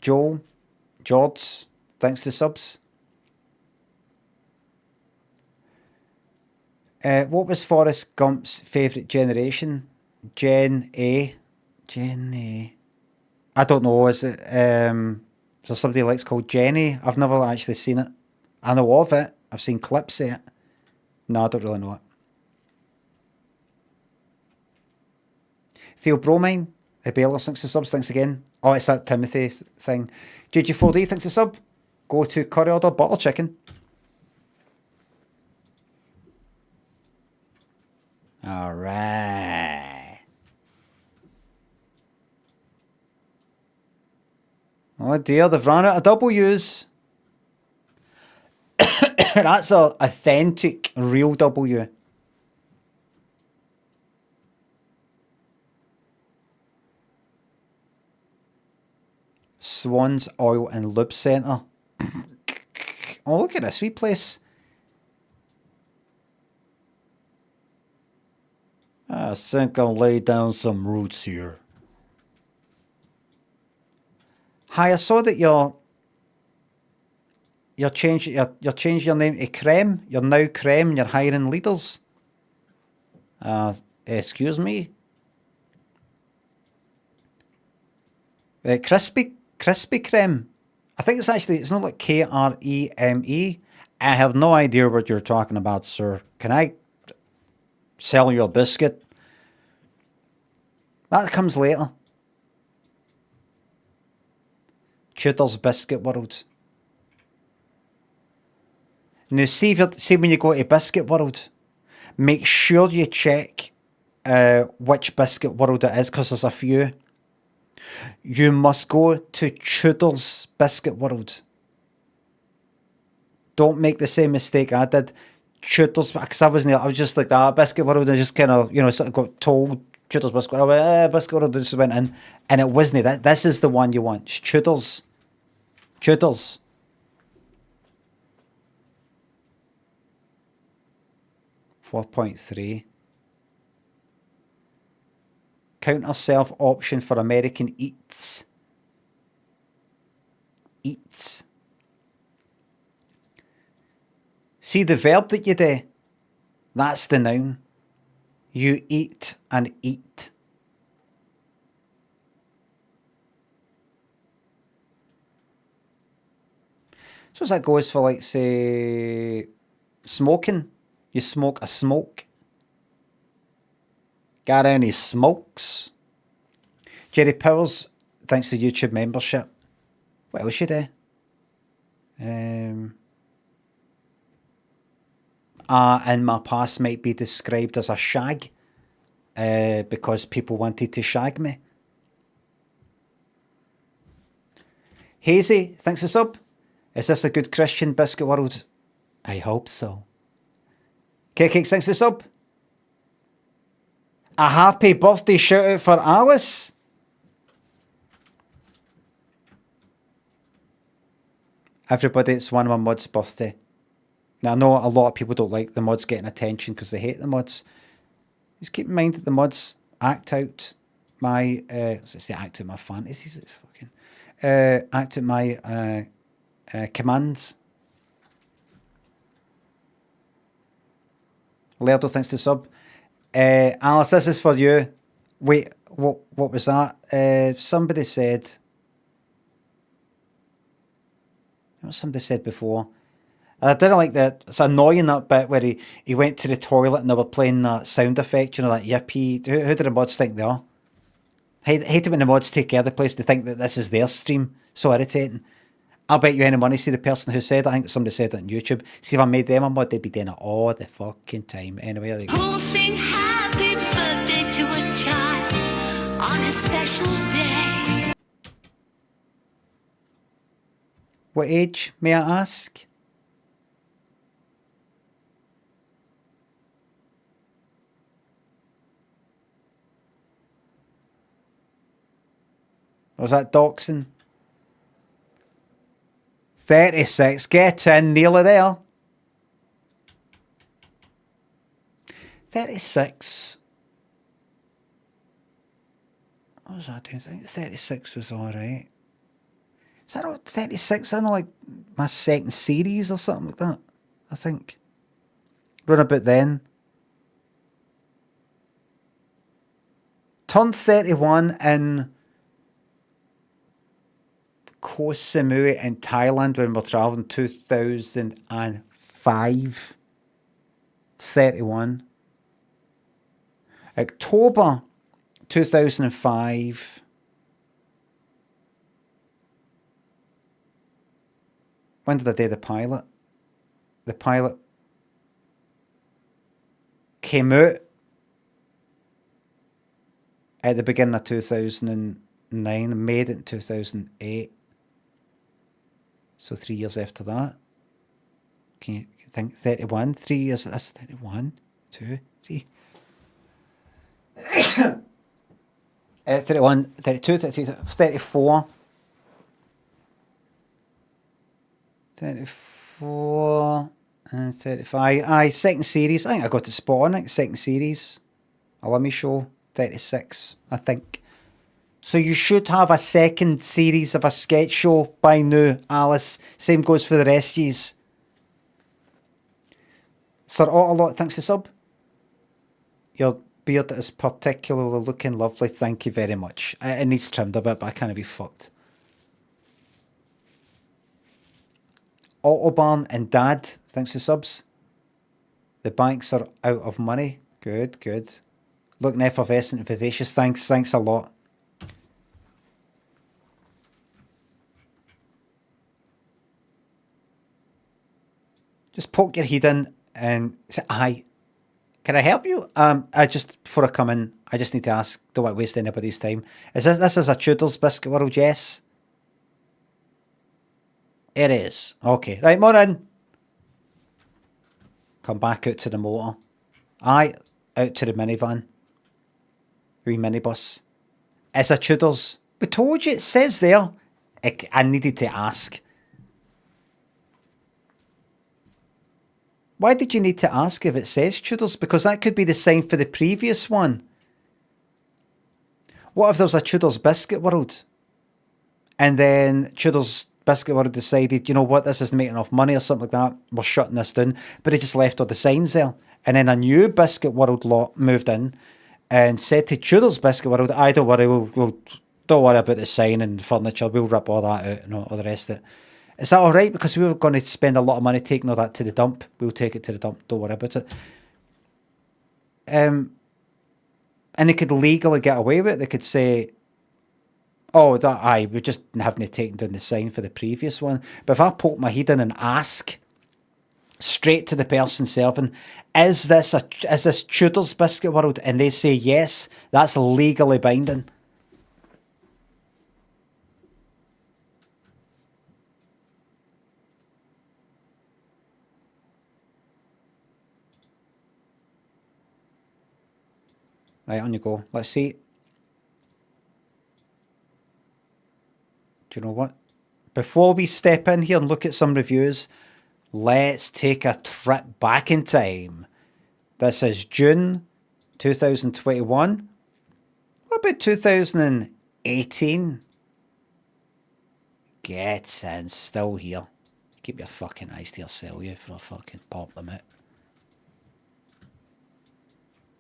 [SPEAKER 1] Joel, George, thanks to subs. What was Forrest Gump's favourite generation? Gen A. Gen A. I don't know. Is it? Is there somebody like it's called Jenny? I've never actually seen it. I know of it. I've seen clips of it. No, I don't really know it. Theobromine. Baylor, thanks to subs. Thanks again. Oh, it's that Timothy thing. JG4D, thanks to sub. Go to curry order, butter chicken. All right. Oh dear, they've run out of W's. That's a authentic, real W. Swans Oil and Lube Centre. Oh, look at this wee place. I think I'll lay down some roots here. Hi, I saw that you're changing your name to Creme. You're now Creme and you're hiring leaders. Excuse me? Crispy Creme. I think it's not like Kreme. I have no idea what you're talking about, sir. Can I sell your biscuit? That comes later. Tudor's Biscuit World. Now, see when you go to Biscuit World, make sure you check which Biscuit World it is, because there's a few. You must go to Tudor's Biscuit World. Don't make the same mistake I did. Tudor's, because I wasn't there. I was just like that Biscuit World. I just kind of, sort of got told Tudor's Biscuit World. I went, Biscuit World. I just went in, and it wasn't that. This is the one you want. It's Tudor's. 4.3. Counter self option for American Eats. Eats. See the verb that you do? That's the noun. You eat and eat. So that goes for, like, say, smoking. You smoke a smoke. Got any smokes? Jerry Powers, thanks to YouTube membership. What else you do? In my past might be described as a shag. Because people wanted to shag me. Hazy, thanks for sub. Is this a good Christian Biscuit World? I hope so. Cake, thanks for sub. A happy birthday shout out for Alice. Everybody, it's one of my mods' birthday. Now, I know a lot of people don't like the mods getting attention because they hate the mods. Just keep in mind that the mods act out my act out my fantasies. It's fucking act out my commands. Lerdo, thanks to sub. Alice, this is for you. Wait, what was that? Somebody said... What somebody said before? I didn't like that. It's annoying, that bit where he went to the toilet and they were playing that sound effect, that yippee. Who do the mods think they are? Hate it when the mods take care of the place. They think that this is their stream. So irritating. I'll bet you any money. See the person who said it, I think somebody said it on YouTube. See if I made them a mod, they'd be doing it all the fucking time. Anyway, there you go.
[SPEAKER 4] Who'll sing happy birthday to a child on a special day?
[SPEAKER 1] What age, may I ask? Was that doxing? 36. Get in, nearly there. 36. What was I doing? I think 36 was alright. Is that not 36? I know, like my second series or something like that. I think. Run about then. Turned 31 in Koh Samui in Thailand when we were travelling 2005. 31. October 2005. When did I do the pilot? The pilot came out at the beginning of 2009, made it in 2008. So 3 years after that. Can you think 31? 3 years, that's 31, 2, 3. 31, 32, 33, 34. 34 and 35. Aye, second series. I think I got to spot on it. Second series. A Limmy show. 36, I think. So you should have a second series of a sketch show by now, Alice. Same goes for the rest of yous. Sir Otterlot, thanks for sub. Your beard is particularly looking lovely. Thank you very much. It needs trimmed a bit, but I can't be fucked. Autobarn and Dad, thanks for subs. The banks are out of money. Good, good. Looking effervescent and vivacious. Thanks a lot. Just poke your head in and say, hi, can I help you? I just, before I come in, I just need to ask, don't want to waste anybody's time. This is a Tudor's Biscuit World, yes? It is. Okay, right, morning. Come back out to the motor. Aye, out to the minivan. Wee minibus. It's a Tudor's. We told you, it says there. I needed to ask. Why did you need to ask if it says Tudor's? Because that could be the sign for the previous one. What if there was a Tudor's Biscuit World? And then Tudor's Biscuit World decided, you know what, this isn't making enough money or something like that. We're shutting this down. But they just left all the signs there. And then a new Biscuit World lot moved in and said to Tudor's Biscuit World, I don't worry, we'll don't worry about the sign and furniture. We'll rip all that out and all the rest of it. Is that all right? Because we were going to spend a lot of money taking all that to the dump. We'll take it to the dump. Don't worry about it. And they could legally get away with it. They could say, oh, we just haven't taken down the sign for the previous one. But if I poke my head in and ask straight to the person serving, is this Tudor's Biscuit World? And they say yes, that's legally binding. Right, on you go. Let's see. Do you know what? Before we step in here and look at some reviews, let's take a trip back in time. This is June 2021. What about 2018? Gets in, still here. Keep your fucking eyes to yourself, you, for a fucking pop them out.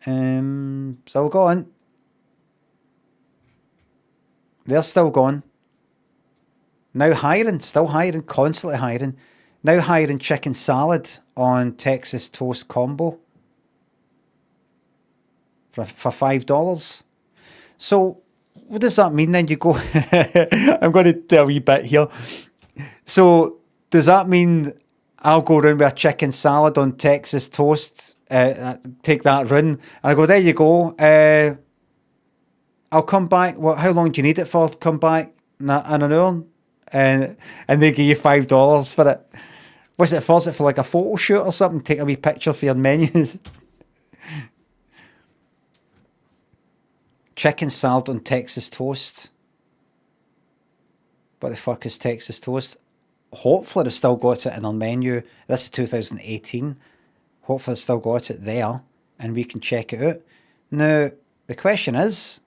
[SPEAKER 1] Still going. They're still going. Now hiring, still hiring, constantly hiring. Now hiring chicken salad on Texas Toast Combo for $5. So what does that mean then? You go, I'm going to do a wee bit here. So does that mean I'll go around with a chicken salad on Texas toast, take that run, and I go, there you go. I'll come back. What? How long do you need it for? Come back in an hour, and they give you $5 for it. What's it for? Is it for like a photo shoot or something? Take a wee picture for your menus. Chicken salad on Texas toast. What the fuck is Texas toast? Hopefully they've still got it in our menu. This is 2018. Hopefully they've still got it there and we can check it out. Now, the question is,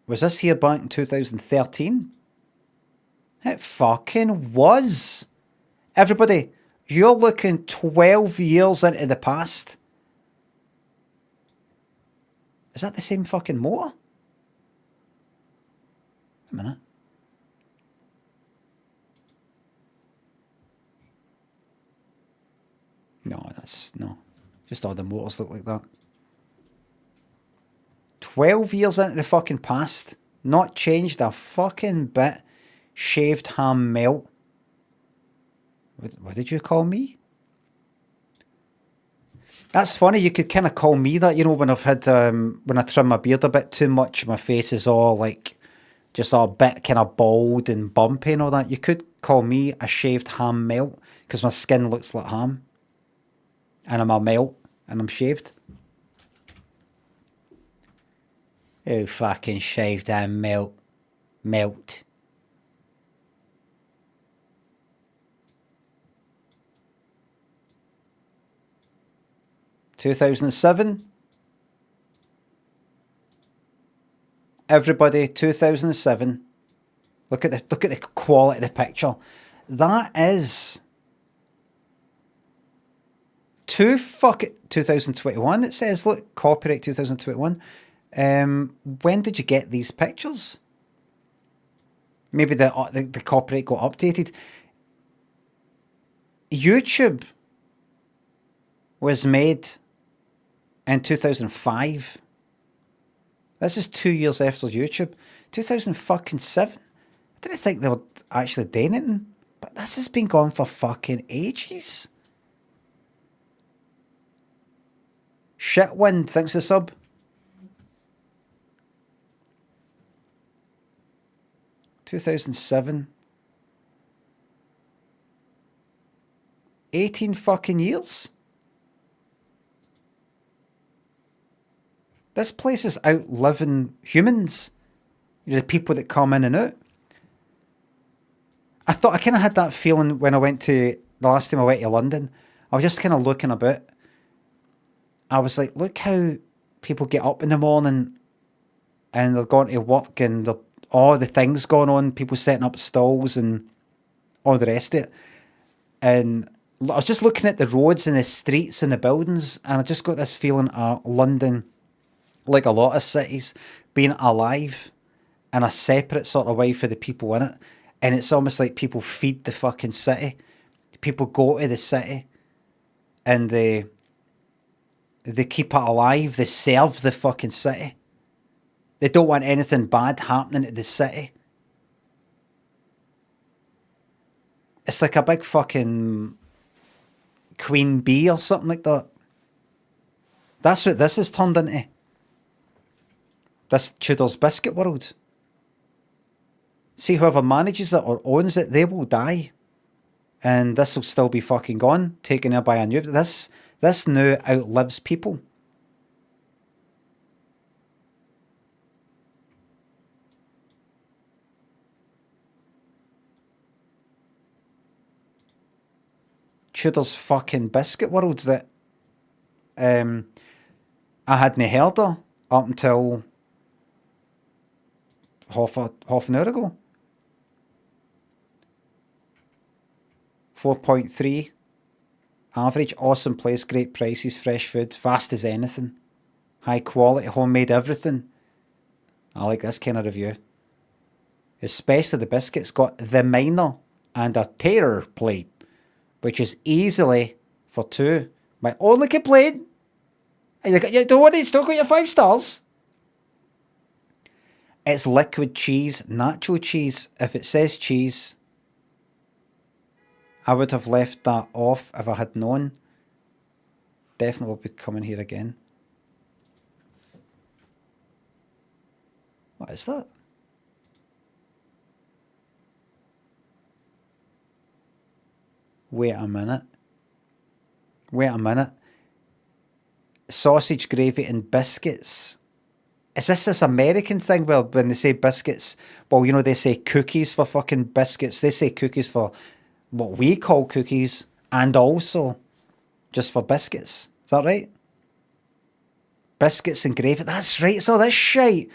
[SPEAKER 1] was this here back in 2013? It fucking was. Everybody, you're looking 12 years into the past. Is that the same fucking motor? A minute. No. Just all the motors look like that. 12 years into the fucking past. Not changed a fucking bit. Shaved ham melt. What did you call me? That's funny. You could kind of call me that, you know, when I've had, when I trim my beard a bit too much, my face is all like, just a bit kind of bald and bumpy and all that. You could call me a shaved ham melt because my skin looks like ham. And I'm a melt and I'm shaved. Oh, fucking shaved ham melt. (2007). Everybody, 2007. Look at the quality of the picture. That is 2021. It says, look, copyright 2021. When did you get these pictures? Maybe the copyright got updated. YouTube was made in 2005. This is 2 years after YouTube. 2007. I didn't think they were actually doing anything, but this has been going for fucking ages. Shitwind, thanks for the sub. (2007). 18 fucking years. This place is outliving humans. You know, the people that come in and out. I kind of had that feeling when I went to, the last time I went to London. I was just kind of looking about. I was like, look how people get up in the morning and they're going to work and all the things going on, people setting up stalls and all the rest of it. And I was just looking at the roads and the streets and the buildings, and I just got this feeling of London, like a lot of cities, being alive in a separate sort of way for the people in it. And it's almost like people feed the fucking city. People go to the city and they keep it alive. They serve the fucking city. They don't want anything bad happening to the city. It's like a big fucking queen bee or something like that. That's what this has turned into. This Tudor's Biscuit world. See, whoever manages it or owns it, they will die. And this will still be fucking gone, taken over by a new... This now outlives people. Tudor's fucking Biscuit world that I hadn't heard of up until half an hour ago. 4.3 average. Awesome place, great prices, fresh food, fast as anything, high quality, homemade everything. I like this kind of review. Especially the biscuits got the minor and a tater plate, which is easily for two. My only complaint, you don't want to still got your 5 stars. It's liquid cheese, natural cheese. If it says cheese, I would have left that off if I had known. Definitely will be coming here again. What is that? Wait a minute. Wait a minute. Sausage, gravy and biscuits. Is this American thing? Well, when they say biscuits, well, you know, they say cookies for fucking biscuits. They say cookies for what we call cookies and also just for biscuits. Is that right? Biscuits and gravy. That's right. So this shite.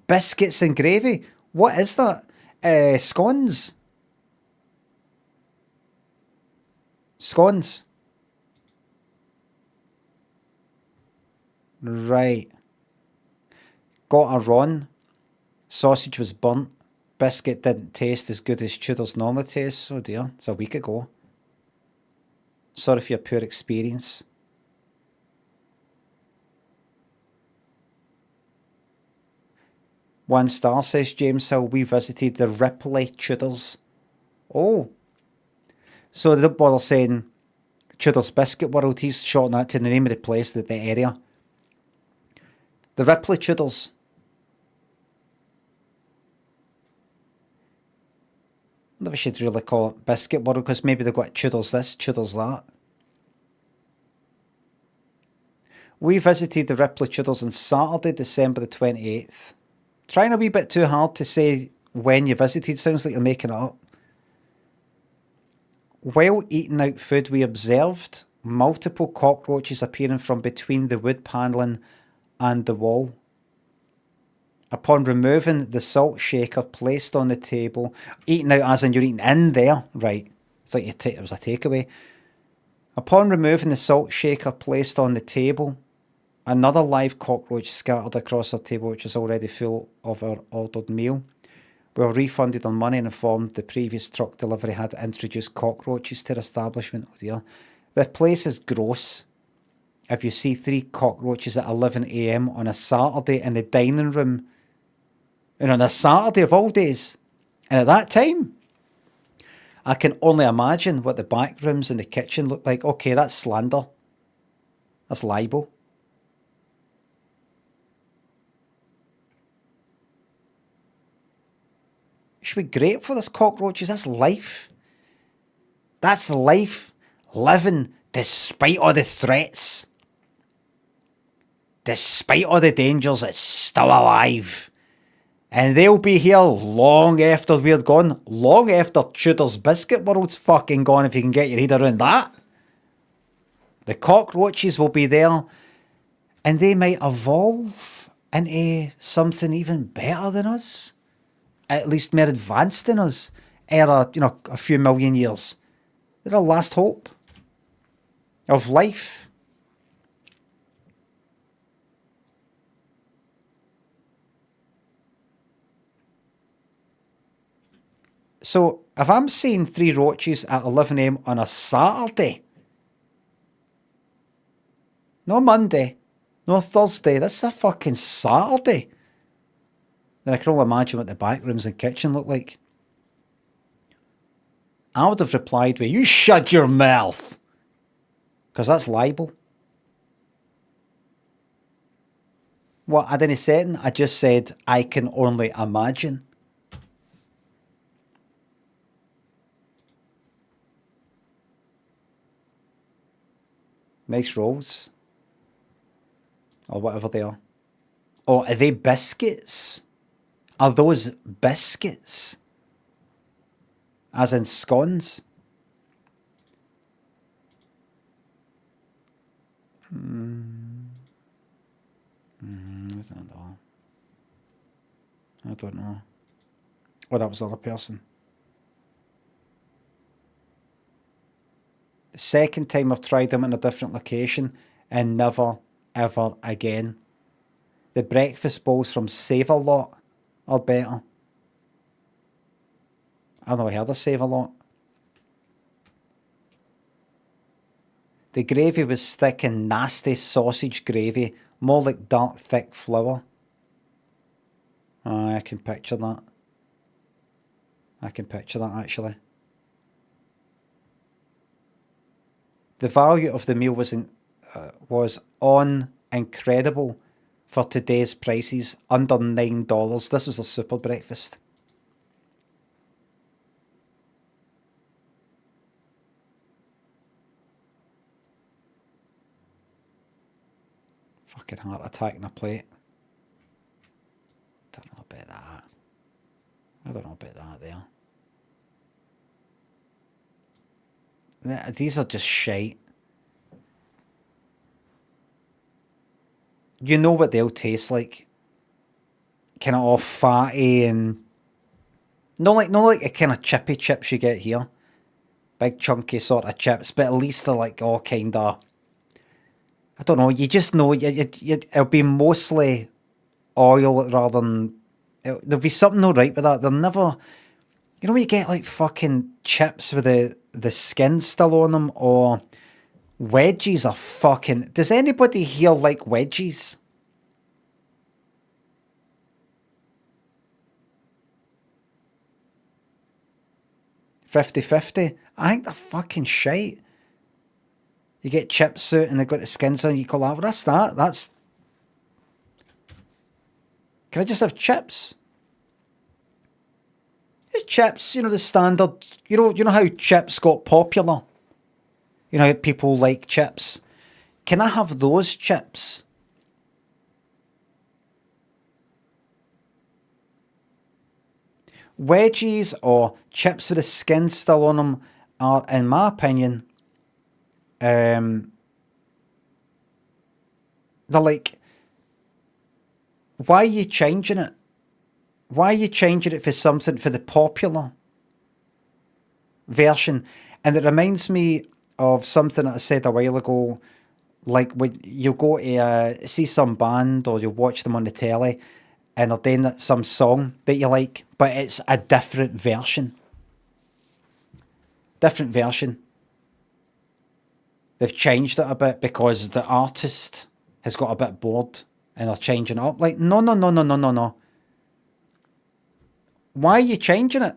[SPEAKER 1] Biscuits and gravy. What is that? Scones. Scones. Right. Got a run. Sausage was burnt. Biscuit didn't taste as good as Tudor's normally tastes. Oh dear. It's a week ago. Sorry for your poor experience. One star, says James Hill. We visited the Ripley Tudors. Oh. So they don't bother saying Tudor's Biscuit World. He's shortening that to the name of the place, the area. The Ripley Tudors. I wonder if we should really call it Biscuit World, because maybe they've got Tudor's this, Tudor's that. We visited the Ripley Tudors on Saturday, December the 28th. Trying a wee bit too hard to say when you visited. Sounds like you're making it up. While eating out food, we observed multiple cockroaches appearing from between the wood panelling and the wall. Upon removing the salt shaker placed on the table, eating out as in you're eating in there, right? It's like it was a takeaway. Upon removing the salt shaker placed on the table, another live cockroach scattered across our table, which was already full of our ordered meal. We were refunded our money and informed the previous truck delivery had introduced cockroaches to the establishment. Oh dear. The place is gross. If you see 3 cockroaches at 11 AM on a Saturday in the dining room, and on a Saturday of all days, and at that time, I can only imagine what the back rooms and the kitchen look like. Okay, that's slander. That's libel. It should be great for this cockroaches. That's life. That's life. Living despite all the threats. Despite all the dangers, it's still alive. And they'll be here long after we're gone. Long after Tudor's Biscuit World's fucking gone, if you can get your head around that. The cockroaches will be there. And they might evolve into something even better than us. At least more advanced than us. A few million years. They're our last hope of life. So, if I'm seeing 3 roaches at 11 AM on a Saturday, no Monday, no Thursday, this is a fucking Saturday, then I can only imagine what the back rooms and kitchen look like. I would have replied with, you shut your mouth, because that's libel. What, I didn't say it, I just said, I can only imagine. Nice rolls. Or whatever they are. Oh, are they biscuits? Are those biscuits? As in scones? I don't know. I don't know. Oh, that was the other person. The second time I've tried them in a different location and never, ever again. The breakfast bowls from Save-A-Lot are better. I've never heard of Save-A-Lot. The gravy was thick and nasty sausage gravy, more like dark, thick flour. Oh, I can picture that. I can picture that, actually. The value of the meal was incredible for today's prices, under $9. This was a super breakfast. Fucking heart attack in a plate. Don't know about that. I don't know about that there. These are just shite. You know what they'll taste like. Kind of all fatty and not like a kind of chippy chips you get here. Big chunky sort of chips, but at least they're like all kind of, I don't know, you just know it'll be mostly oil rather than, there'll be something alright with that. They're never, you know when you get like fucking chips with the skin still on them, or wedgies are fucking, does anybody here like wedgies? $50.50. I think they're fucking shite. You get chips out and they've got the skins on, you call that, well, that's that. That's, can I just have chips? Just chips, you know, the standard, you know how chips got popular? You know how people like chips? Can I have those chips? Wedgies or chips with the skin still on them are, in my opinion, they're like, why are you changing it? Why are you changing it for something for the popular version? And it reminds me of something that I said a while ago, like when you go to see some band or you watch them on the telly and they're doing some song that you like, but it's a different version. Different version. They've changed it a bit because the artist has got a bit bored and they're changing it up. Like, no. Why are you changing it?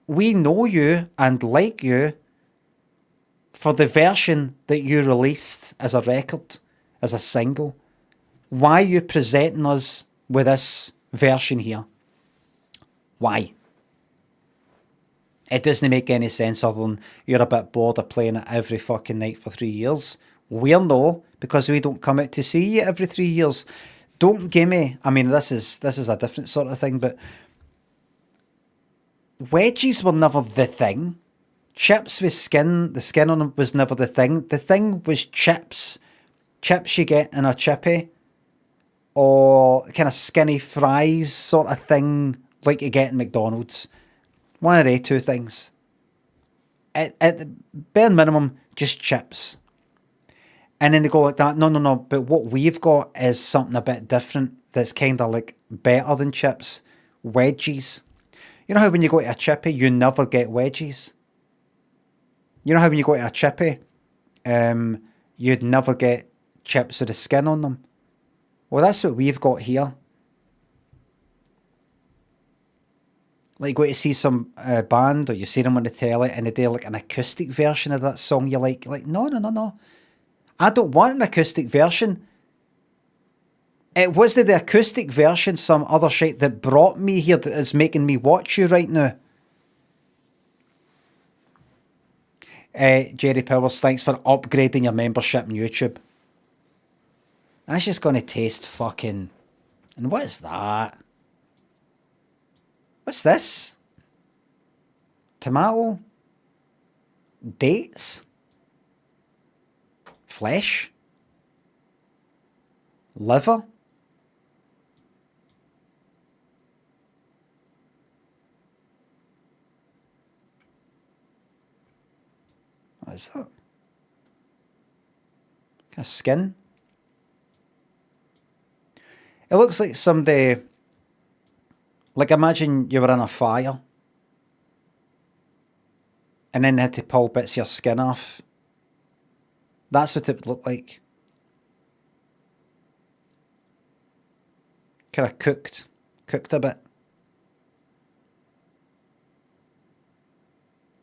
[SPEAKER 1] We know you and like you for the version that you released as a record, as a single. Why are you presenting us with this version here? Why? It doesn't make any sense other than you're a bit bored of playing it every fucking night for 3 years. We're no, because we don't come out to see you every 3 years. Don't give me, I mean, this is a different sort of thing, but wedgies were never the thing. Chips with skin, the skin on them was never the thing. The thing was chips. Chips you get in a chippy, or kind of skinny fries sort of thing like you get in McDonald's. One of the two things. At the bare minimum, just chips. And then they go like that, no, but what we've got is something a bit different that's kind of like better than chips. Wedgies. You know how when you go to a chippy, you never get wedgies? You know how when you go to a chippy, you'd never get chips with the skin on them? Well, that's what we've got here. Like, go to see some band, or you see them on the telly, and they do like an acoustic version of that song you like. You're like, no. I don't want an acoustic version. It was the acoustic version, some other shit that brought me here that is making me watch you right now. Jerry Powers, thanks for upgrading your membership on YouTube. That's just going to taste fucking... And what is that? What's this? Tomato? Dates? Flesh? Liver? What is that? Kind of skin? It looks like somebody... Like, imagine you were in a fire and then they had to pull bits of your skin off. That's what it would look like. Kind of cooked a bit.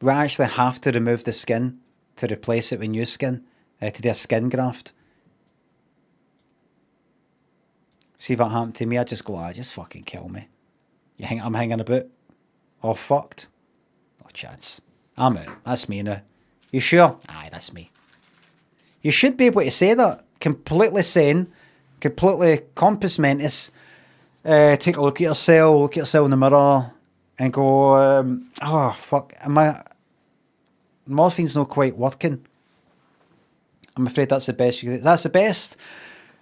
[SPEAKER 1] We actually have to remove the skin to replace it with new skin, to do a skin graft. See if that happened to me, I'd just go, just fucking kill me. You think I'm hanging about? All fucked? No chance. I'm out. That's me now. You sure? Aye, that's me. You should be able to say that. Completely sane, completely compass mentis. Take a look at yourself in the mirror, and go, oh fuck, morphine's not quite working. I'm afraid that's the best. That's the best.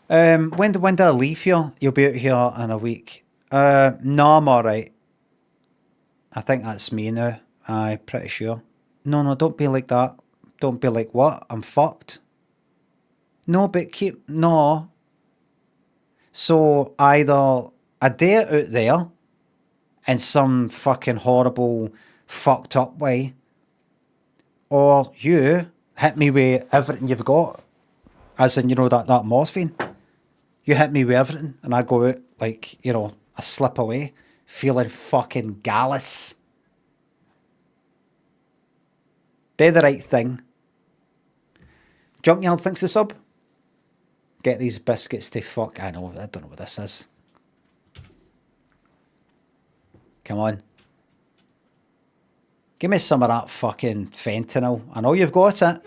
[SPEAKER 1] When do I leave here? You'll be out here in a week. No, I'm alright. I think that's me now. Aye, pretty sure. No, don't be like that. Don't be like, what? I'm fucked. No, but no. So either I do it out there in some fucking horrible, fucked up way, or you hit me with everything you've got, as in, that morphine. You hit me with everything, and I go out like, I slip away, feeling fucking gallus. Do the right thing. Junkyard thinks the sub. Get these biscuits to fuck. I don't know what this is. Come on. Give me some of that fucking fentanyl. I know you've got it.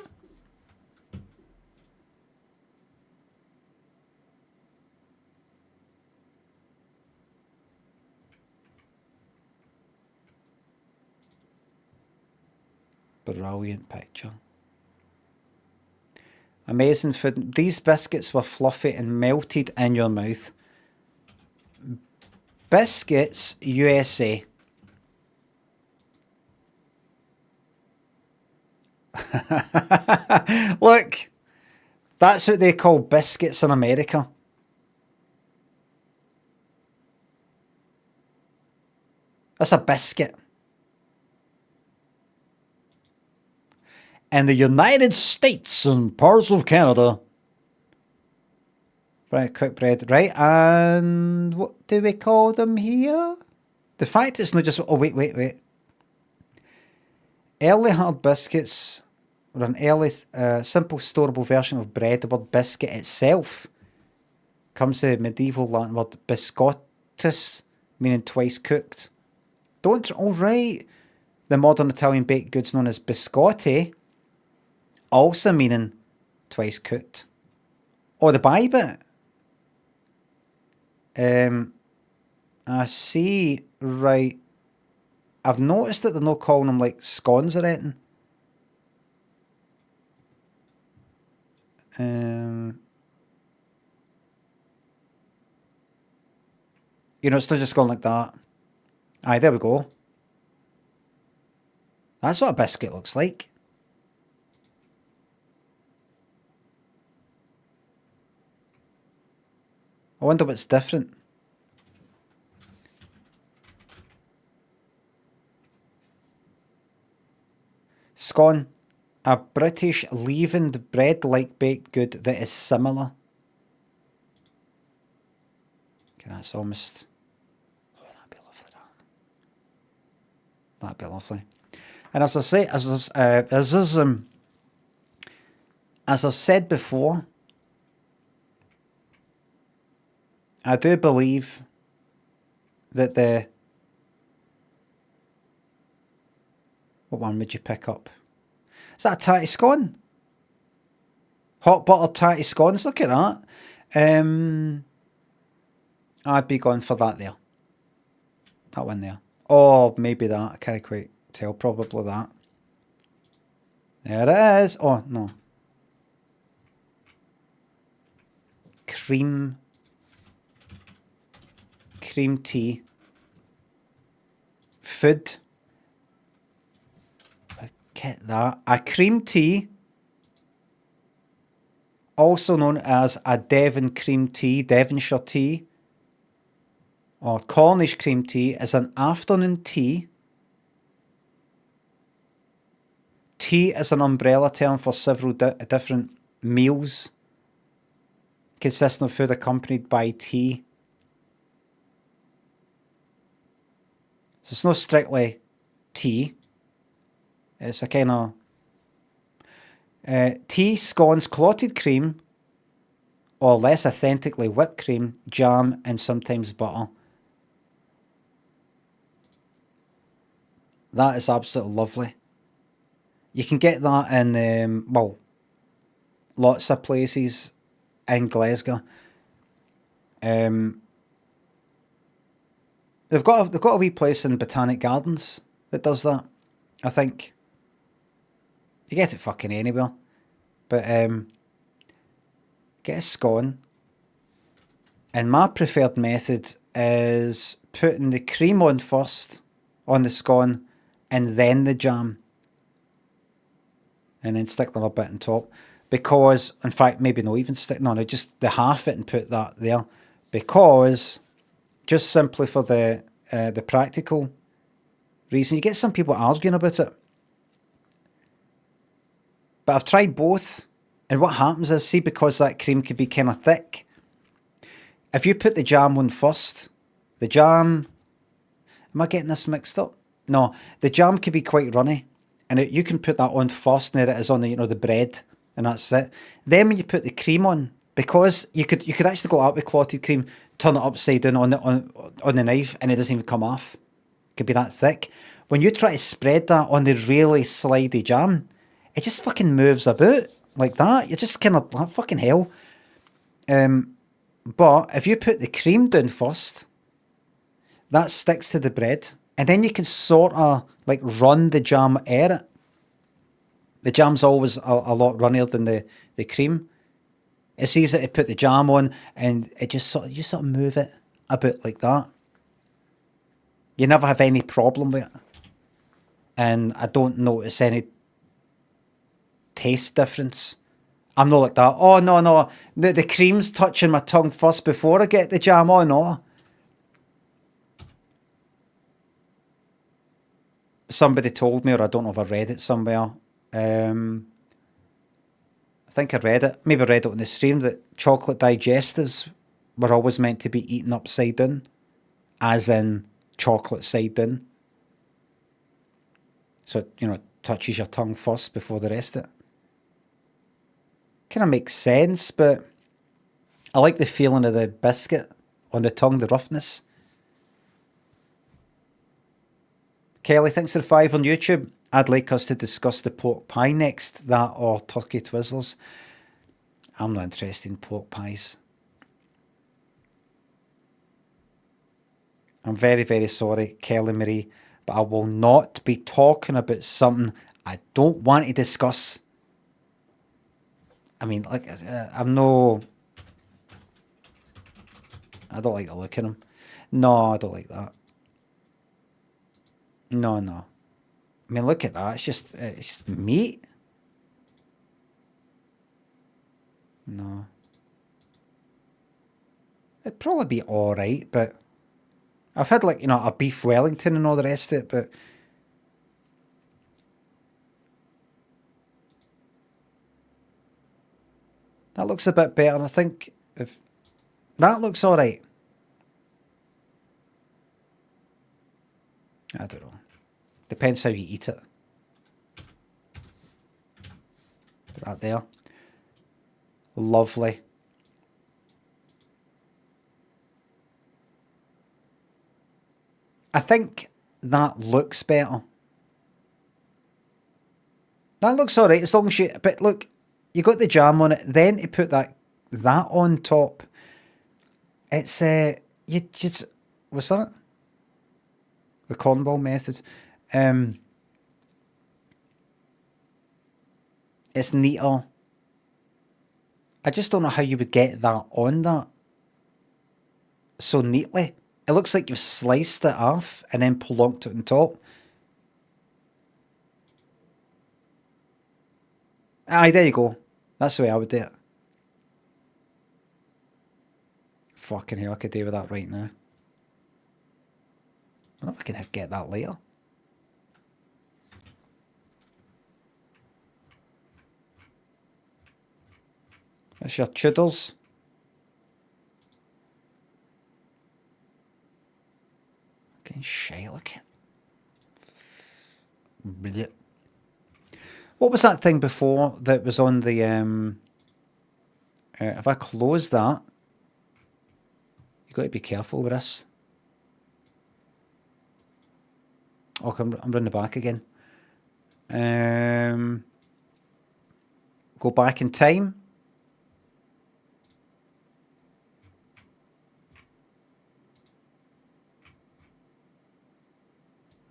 [SPEAKER 1] Brilliant picture. Amazing food. These biscuits were fluffy and melted in your mouth. Biscuits USA. Look, that's what they call biscuits in America. That's a biscuit. In the United States and parts of Canada. Right, quick bread. Right, and what do we call them here? The fact it's not just... Oh, wait. Early hard biscuits were an early, simple, storable version of bread. The word biscuit itself comes from the medieval Latin word biscottus, meaning twice cooked. Oh, right. The modern Italian baked goods known as biscotti, also meaning twice cooked. Oh, the buy bit. I see, right. I've noticed that they're not calling them like scones or anything. It's not just going like that. Aye, there we go. That's what a biscuit looks like. I wonder what's different. Scone, a British leavened bread-like baked good that is similar. Okay, that's almost... Oh, that'd be lovely, that. That'd be lovely. And as I say, as I've said before, I do believe that the... What one would you pick up? Is that a tatty scone? Hot buttered tatty scones, look at that. I'd be going for that there. That one there. Or maybe that, I can't quite tell, probably that. There it is. Oh, no. Cream tea. Food. Get that. A cream tea, also known as a Devon cream tea, Devonshire tea, or Cornish cream tea, is an afternoon tea. Tea is an umbrella term for several different meals consisting of food accompanied by tea. So it's not strictly tea. It's a kind of... Tea, scones, clotted cream, or less authentically whipped cream, jam, and sometimes butter. That is absolutely lovely. You can get that in, lots of places in Glasgow. They've got a wee place in Botanic Gardens that does that, I think. You get it fucking anywhere. But get a scone. And my preferred method is putting the cream on first, on the scone, and then the jam. And then stick a little bit on top. Because, in fact, maybe not even stick, no, just the half it and put that there. Because, just simply for the practical reason, you get some people arguing about it. But I've tried both, and what happens is, see, because that cream could be kind of thick, if you put the jam on first, the jam, am I getting this mixed up? No, the jam could be quite runny, and you can put that on first, and there it is on the, the bread, and that's it. Then when you put the cream on, because you could actually go out with clotted cream, turn it upside down on the knife, and it doesn't even come off. It could be that thick. When you try to spread that on the really slidey jam, it just fucking moves about like that. You're just kind of like, fucking hell. But if you put the cream down first, that sticks to the bread. And then you can sort of like run the jam air it. The jam's always a lot runnier than the cream. It's easy to put the jam on and it just sort of move it a bit like that. You never have any problem with it. And I don't notice any taste difference. I'm not like that. Oh, no. The cream's touching my tongue first before I get the jam on. No. Somebody told me, or I don't know if I read it somewhere. I think I read it. Maybe I read it on the stream that chocolate digestives were always meant to be eaten upside down, as in chocolate side down. So, it touches your tongue first before the rest of it. Kind of makes sense, but I like the feeling of the biscuit on the tongue, the roughness. Kelly, thanks for the 5 on YouTube. I'd like us to discuss the pork pie next, that or turkey twizzlers. I'm not interested in pork pies. I'm very, very sorry, Kelly Marie, but I will not be talking about something I don't want to discuss. I mean, like, I don't like the look of them. No, I don't like that. No. I mean, look at that. It's just meat. No. It'd probably be alright, but I've had like, a beef Wellington and all the rest of it, but that looks a bit better, and I think if that looks alright. I don't know. Depends how you eat it. Put that there. Lovely. I think that looks better. That looks alright as long as you... But look, you got the jam on it, then to put that on top, it's you just... What's that? The cornball method. It's neater. I just don't know how you would get that on that so neatly. It looks like you've sliced it off and then plonked it on top. Aye, there you go. That's the way I would do it. Fucking hell, I could do with that right now. I don't know if I can get that later. That's your Tudors. Fucking shite, look at it. What was that thing before that was on the... if I close that... You've got to be careful with this. Oh, I'm running back again. Go back in time.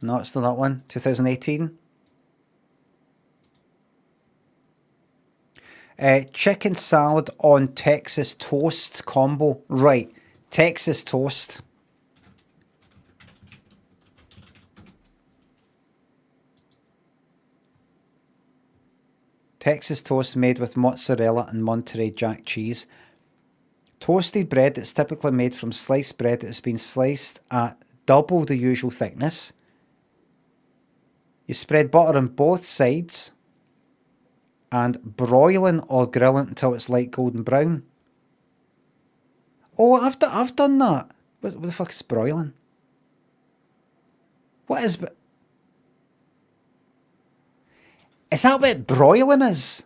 [SPEAKER 1] No, it's still that one. 2018. Chicken salad on Texas toast combo. Right. Texas toast. Texas toast made with mozzarella and Monterey Jack cheese. Toasted bread that's typically made from sliced bread that has been sliced at double the usual thickness. You spread butter on both sides and broiling or grilling until it's light golden brown. Oh, I've done that. What the fuck is broiling? What is... Is that what broiling is?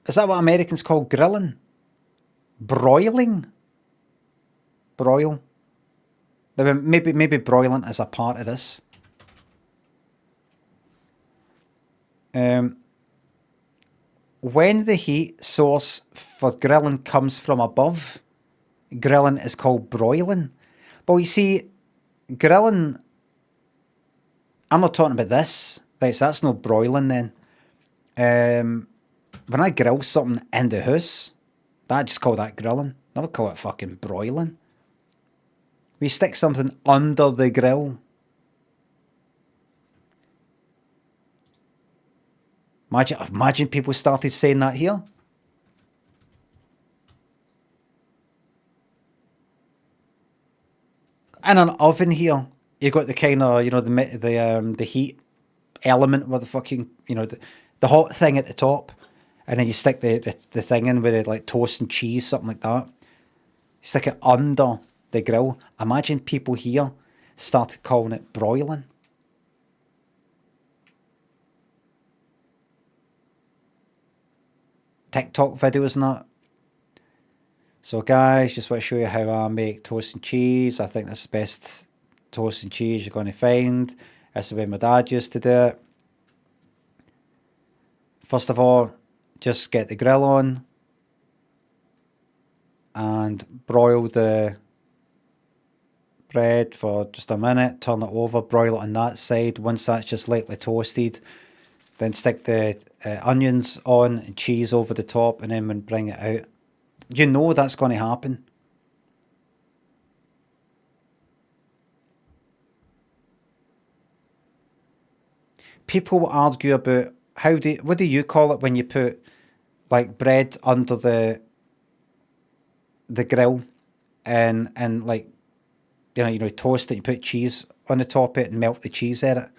[SPEAKER 1] Is that what Americans call grilling? Broiling? Broil? Maybe broiling is a part of this. When the heat source for grilling comes from above, grilling is called broiling. But you see, grilling... I'm not talking about this. Right, so that's no broiling then. When I grill something in the house, I just call that grilling. Never call it fucking broiling. We stick something under the grill. Imagine people started saying that here. In an oven here, you got the kind of, you know, the heat element with the fucking, you know, the hot thing at the top, and then you stick the thing in with it, like toast and cheese, something like that. You stick it under the grill. Imagine people here started calling it broiling. TikTok videos and that. So guys, just want to show you how I make toast and cheese. I think that's the best toast and cheese you're going to find. That's the way my dad used to do it. First of all, just get the grill on and broil the bread for just a minute. Turn it over, broil it on that side. Once that's just lightly toasted, then stick the onions on and cheese over the top, and then bring it out. You know that's going to happen. People will argue about what do you call it when you put like bread under the grill and like you know toast it, you put cheese on the top of it and melt the cheese in it.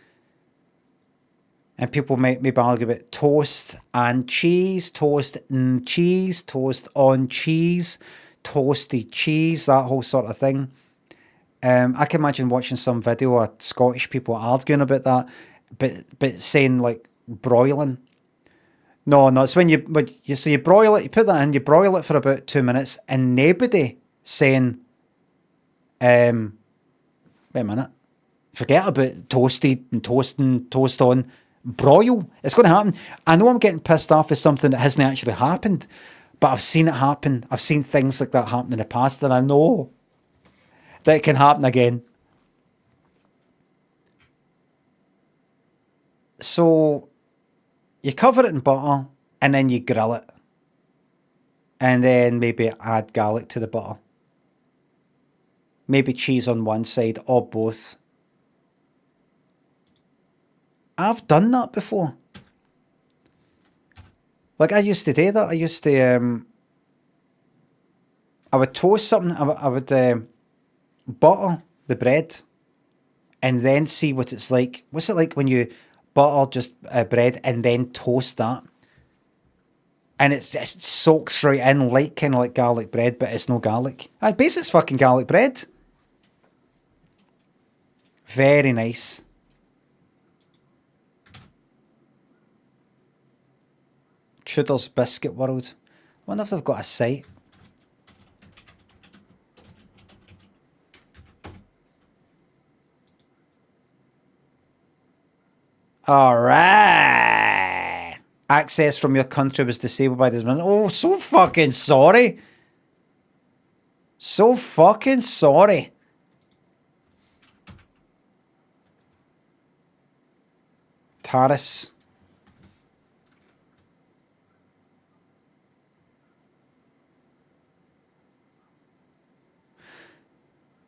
[SPEAKER 1] And people might maybe argue about toast and cheese, toast and cheese, toast on cheese, toasty cheese, that whole sort of thing. I can imagine watching some video of Scottish people arguing about that, but saying like broiling. No, it's when you broil it, you put that in, you broil it for about 2 minutes, and nobody saying, wait a minute, forget about toasted and toasting, toast on. Broil. It's going to happen. I know I'm getting pissed off with something that hasn't actually happened, but I've seen it happen. I've seen things like that happen in the past, and I know that it can happen again. So you cover it in butter and then you grill it, and then maybe add garlic to the butter, maybe cheese on one side or both. I've done that before. Like I used to do that. I used to, I would toast something. I would butter the bread, and then see what it's like. What's it like when you butter just bread and then toast that? And it soaks right in, like kind of like garlic bread, but it's no garlic. I base it's fucking garlic bread. Very nice. Tudor's Biscuit World. Wonder if they've got a site. Alright. Access from your country was disabled by this man. Oh, so fucking sorry. So fucking sorry. Tariffs.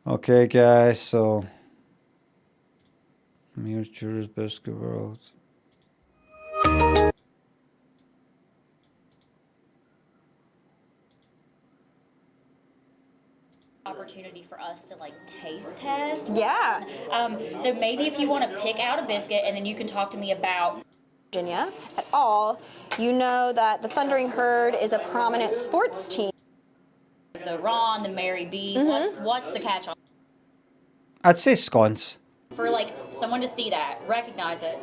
[SPEAKER 1] Okay, guys, so here's Tudor's Biscuit World.
[SPEAKER 5] Opportunity for us to like taste test.
[SPEAKER 6] Yeah.
[SPEAKER 5] So maybe if you want to pick out a biscuit and then you can talk to me about
[SPEAKER 6] Virginia at all, you know that the Thundering Herd is a prominent sports team.
[SPEAKER 5] the Ron, the Mary B. What's the catch on
[SPEAKER 1] I'd say scones.
[SPEAKER 5] for like someone to see that, recognize it?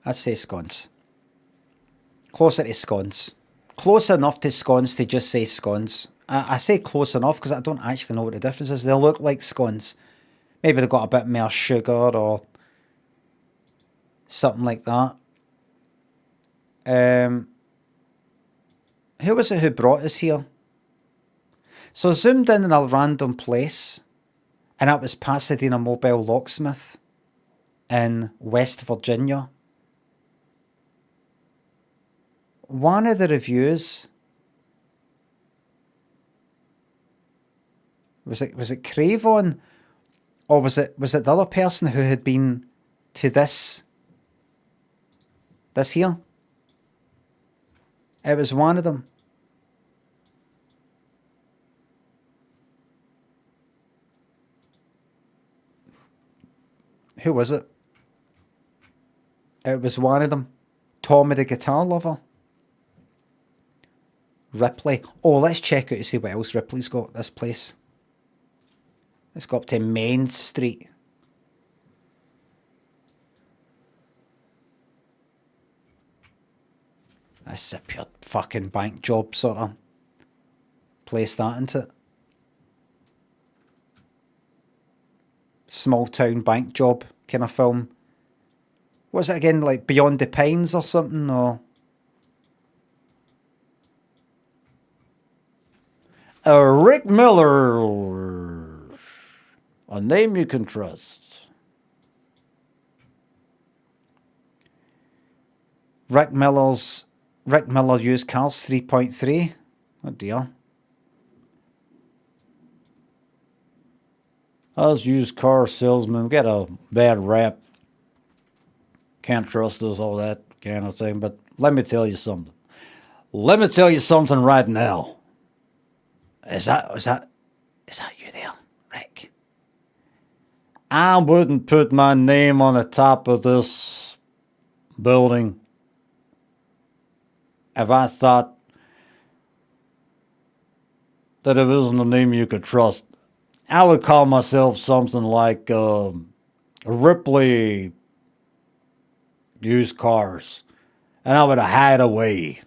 [SPEAKER 1] I'd say scones. Closer to scones. Close enough to scones to just say scones. I say close enough because I don't actually know what the difference is. They look like scones. Maybe they've got a bit more sugar or something like that. Who was it who brought us here? So I zoomed in a random place, and that was Pasadena Mobile Locksmith in West Virginia. One of the reviews was it Cravon, or was it the other person who had been to this here? It was one of them. Who was it? It was one of them. Tommy the Guitar Lover. Ripley. Oh, let's check out to see what else Ripley's got. This place. Let's go up to Main Street. That's a pure fucking bank job sort of place, that, isn't it? Small town bank job kind of film. What's it again, like Beyond the Pines or something, or? Rick Miller. A name you can trust. Rick Miller used cars 3.3. Oh dear. Us used car salesmen get a bad rap. Can't trust us, all that kind of thing. But let me tell you something. Let me tell you something right now. Is that you there, Rick? I wouldn't put my name on the top of this building if I thought that it isn't a name you could trust. I would call myself something like Ripley Used Cars, and I would hide away.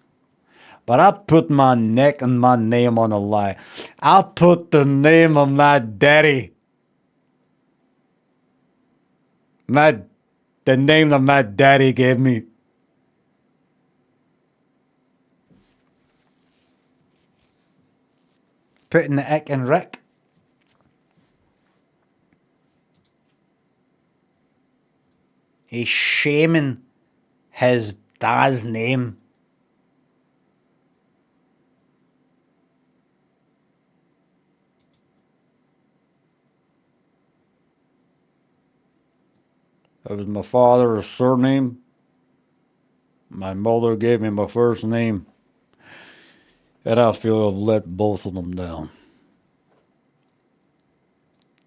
[SPEAKER 1] But I put my neck and my name on a lie. I put the name of my daddy. The name that my daddy gave me. Putting the ick in Rick. He's shaming his dad's name. It was my father's surname. My mother gave me my first name. And I feel I've let both of them down.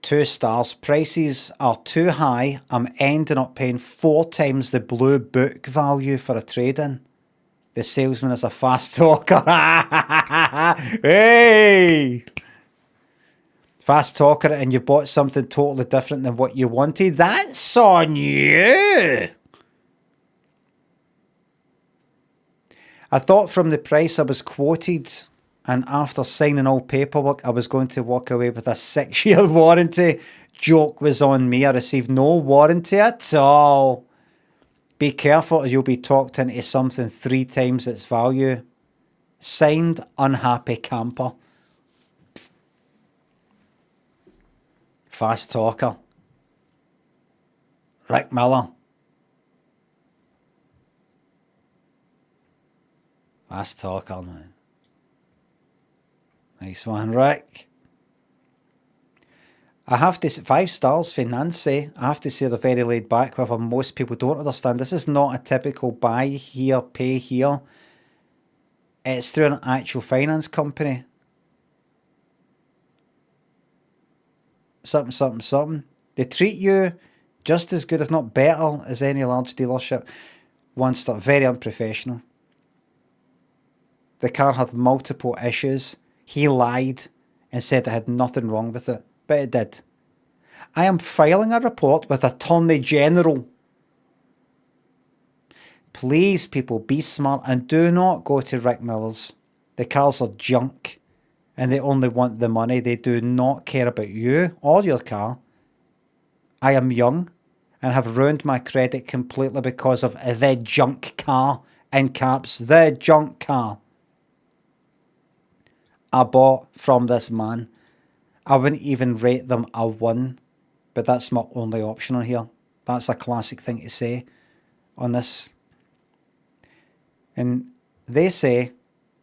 [SPEAKER 1] 2 stars. Prices are too high. I'm ending up paying 4 times the blue book value for a trade-in. The salesman is a fast talker. Hey! Fast talker and you bought something totally different than what you wanted. That's on you. I thought from the price I was quoted and after signing all paperwork I was going to walk away with a 6-year warranty. Joke was on me. I received no warranty at all. Be careful or you'll be talked into something 3 times its value. Signed, unhappy camper. Fast talker. Rick Miller. Fast talker, man. Nice one, Rick. I have to say, 5 stars for Nancy. I have to say they're very laid back, however most people don't understand. This is not a typical buy here, pay here. It's through an actual finance company. Something. They treat you just as good, if not better, as any large dealership. One star, very unprofessional. The car had multiple issues. He lied and said it had nothing wrong with it, but it did. I am filing a report with Attorney General. Please, people, be smart and do not go to Rick Miller's. The cars are junk and they only want the money. They do not care about you or your car. I am young and have ruined my credit completely because of the junk car, in caps, the junk car I bought from this man. I wouldn't even rate them a 1, but that's my only option on here. That's a classic thing to say on this. And they say,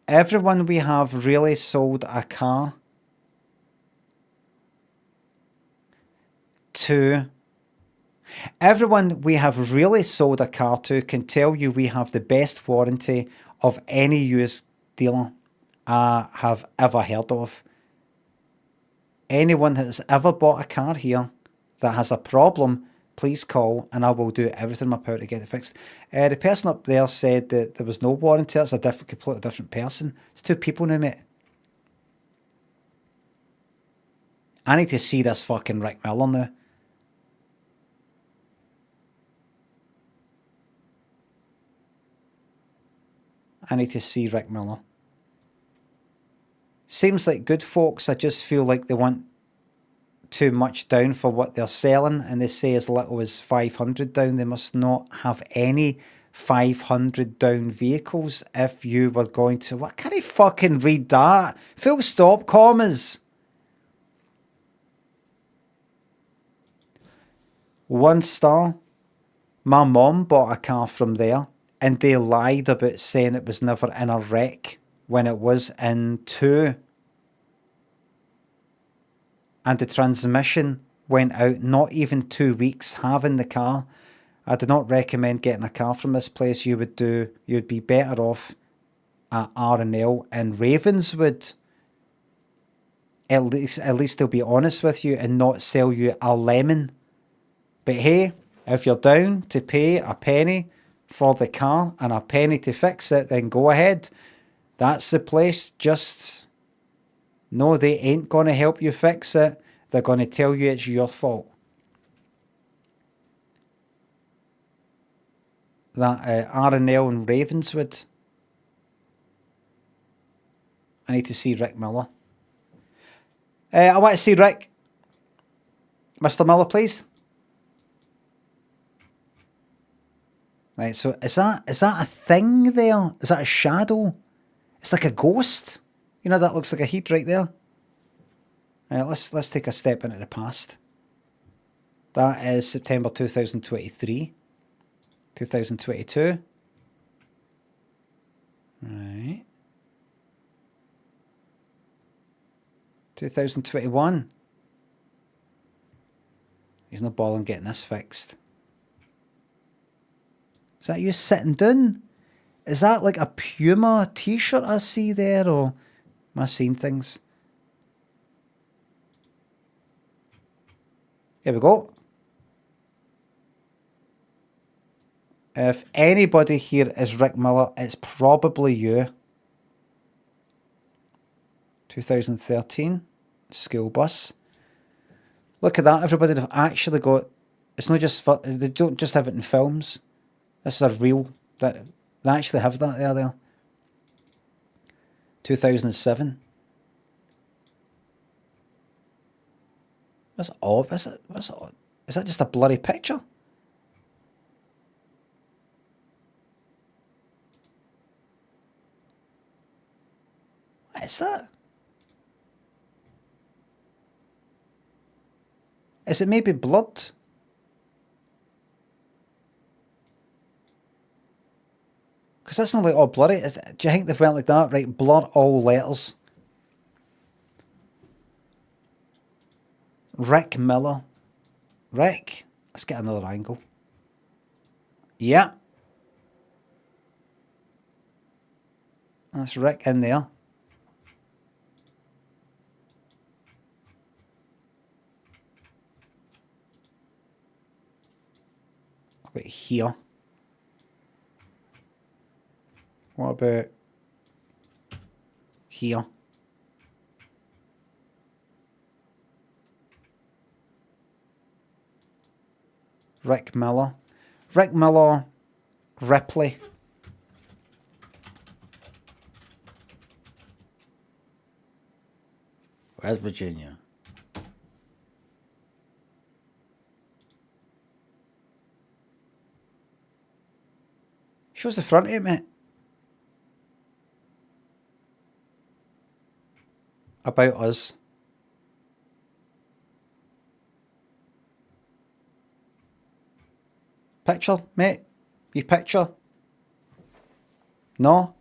[SPEAKER 1] everyone we have really sold a car to. Everyone we have really sold a car to can tell you we have the best warranty of any used dealer I have ever heard of. Anyone that has ever bought a car here that has a problem, please call and I will do everything in my power to get it fixed. The person up there said that there was no warranty. That's a completely different person. It's 2 people now, mate. I need to see this fucking Rick Miller now. I need to see Rick Miller. Seems like good folks, I just feel like they want too much down for what they're selling, and they say as little as 500 down. They must not have any 500 down vehicles if you were going to... What? Can I fucking read that? Full stop, commas. 1 star. My mom bought a car from there and they lied about saying it was never in a wreck when it was in 2. And the transmission went out not even 2 weeks having the car. I do not recommend getting a car from this place. You'd be better off at R&L in Ravenswood. At least they'll be honest with you and not sell you a lemon. But hey, if you're down to pay a penny for the car and a penny to fix it, then go ahead. That's the place. Just no, they ain't going to help you fix it. They're going to tell you it's your fault. That R&L in Ravenswood. I need to see Rick Miller. I want to see Rick. Mr. Miller, please. Right, so is that a thing there? Is that a shadow? It's like a ghost. You know, that looks like a heat right there. Right, let's take a step into the past. That is September 2023. 2022. Right. 2021. He's not bothering getting this fixed. Is that you sitting down? Is that like a Puma t-shirt I see there, or am I seeing things? Here we go. If anybody here is Rick Miller, it's probably you. 2013, school bus. Look at that, everybody. They've actually got... It's not just... They don't just have it in films. This is a real... They actually have that there. 2007. That's odd. Is that just a blurry picture? What is that? Is it maybe blood? Because that's not like all blurry. Do you think they've went like that? Right, blur all letters. Rick Miller. Rick. Let's get another angle. Yeah. That's Rick in there. What about here? What about here? Rick Miller. Rick Miller. Ripley. Where's Virginia? Shows the front of it, mate. About Us. Picture, mate? You picture? No?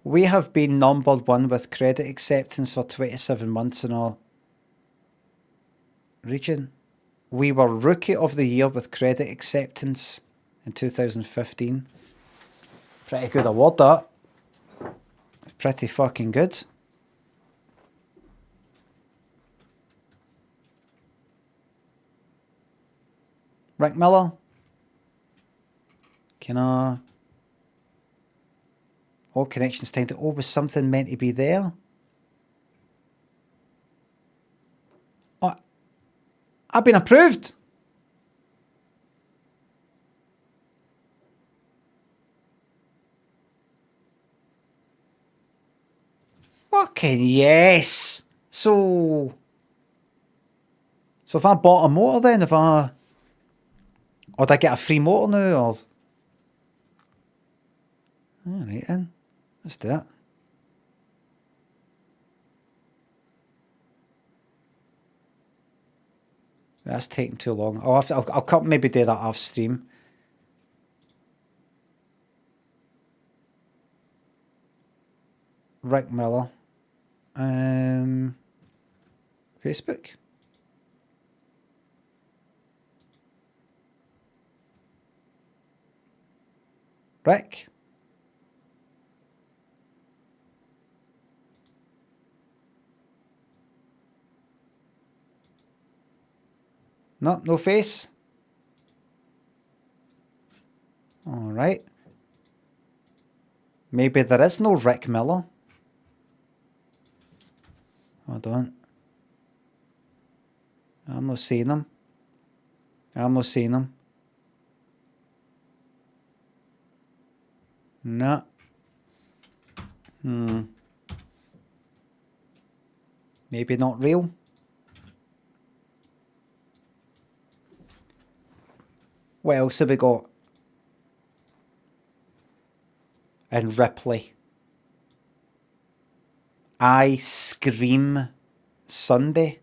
[SPEAKER 1] We have been numbered 1 with credit acceptance for 27 months in our region. We were Rookie of the Year with credit acceptance in 2015. Pretty good award, that. Pretty fucking good. Rick Miller. Can I... All connections time to... Oh, was something meant to be there? Oh, I've been approved. Fucking yes. So if I bought a motor then, or did I get a free motor now, or... Alright then, let's do it. That's taking too long. I'll maybe do that off stream. Rick Miller. Facebook. Rick. No face. All right. Maybe there is no Rick Miller. Hold on. I'm not seeing him. No. Maybe not real. What else have we got? And Ripley. I Scream Sundae.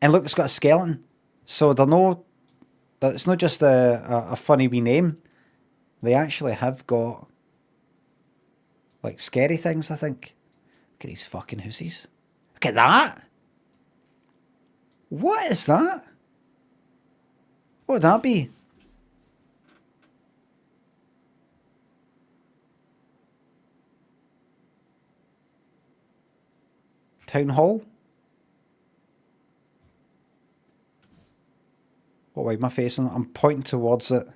[SPEAKER 1] And look, it's got a skeleton. So it's not just a funny wee name. They actually have got like scary things, I think. Look at these fucking hussies. Look at that. What is that? What would that be? Town Hall? What way am I facing? I'm pointing towards it.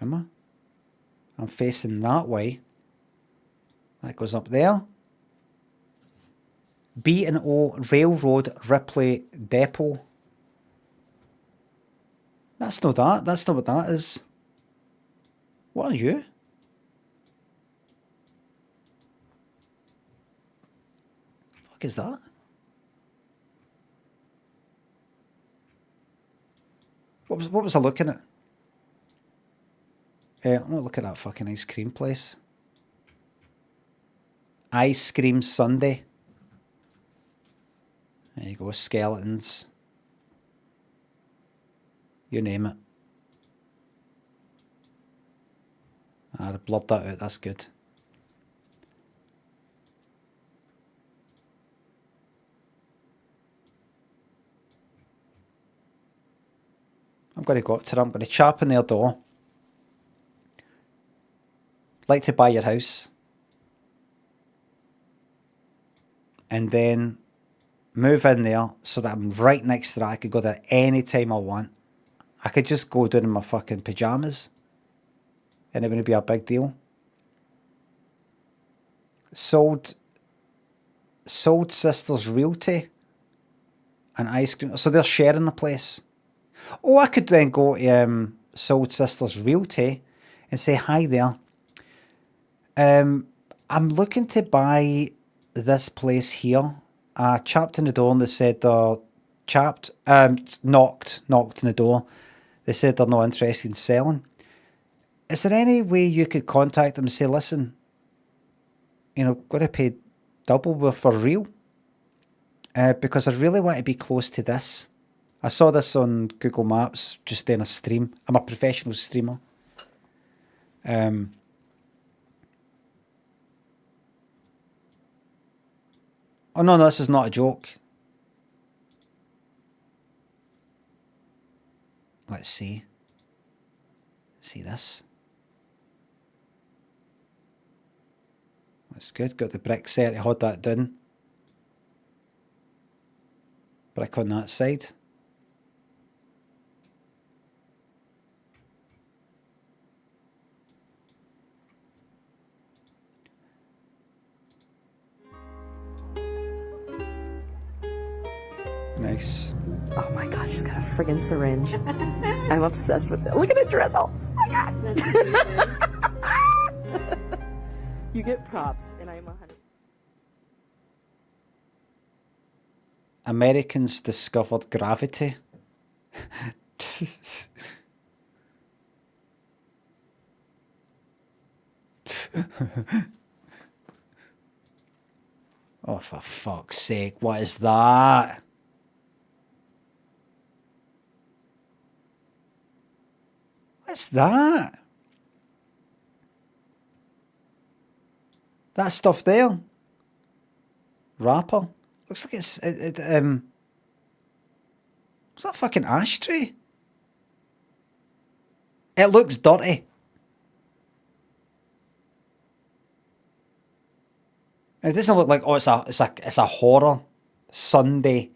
[SPEAKER 1] Am I? I'm facing that way. That goes up there. B&O Railroad Ripley Depot. That's not that. That's not what that is. What are you? What is that? What was I looking at? Let me look at that fucking ice cream place. Ice Cream Sundae. There you go, skeletons. You name it. Ah, they blurred that out, that's good. I'm going to go up to them, I'm going to chap on their door. Like to buy your house. And then move in there so that I'm right next to that. I could go there any time I want. I could just go down in my fucking pyjamas. And it wouldn't be a big deal. Sold Sisters Realty and ice cream. So they're sharing a place. Oh, I could then go to Sold Sisters Realty and say, hi there. I'm looking to buy this place here. I chapped on the door and they said they're knocked on the door. They said they're not interested in selling. Is there any way you could contact them and say, listen, got to pay double for real? Because I really want to be close to this. I saw this on Google Maps just doing a stream. I'm a professional streamer. Oh no, this is not a joke. Let's see. See this. That's good. Got the brick set to hold that down. Brick on that side. Nice.
[SPEAKER 7] Oh my gosh, she's got a friggin' syringe. I'm obsessed with it. Look at the drizzle. Oh my god. You get props, and I'm 100.
[SPEAKER 1] Americans discovered gravity. Oh, for fuck's sake, what is that? What's that? That stuff there? Wrapper? Looks like it's what's that fucking ashtray? It looks dirty. It doesn't look like it's a horror Sunday.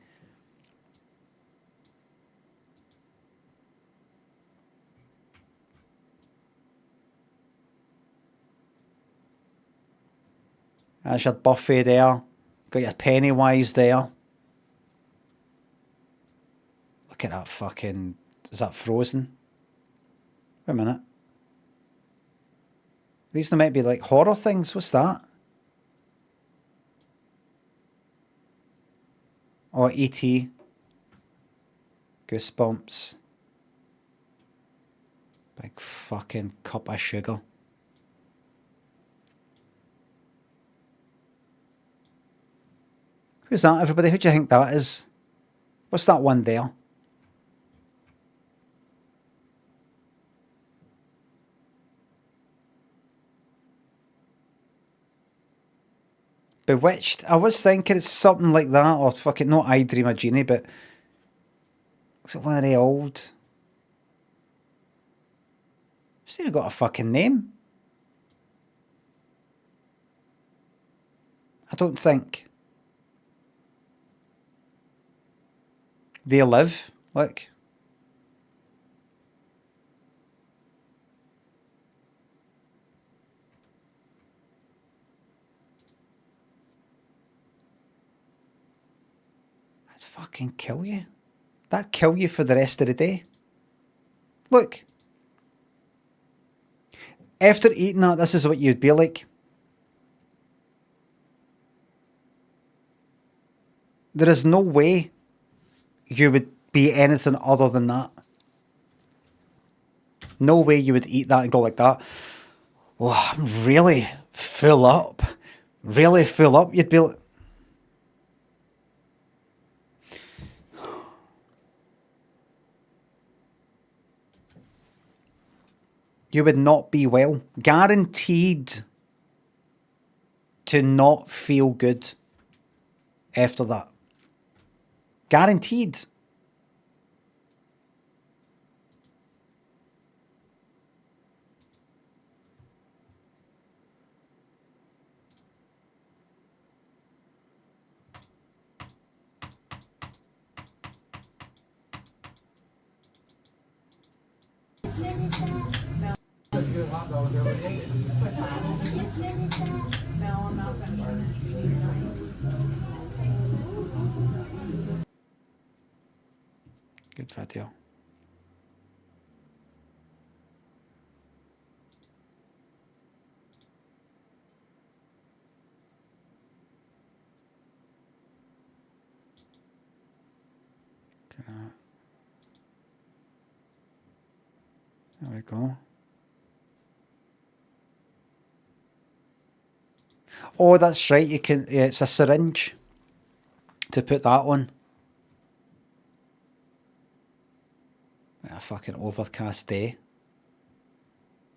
[SPEAKER 1] There's your Buffy there. Got your Pennywise there. Look at that fucking... Is that Frozen? Wait a minute. These might be like horror things. What's that? Oh, E.T. Goosebumps. Big fucking cup of sugar. Who's that, everybody? Who do you think that is? What's that one there? Bewitched. I was thinking it's something like that, or fucking not I Dream a Genie, but looks like one of the old. It's even got a fucking name. I don't think. They Live, look. fucking kill you. That'd kill you for the rest of the day. Look. After eating that, this is what you'd be like. There is no way you would be anything other than that. No way you would eat that and go like that. Oh, I'm really full up. Really full up. You'd be like... You would not be well. Guaranteed to not feel good after that. Guaranteed. Good video. There we go. Oh, that's right. You can. Yeah, it's a syringe to put that on. A fucking overcast day.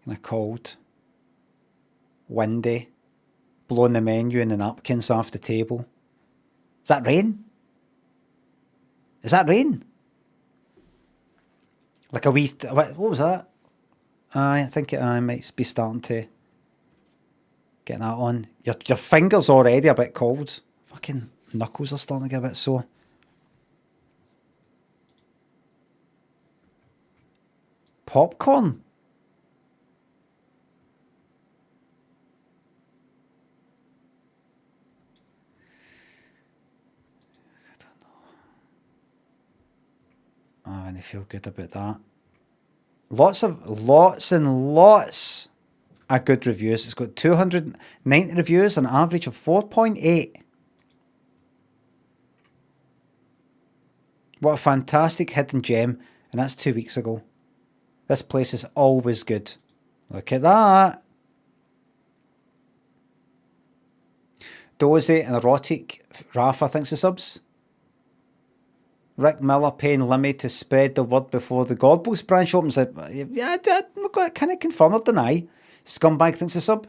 [SPEAKER 1] Kind of cold. Windy. Blowing the menu and the napkins off the table. Is that rain? Is that rain? Like a wee... What was that? I think I might be starting to get that on. Your finger's already a bit cold. Fucking knuckles are starting to get a bit sore. Popcorn? I don't know. Oh, and I feel good about that. Lots and lots of good reviews. It's got 290 reviews, an average of 4.8. What a fantastic hidden gem. And that's 2 weeks ago. This place is always good. Look at that. Dozy and erotic. Rafa thinks the subs. Rick Miller paying Limmy to spread the word before the Godballs branch opens. Yeah, I kind of confirm or deny. Scumbag thinks the sub.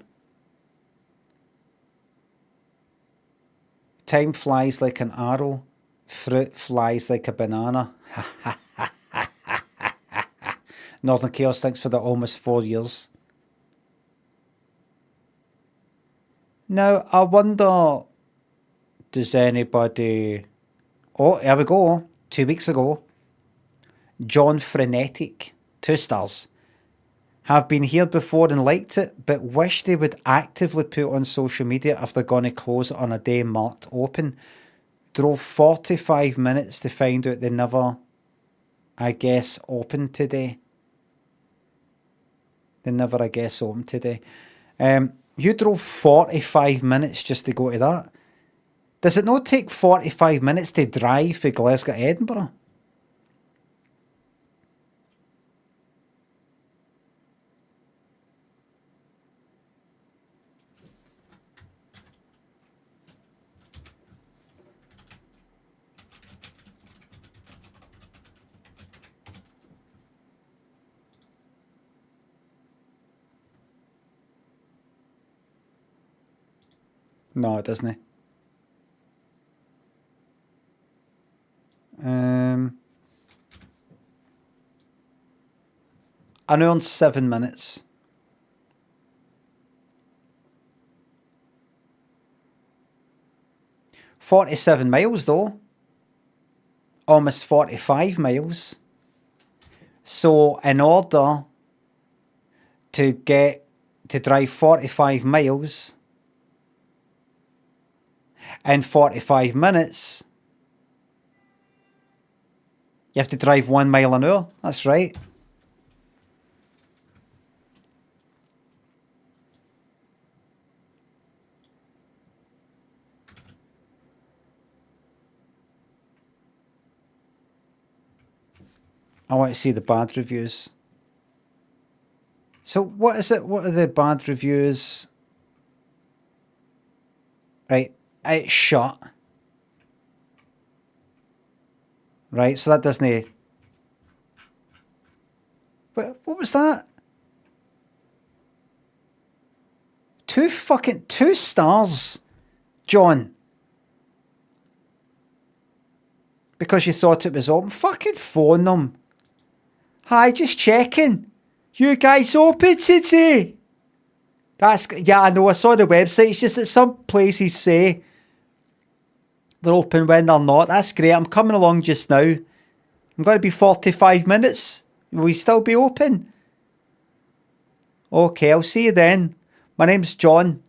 [SPEAKER 1] Time flies like an arrow. Fruit flies like a banana. Northern Chaos thanks for the almost 4 years. Now, I wonder, does anybody... Oh, here we go. 2 weeks ago. John Frenetic, 2 stars. Have been here before and liked it, but wish they would actively put on social media if they're going to close it on a day marked open. Drove 45 minutes to find out they never, I guess, opened today. They never, I guess, opened today. You drove 45 minutes just to go to that. Does it not take 45 minutes to drive from Glasgow to Edinburgh? No, it doesn't. An hour and 7 minutes. $47 miles though. Almost 45 miles. So in order to drive 45 miles in 45 minutes, You have to drive 1 mile an hour. That's right. I want to see the bad reviews. So what is it? What are the bad reviews? Right, it's shut. Right, so that doesn't... What was that? 2 stars, John. Because you thought it was open. Fucking phone them. Hi, just checking. You guys open today? Yeah, I know. I saw the website. It's just that some places say they're open when they're not. That's great. I'm coming along just now. I'm going to be 45 minutes. Will we still be open? Okay, I'll see you then. My name's John.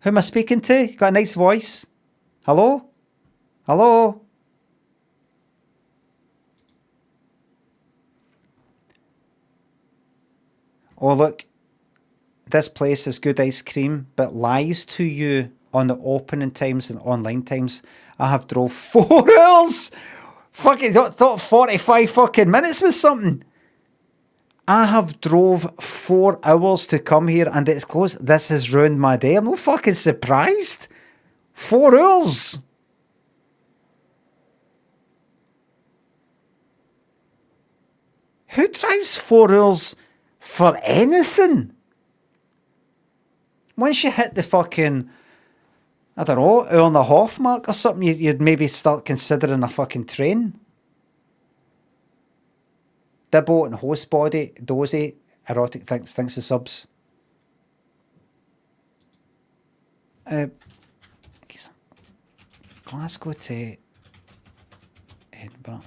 [SPEAKER 1] Who am I speaking to? You got a nice voice. Hello? Hello? Oh, look. This place is good ice cream, but lies to you on the opening times and online times. I have drove 4 hours. Fucking thought 45 fucking minutes was something. I have drove 4 hours to come here and it's closed. This has ruined my day. I'm not fucking surprised. 4 hours. Who drives 4 hours for anything? Once you hit the fucking, I don't know, hour and a half mark or something, you'd maybe start considering a fucking train. Dibbo and host body, dozy, erotic thanks to subs. Glasgow to Edinburgh.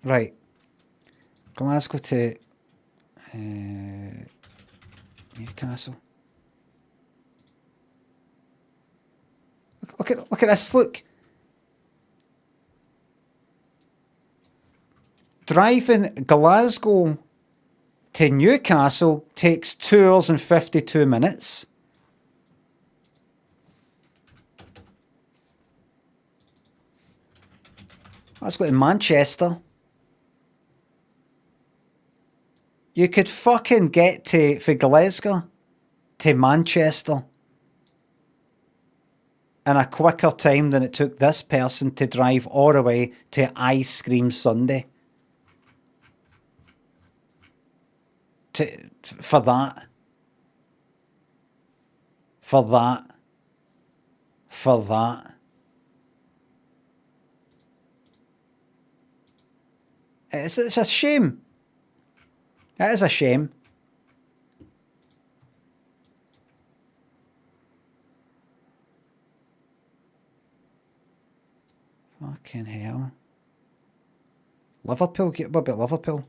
[SPEAKER 1] Right. Glasgow to Newcastle. Look at this, look. Driving Glasgow to Newcastle takes 2 hours and 52 minutes. Let's go to Manchester. You could fucking get for Glasgow to Manchester in a quicker time than it took this person to drive all the way to Scream Sundae. For that. It's a shame. It is a shame. Fucking hell. Liverpool? What about Liverpool?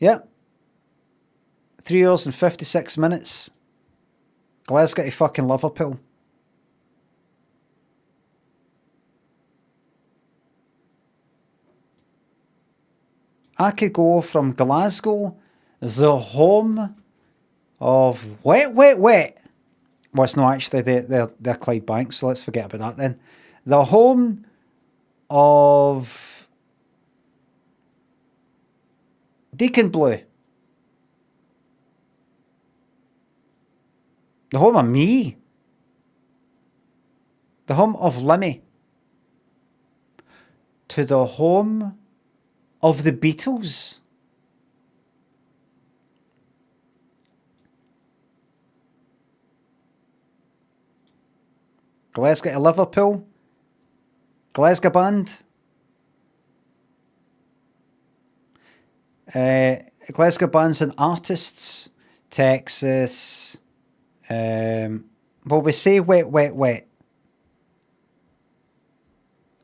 [SPEAKER 1] Yep. 3 hours and 56 minutes. Glasgow to fucking Liverpool. I could go from Glasgow, the home of wet. Well, it's not actually, they're Clydebank, so let's forget about that then. The home of Deacon Blue. The home of me. The home of Limmy. To the home of the Beatles. Glasgow to Liverpool. Glasgow band. Glasgow bands and artists. Texas. Well, we say wet.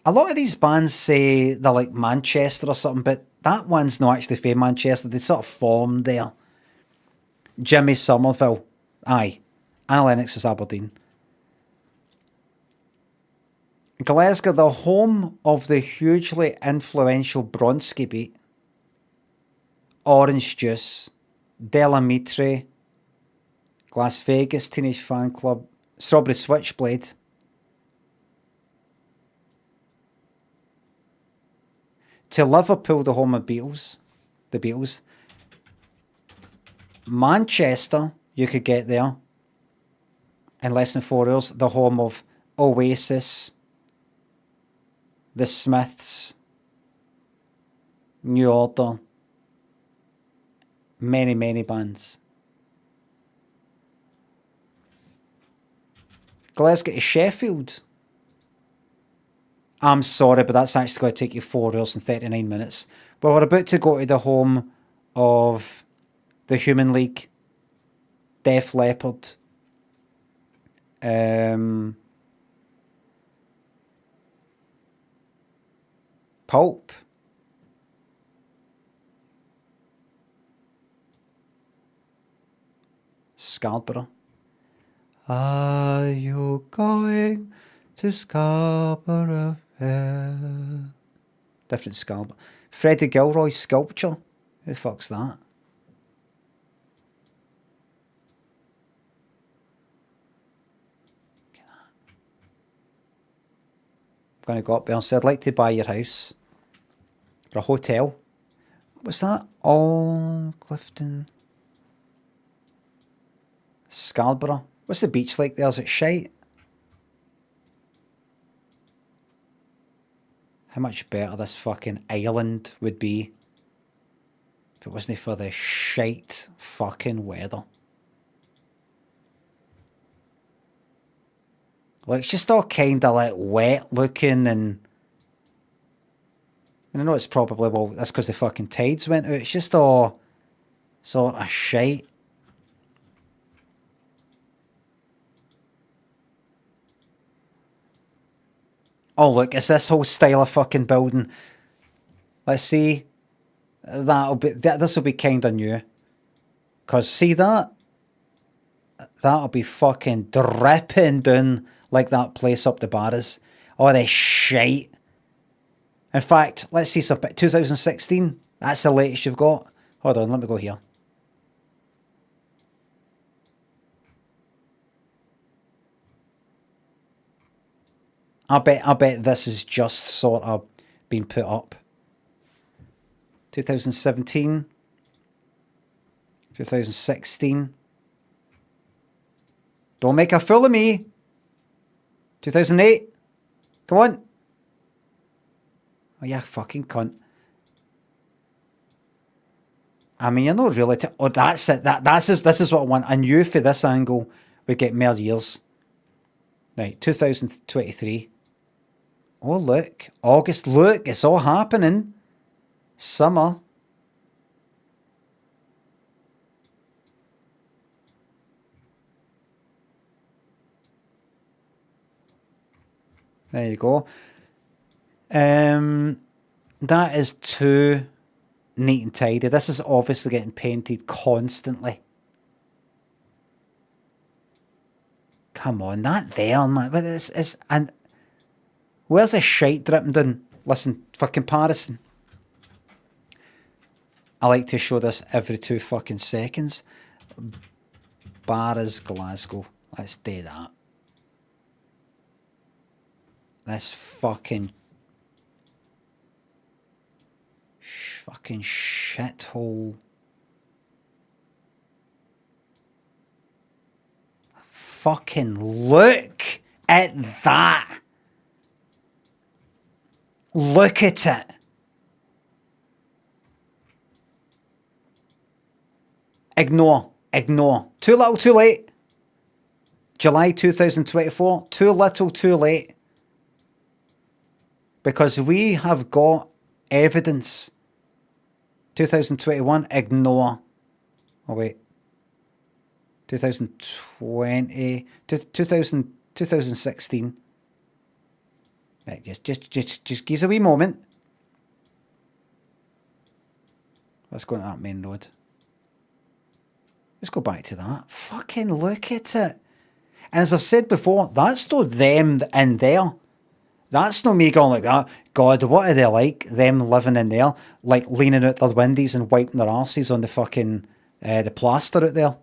[SPEAKER 1] A lot of these bands say they're like Manchester or something, but That one's not actually from Manchester. They sort of formed there. Jimmy Somerville. Aye. Anna Lennox is Aberdeen. Glasgow, the home of the hugely influential Bronski Beat, Orange Juice, Della Mitre, Las Vegas Teenage Fan Club, Strawberry Switchblade. To Liverpool, the home of Beatles, the Beatles. Manchester, you could get there in less than 4 hours, the home of Oasis, the Smiths, New Order, many, many bands. Glasgow to Sheffield. I'm sorry, but that's actually going to take you 4 hours and 39 minutes. But we're about to go to the home of the Human League, Def Leppard, Pulp, Scarborough. Are you going to Scarborough Fair? Different Scarborough. Freddie Gilroy's Sculpture. Who the fuck's that? I'm going to go up there and say, I'd like to buy your house for a hotel. What's that? Oh, Clifton. Scarborough. What's the beach like there? Is it shite? How much better this fucking island would be if it wasn't for the shite fucking weather. Like, it's just all kind of like wet looking, and I know it's probably, well, that's because the fucking tides went out. It's just all sort of shite. Oh, look, it's this whole style of fucking building. Let's see. This will be kind of new. Because see that? That'll be fucking dripping down like that place up the Barras. Oh, the shite. In fact, let's see some. 2016. That's the latest you've got. Hold on, let me go here. I bet this is just sort of been put up. 2017. 2016. Don't make a fool of me. 2008. Come on. Oh, yeah, fucking cunt. I mean, you're not really... oh, that's it. This is what I want. I knew for this angle we'd get more years. Right, 2023. Oh, look. August. Look, it's all happening. Summer. There you go. That is too neat and tidy. This is obviously getting painted constantly. Come on, that there, man. But it's and where's the shite dripping down? Listen, for comparison, I like to show this every 2 fucking seconds. Barras, Glasgow. Let's do that. This fucking shithole. Fucking look at that. Look at it. Ignore. Too little, too late. July 2024. Too little, too late. Because we have got evidence. 2021, ignore. Oh, wait. 2020, 2016. Right, just give us a wee moment. Let's go into that main road. Let's go back to that. Fucking look at it. And as I've said before, that's not them in there. That's not me going like that. God, what are they like? Them living in there, like leaning out their windows and wiping their arses on the fucking the plaster out there.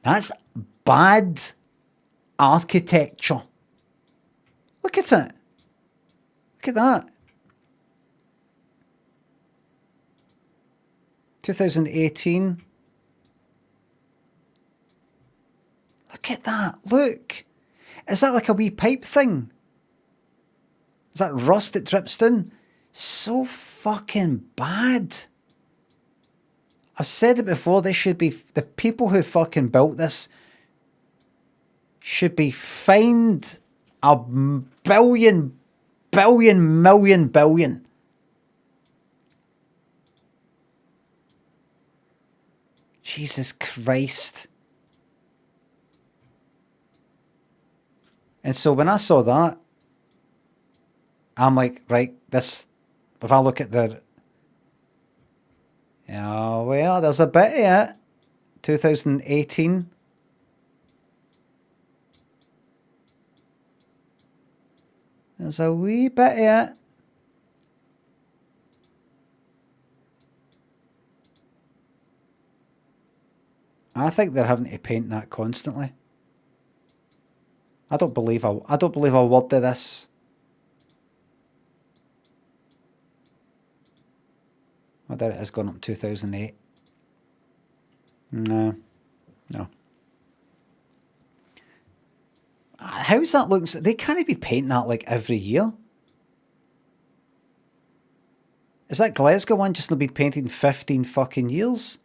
[SPEAKER 1] That's bad architecture. Look at it. Look at that. 2018. Look at that. Look. Is that like a wee pipe thing? Is that rust that drips down? So fucking bad. I've said it before, this should be... The people who fucking built this should be fined $1 billion. Jesus Christ. And so when I saw that, I'm like, right, this, if I look at the, oh, well, there's a bit of it. 2018. There's a wee bit of it. I think they're having to paint that constantly. I don't believe a word of this. I doubt it has gone up 2008. No. How's that looking? They can't be painting that like every year. Is that Glasgow one just not been painted 15 fucking years?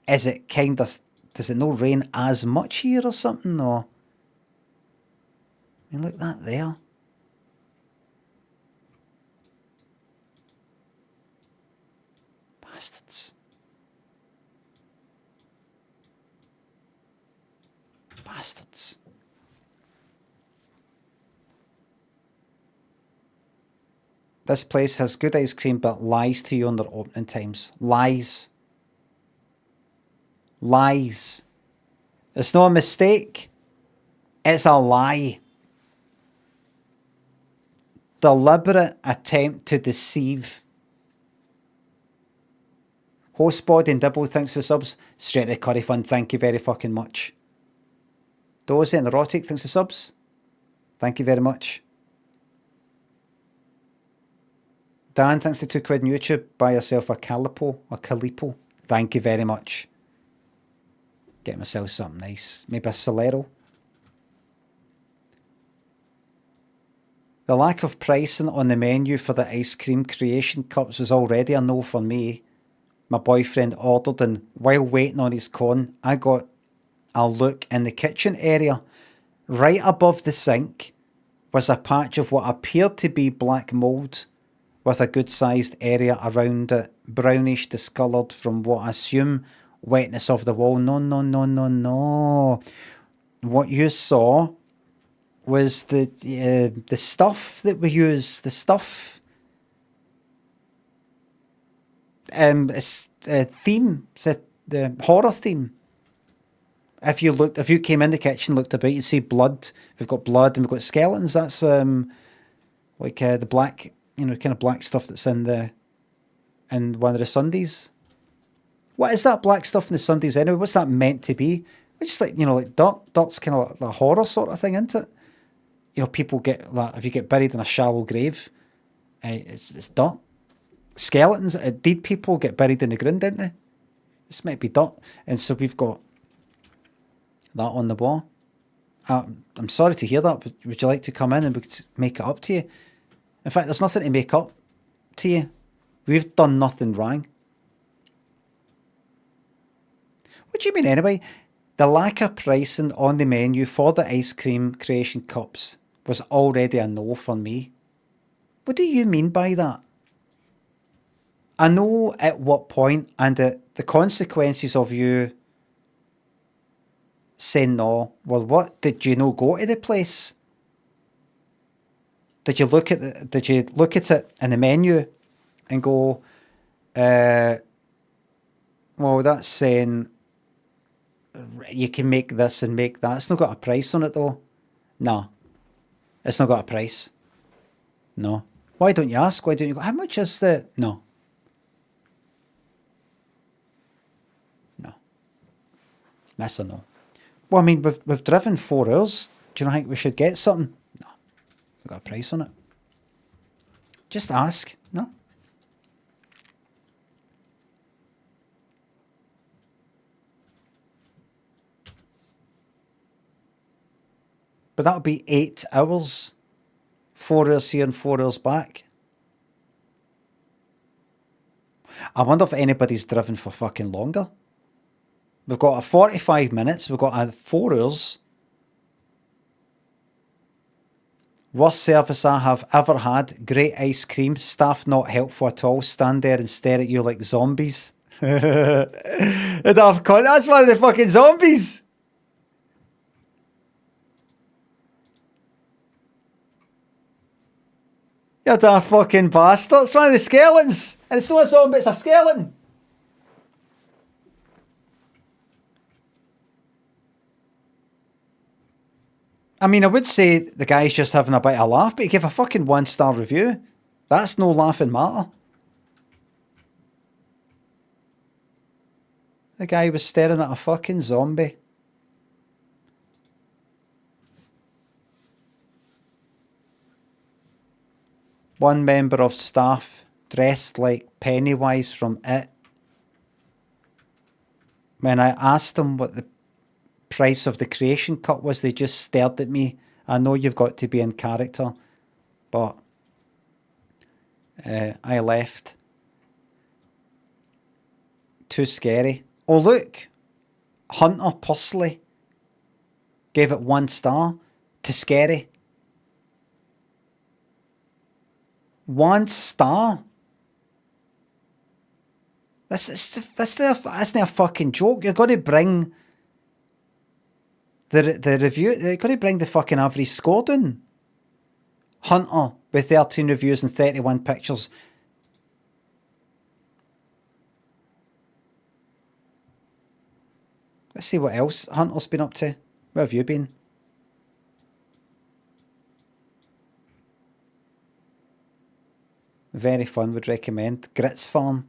[SPEAKER 1] Is it kind of... Does it not rain as much here or something? Or... I mean, look at that there. Bastards. Bastards. This place has good ice cream but lies to you on their opening times. Lies. Lies. It's not a mistake. It's a lie. Deliberate attempt to deceive. Host Body and Dibble, thanks for the subs. Straight to the Curry Fund, thank you very fucking much. Dozy and Erotic, thanks for subs. Thank you very much. Dan, thanks to £2 on YouTube. Buy yourself a Calipo. Thank you very much. Get myself something nice. Maybe a Solero. The lack of pricing on the menu for the ice cream creation cups was already a no for me. My boyfriend ordered, and while waiting on his cone, I got a look in the kitchen area. Right above the sink was a patch of what appeared to be black mould with a good sized area around it, brownish discoloured from what I assume wetness of the wall. No. What you saw was the stuff that we use, the stuff it's a theme, it's the horror theme. If you came in the kitchen, looked about, you'd see blood. We've got blood and we've got skeletons. That's like the black, kind of black stuff that's in one of the Sundays. What is that black stuff in the Sundays anyway? What's that meant to be? It's just like, like dirt. Dirt's kind of like a horror sort of thing, isn't it? People get like, if you get buried in a shallow grave, it's dirt. Skeletons, dead people get buried in the ground, didn't they? This might be dirt. And so we've got that on the wall. I'm sorry to hear that, but would you like to come in and we could make it up to you? In fact, there's nothing to make up to you. We've done nothing wrong. What do you mean anyway? The lack of pricing on the menu for the ice cream creation cups was already a no for me. What do you mean by that? I know at what point, and the consequences of you saying no, well, what? Did you no go to the place? Did you look at it in the menu and go, Well, that's saying you can make this and make that. It's not got a price on it though. No. It's not got a price. No. Why don't you ask? Why don't you go, how much is the... No. No. That's a no. Well, I mean, we've driven 4 hours. Do you not think we should get something? No. We've got a price on it. Just ask. No. But that would be 8 hours. 4 hours here and 4 hours back. I wonder if anybody's driven for fucking longer. We've got a 45 minutes. We've got a 4 hours. Worst service I have ever had. Great ice cream. Staff not helpful at all. Stand there and stare at you like zombies. That's one of the fucking zombies. You're a fucking bastard. It's one of the skeletons. And it's not a zombie, it's a skeleton. I mean, I would say the guy's just having a bit of a laugh, but he gave a fucking 1-star review. That's no laughing matter. The guy was staring at a fucking zombie. One member of staff dressed like Pennywise from It. When I asked them what the price of the creation cut was, they just stared at me. I know you've got to be in character, but I left. Too scary. Oh look, Hunter Pusley gave it 1 star. Too scary. 1 star. That's not a fucking joke. You're going to bring the review. You're going to bring the fucking average score down. Hunter with 13 reviews and 31 pictures. Let's see what else Hunter's been up to. Where have you been? Very fun, would recommend. Grits Farm.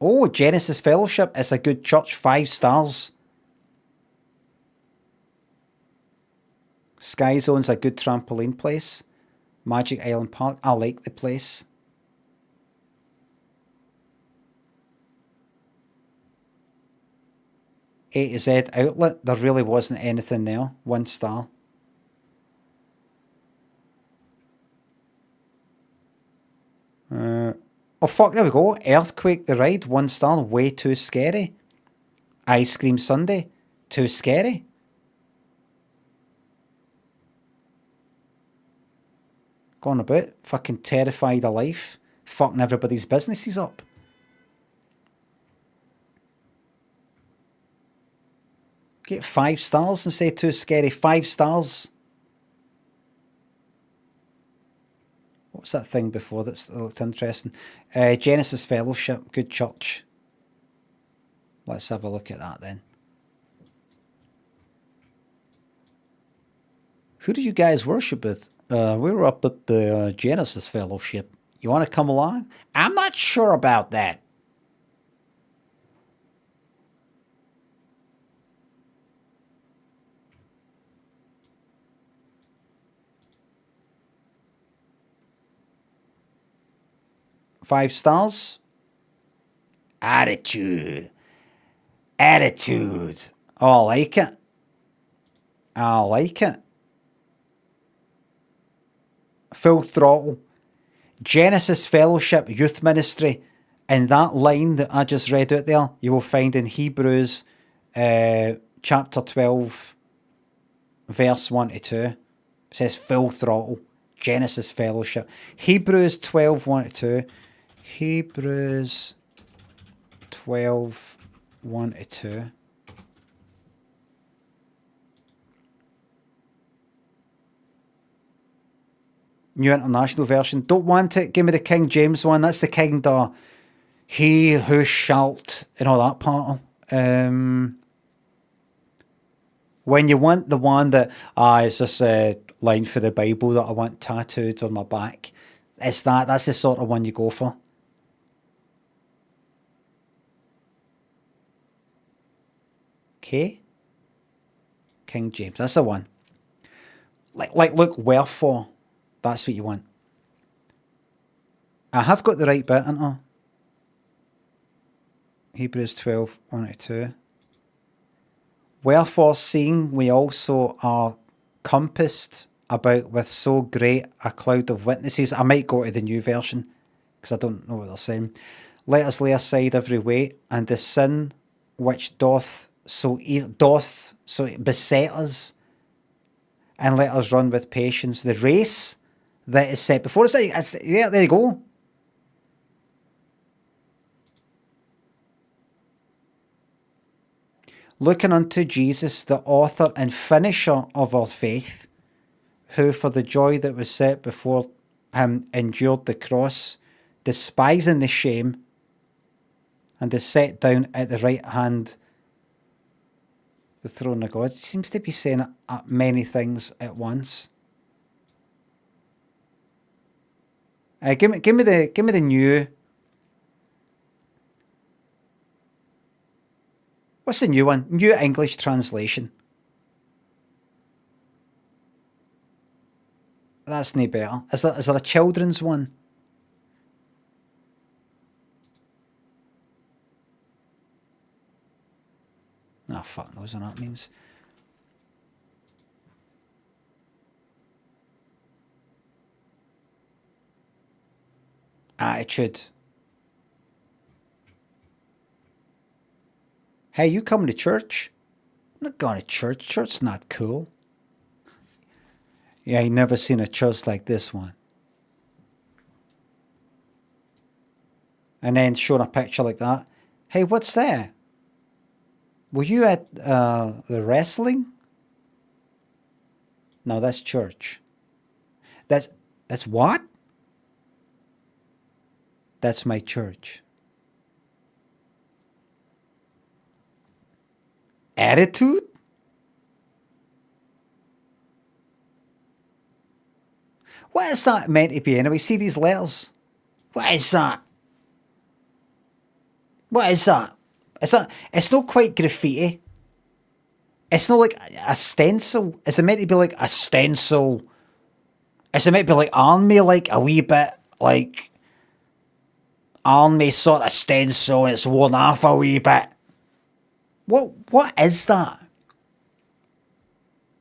[SPEAKER 1] Oh, Genesis Fellowship is a good church. 5 stars. Sky Zone's a good trampoline place. Magic Island Park. I like the place. A to Z Outlet. There really wasn't anything there. 1 star. Oh fuck, there we go. Earthquake the Ride. 1 star. Way too scary. Scream Sundae. Too scary. Going about. Fucking terrified of life. Fucking everybody's businesses up. Get 5 stars and say too scary. 5 stars. What's that thing before that looked interesting? Genesis Fellowship. Good church. Let's have a look at that then. Who do you guys worship with? We were up at the Genesis Fellowship. You want to come along? I'm not sure about that. Five stars. Attitude. Attitude. Oh, I like it. I like it. Full Throttle. Genesis Fellowship Youth Ministry. In that line that I just read out there, you will find in Hebrews chapter 12, verse 1 to 2. It says Full Throttle. Genesis Fellowship. Hebrews 12, 1 to 2. Hebrews 12, 1 to 2. New International Version. Don't want it. Give me the King James one. That's the King da. He who shalt, and all that part. When you want the one that, it's this line for the Bible that I want tattooed on my back, it's that. That's the sort of one you go for. Okay. King James. That's the one. Like, look, wherefore. That's what you want. I have got the right bit, haven't I? Hebrews 12, 1-2. Wherefore, seeing we also are compassed about with so great a cloud of witnesses. I might go to the new version, because I don't know what they're saying. Let us lay aside every weight, and the sin which doth so beset us, and let us run with patience the race that is set before us. Yeah, there you go. Looking unto Jesus, the author and finisher of our faith, who for the joy that was set before him endured the cross, despising the shame, and is set down at the right hand the throne of God. He seems to be saying many things at once. Give me the new. What's the new one? New English translation. That's no better. Is there a children's one? Ah, fuck knows what that means. Attitude. Hey, you coming to church? I'm not going to church. Church's not cool. Yeah, you never seen a church like this one. And then showing a picture like that. Hey, what's that? Were you at the wrestling? No, that's church. That's what? That's my church. Attitude? What is that meant to be anyway? See these letters? What is that? What is that? It's not quite graffiti. It's not like a stencil. Is it meant to be like a stencil? Is it meant to be like army, like a wee bit like army sort of stencil and it's worn off a wee bit? What is that?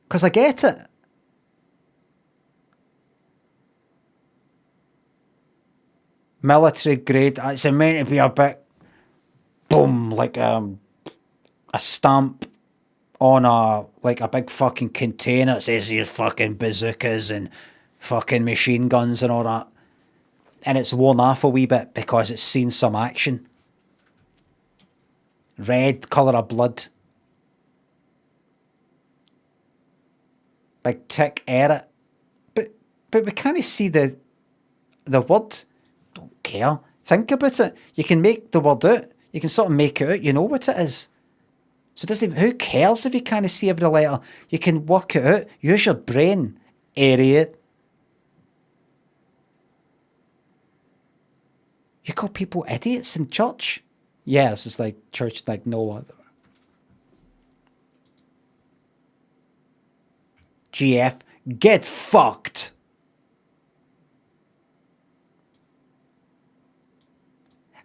[SPEAKER 1] Because I get it. Military grade. It's meant to be a bit boom, like a stamp on a big fucking container. It says here fucking bazookas and fucking machine guns and all that. And it's worn off a wee bit because it's seen some action. Red, colour of blood. Big tick at it. But we can't see the word. Don't care. Think about it. You can make the word out. You can sort of make it out. You know what it is. So who cares if you can't see every letter? You can work it out. Use your brain, idiot. You call people idiots in church? Yes, it's like church like no other. GF, get fucked.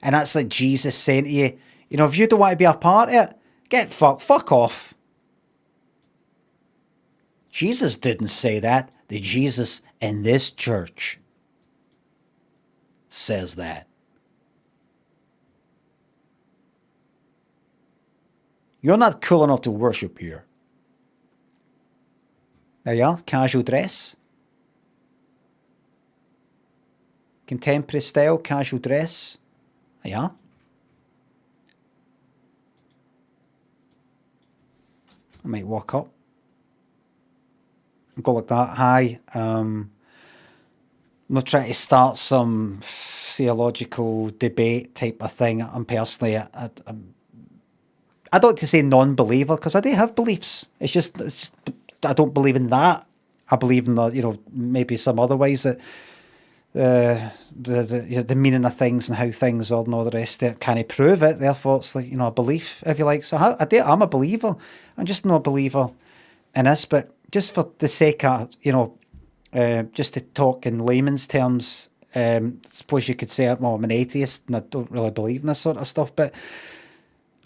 [SPEAKER 1] And that's like Jesus saying to you, if you don't want to be a part of it, get fucked, fuck off. Jesus didn't say that. The Jesus in this church says that. You're not cool enough to worship here. There you are, casual dress. Contemporary style, casual dress. There you are. I might walk up. Go like that, hi. I'm not trying to start some theological debate type of thing. I'm personally, I don't like to say non-believer because I do have beliefs. It's just I don't believe in that. I believe in the, maybe some other ways that the meaning of things and how things are and all the rest of it. Can I prove it? Therefore, it's like, a belief, if you like. So I'm a believer. I'm just not a believer in this, but just for the sake of, just to talk in layman's terms, I suppose you could say, well, I'm an atheist and I don't really believe in this sort of stuff, but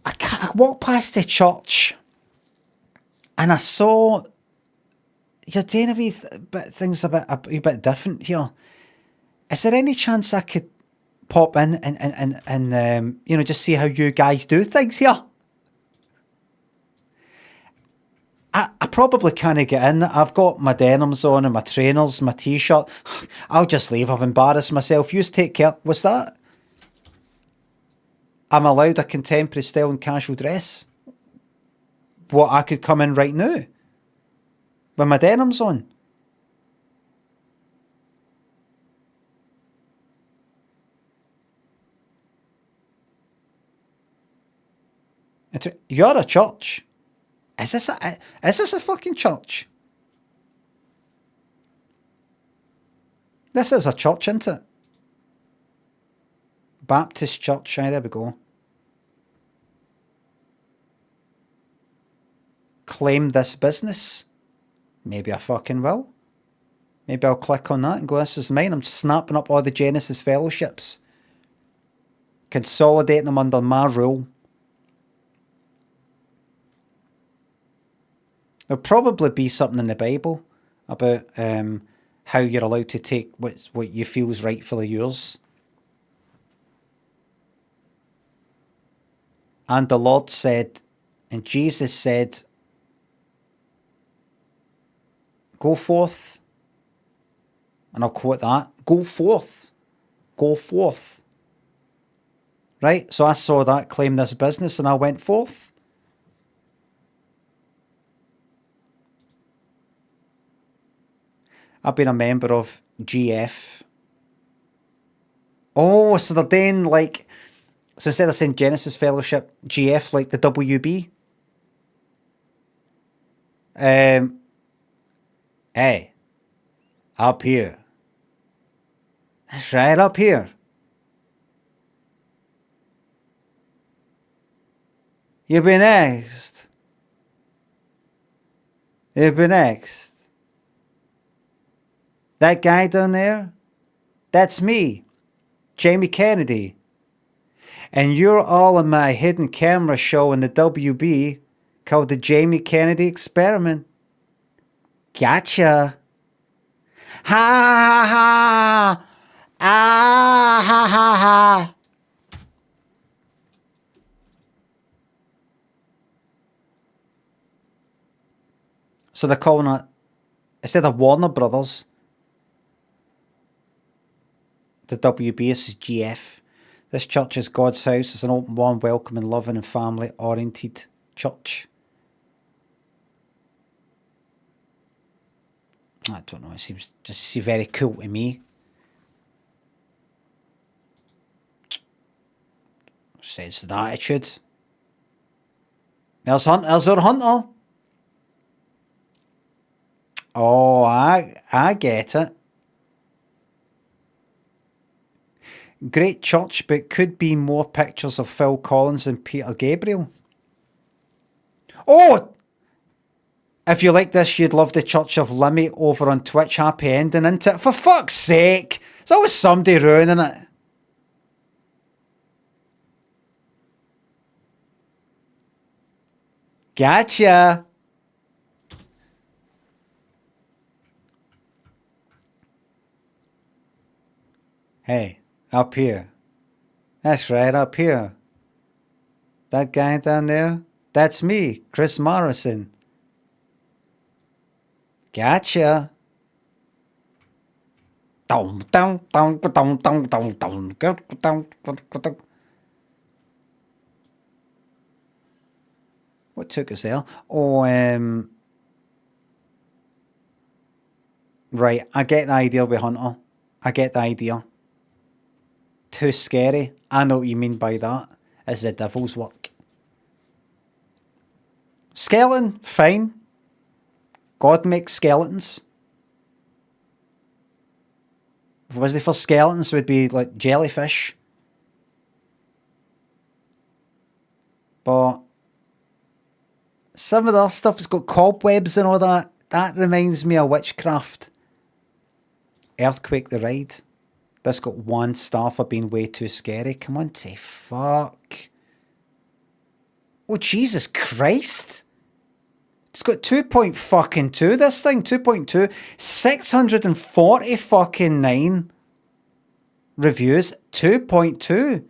[SPEAKER 1] I walked past the church and I saw you're doing things a wee bit different here. Is there any chance I could pop in and just see how you guys do things here? I probably can't get in. I've got my denims on and my trainers, my t-shirt. I'll just leave. I've embarrassed myself. You take care. What's that? I'm allowed a contemporary style and casual dress. What, I could come in right now with my denims on. You're a church. Is this a fucking church? This is a church, isn't it? Baptist church. Aye, there we go. Claim this business. Maybe I fucking will. Maybe I'll click on that and go, this is mine. I'm snapping up all the Genesis fellowships. Consolidating them under my rule. There'll probably be something in the Bible about how you're allowed to take what you feel is rightfully yours. And the Lord said, and Jesus said, go forth. And I'll quote that. Go forth. Go forth. Right? So I saw that, claim this business, and I went forth. I've been a member of GF. Oh, so they're doing so instead of saying Genesis Fellowship, GF's like the WB. Hey, up here. That's right, up here. You'll be next. You'll be next. That guy down there, that's me, Jamie Kennedy. And you're all in my hidden camera show in the WB called the Jamie Kennedy Experiment. Gotcha. Ha ha ha. Ah ha ha ha. So they're calling it, instead of Warner Brothers, the WB, this is GF. This church is God's house. It's an open, warm, welcoming, loving and family-oriented church. I don't know. It seems just very cool to me. Sense an attitude. There's our hunter. Oh, I get it. Great church, but could be more pictures of Phil Collins and Peter Gabriel. Oh! If you like this, you'd love the Church of Limmy over on Twitch. Happy ending, isn't it? For fuck's sake! There's always somebody ruining it. Gotcha! Hey, up here. That's right, up here. That guy down there, that's me, Chris Morrison. Gotcha. What took us there? Oh, right, I get the idea with Hunter. I get the idea. Too scary. I know what you mean by that. It's the devil's work. Skeleton, fine. God makes skeletons. If it wasn't for skeletons, it would be like jellyfish. But some of the other stuff has got cobwebs and all that. That reminds me of witchcraft. Earthquake the Ride. This got 1 star for being way too scary. Come on, say fuck. Oh, Jesus Christ. It's got 2.2 this thing. 2.2. 640 fucking 9 reviews. 2.2.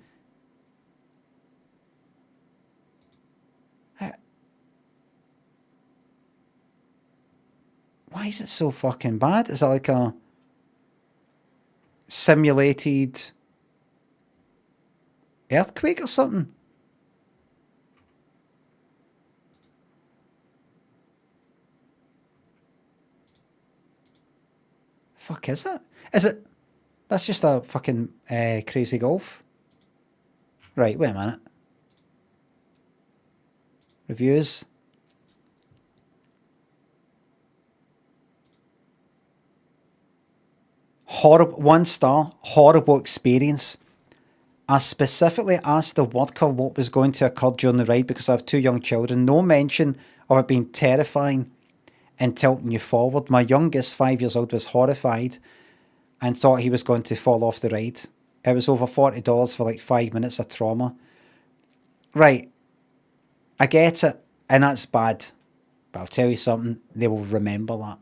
[SPEAKER 1] Why is it so fucking bad? Is that like a simulated earthquake or something? Fuck is it? Is it? That's just a fucking crazy golf. Right, wait a minute. Reviews. Horrible, 1 star, horrible experience. I specifically asked the worker what was going to occur during the ride because I have 2 young children. No mention of it being terrifying and tilting you forward. My youngest, 5 years old, was horrified and thought he was going to fall off the ride. It was over $40 for like 5 minutes of trauma. Right, I get it, and that's bad. But I'll tell you something, they will remember that.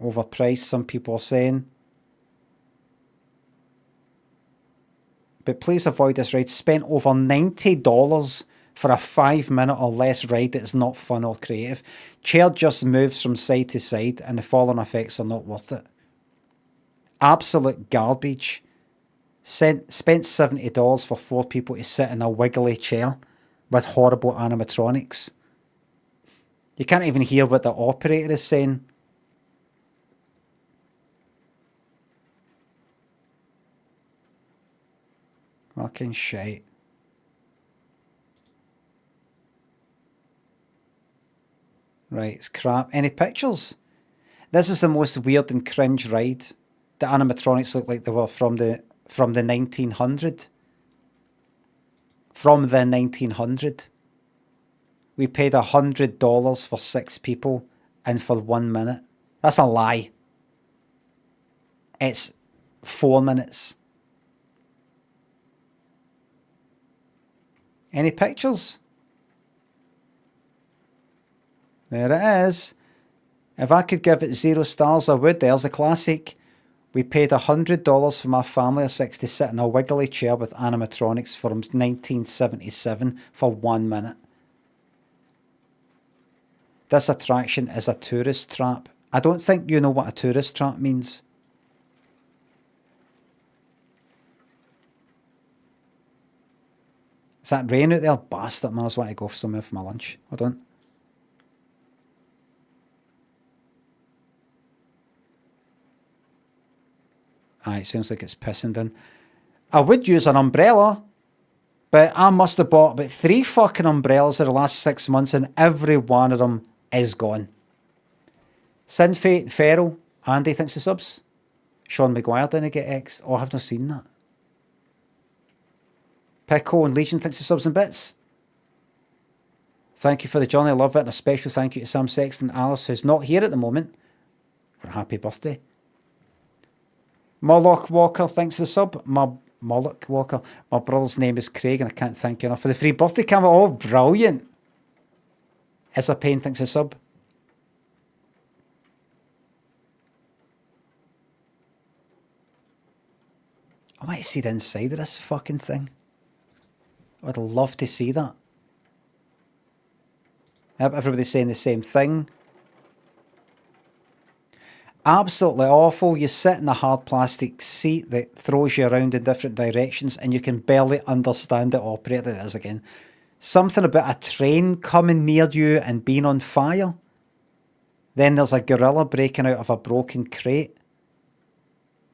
[SPEAKER 1] Overpriced, some people are saying. But please avoid this ride. Spent over $90 for a 5-minute or less ride that is not fun or creative. Chair just moves from side to side and the fallen effects are not worth it. Absolute garbage. Spent $70 for 4 people to sit in a wiggly chair with horrible animatronics. You can't even hear what the operator is saying. Fucking shite. Right, it's crap. Any pictures? This is the most weird and cringe ride. The animatronics look like they were from the 1900. From the 1900. We paid $100 for 6 people and for 1 minute. That's a lie. It's 4 minutes. Any pictures? There it is. If I could give it 0 stars, I would. There's a classic. We paid $100 for my family of 6 to sit in a wiggly chair with animatronics from 1977 for 1 minute. This attraction is a tourist trap. I don't think you know what a tourist trap means. Is that rain out there? Bastard, man. I just want to go somewhere for my lunch. Hold on. Aye, it sounds like it's pissing down. I would use an umbrella, but I must have bought about 3 fucking umbrellas in the last 6 months and every one of them is gone. Sinfate, Feral, Andy thinks the subs. Sean McGuire didn't get X. Oh, I have not seen that. Pico and Legion thinks the subs and bits. Thank you for the journey, I love it. And a special thank you to Sam Sexton and Alice, who's not here at the moment, for a happy birthday. Moloch Walker thanks for the sub. Moloch Walker. My brother's name is Craig and I can't thank you enough for the free birthday camera. Oh, brilliant. Issa Payne thanks for the sub. I want to see the inside of this fucking thing. I'd love to see that. Everybody's saying the same thing. Absolutely awful. You sit in a hard plastic seat that throws you around in different directions and you can barely understand the operator. It is again. Something about a train coming near you and being on fire. Then there's a gorilla breaking out of a broken crate.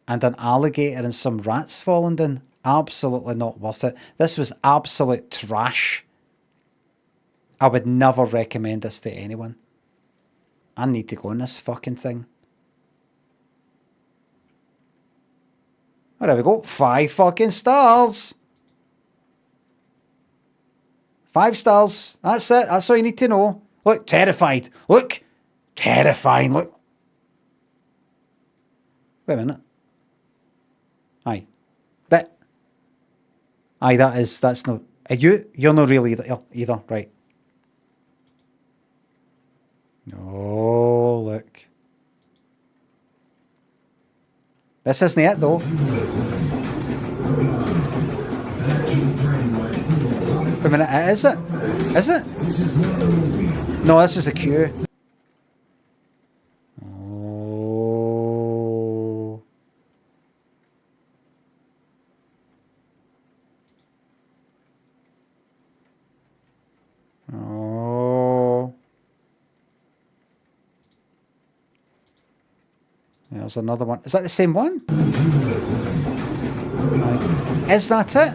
[SPEAKER 1] And an alligator and some rats falling down. Absolutely not worth it. This was absolute trash. I would never recommend this to anyone. I need to go on this fucking thing. Oh, there we go. 5 fucking stars. 5 stars. That's it. That's all you need to know. Look, terrified. Look. Terrifying. Look. Wait a minute. Aye. Aye, that's no... You're not really either. Right. Oh, look. This isn't it, though. Wait a minute, is it? Is it? No, this is a queue. Oh. Oh. There's another one. Is that the same one? Right. Is that it?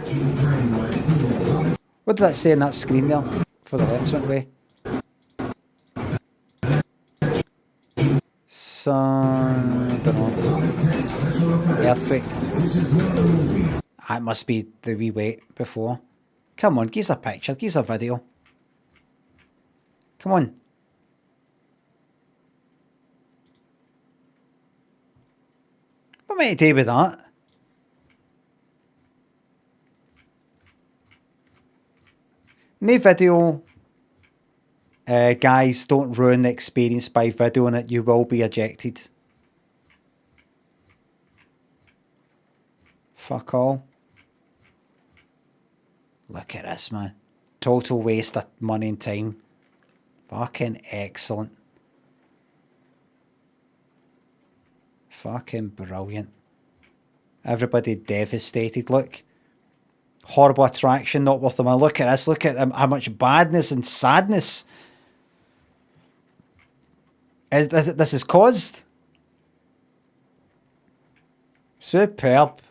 [SPEAKER 1] What did that say in that screen there? For the lights went away. I don't know. Earthquake. That must be the wee wait before. Come on, give us a picture, give us a video. Come on. What am I to do with that? No video. Guys, don't ruin the experience by videoing it. You will be ejected. Fuck all. Look at this, man. Total waste of money and time. Fucking excellent. Fucking brilliant. Everybody devastated, look. Horrible attraction, not worth the money. Look at this, look at how much badness and sadness this has caused. Superb.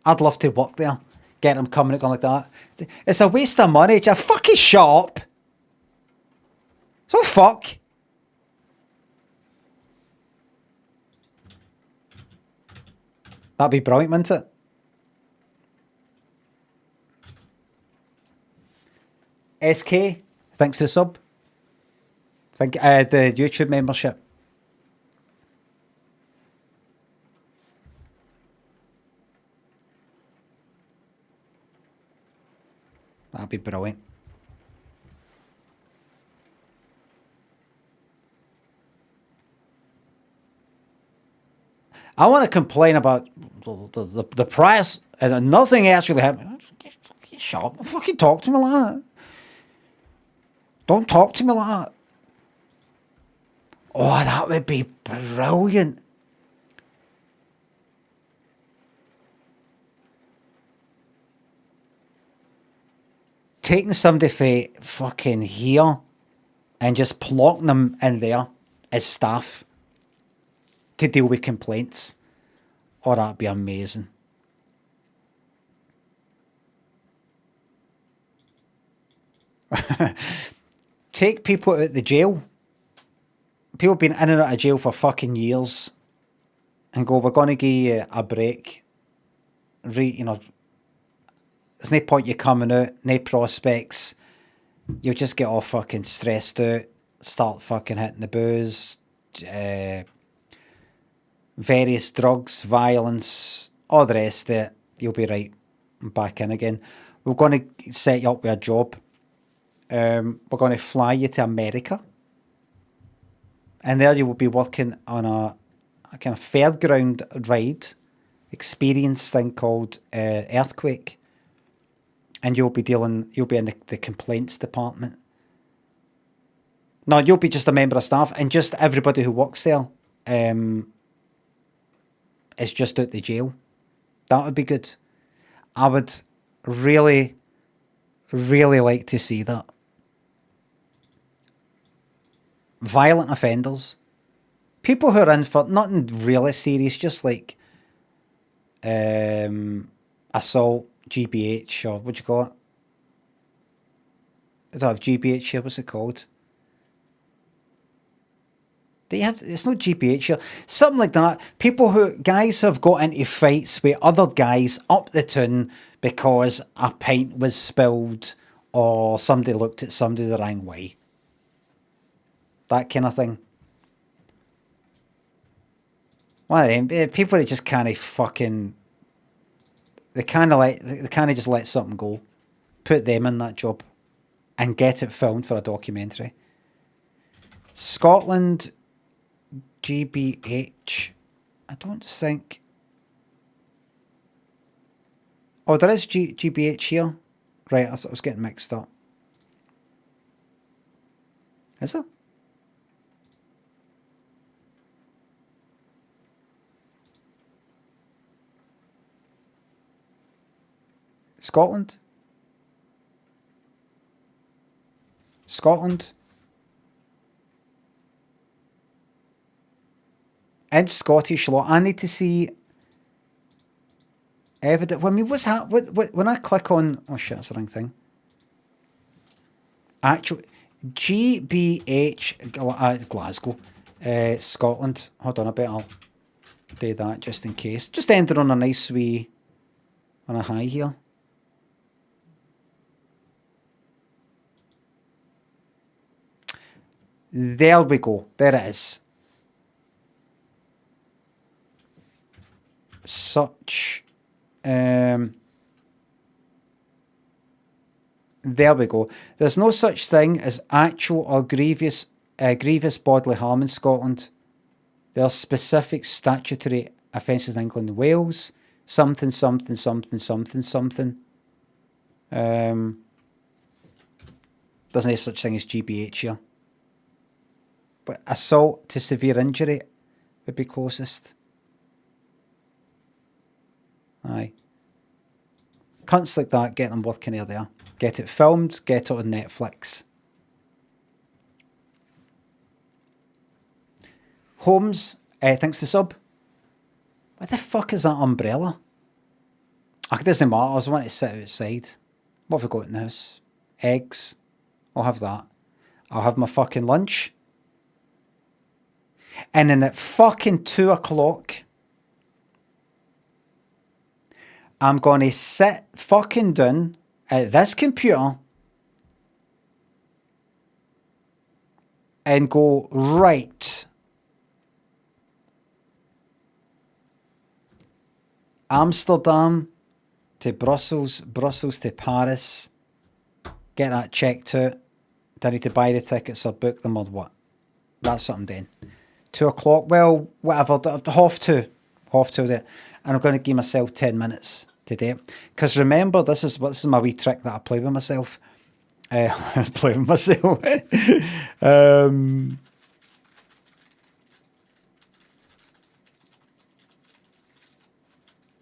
[SPEAKER 1] I'd love to work there. Get them coming and going like that. It's a waste of money. It's a fucking shop. So fuck. That'd be brilliant, wouldn't it? SK, thanks to the sub. Thank the YouTube membership. That'd be brilliant. I want to complain about the price and nothing else really happened. Shut up. Don't fucking talk to me like that. Don't talk to me like that. Oh, that would be brilliant. Taking somebody for fucking here and just plonking them in there as staff to deal with complaints. Oh, that'd be amazing. Take people out of the jail. People have been in and out of jail for fucking years and go, we're going to give you a break. You know, there's no point you coming out, no prospects. You'll just get all fucking stressed out, start fucking hitting the booze, various drugs, violence, all the rest of it. You'll be right back in again. We're going to set you up with a job. We're going to fly you to America. And there you will be working on a kind of fairground ride experience thing called Earthquake. And you'll be in the complaints department. No, you'll be just a member of staff, and just everybody who works there is just out the jail. That would be good. I would really, really like to see that. violent offenders, people who are in for nothing really serious, just like assault, GBH, or what do you call it? I don't have GBH here. What's it called? It's not GBH here. Something like that. Guys have got into fights with other guys up the town because a pint was spilled or somebody looked at somebody the wrong way. That kind of thing. One of them, people that just can't fucking... They can't just let something go. Put them in that job. And get it filmed for a documentary. Scotland... GBH. I don't think... Oh, there is GBH here. Right, I was getting mixed up. Is there? Scotland? Scotland? In Scottish law, I need to see evidence. I mean, what's that? When I click on, oh shit, that's the wrong thing. Actual GBH Glasgow, Scotland. Hold on, I bet I'll do that just in case. Just ended on a nice wee, on a high here. There we go. There it is. Such there we go. There's no such thing as actual or grievous bodily harm in Scotland. There are specific statutory offences in England and Wales. Something. There's no such thing as GBH here. But assault to severe injury would be closest. Aye. Cunts like that, get them working there. Get it filmed, get it on Netflix. Holmes, thanks to sub. What the fuck is that umbrella? It doesn't matter, I just want to sit outside. What have we got in the house? Eggs. I'll have that. I'll have my fucking lunch. And then at fucking 2 o'clock... I'm going to sit fucking down at this computer and go, right, Amsterdam to Brussels, Brussels to Paris, get that checked out. Do I need to buy the tickets or book them or what? That's what I'm doing. 2 o'clock, well, whatever, half two there. And I'm going to give myself 10 minutes to do it. Because remember, this is my wee trick that I play with myself. Play with myself.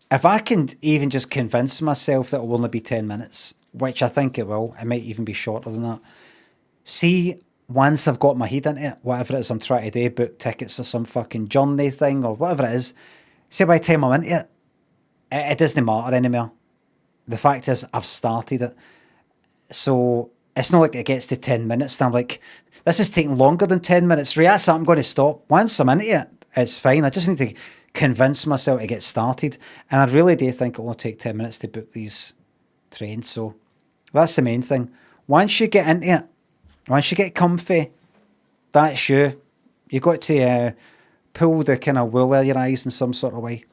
[SPEAKER 1] If I can even just convince myself that it will only be 10 minutes, which I think it will, it might even be shorter than that. See, once I've got my head into it, whatever it is I'm trying to do, book tickets for some fucking journey thing or whatever it is, see, by the time I'm into it, it doesn't matter anymore. The fact is, I've started it. So it's not like it gets to 10 minutes and I'm like, this is taking longer than 10 minutes. Right, that's it, I'm going to stop. Once I'm into it, it's fine. I just need to convince myself to get started. And I really do think it will take 10 minutes to book these trains. So that's the main thing. Once you get into it, once you get comfy, that's you. You got to pull the kind of wool out of your eyes in some sort of way.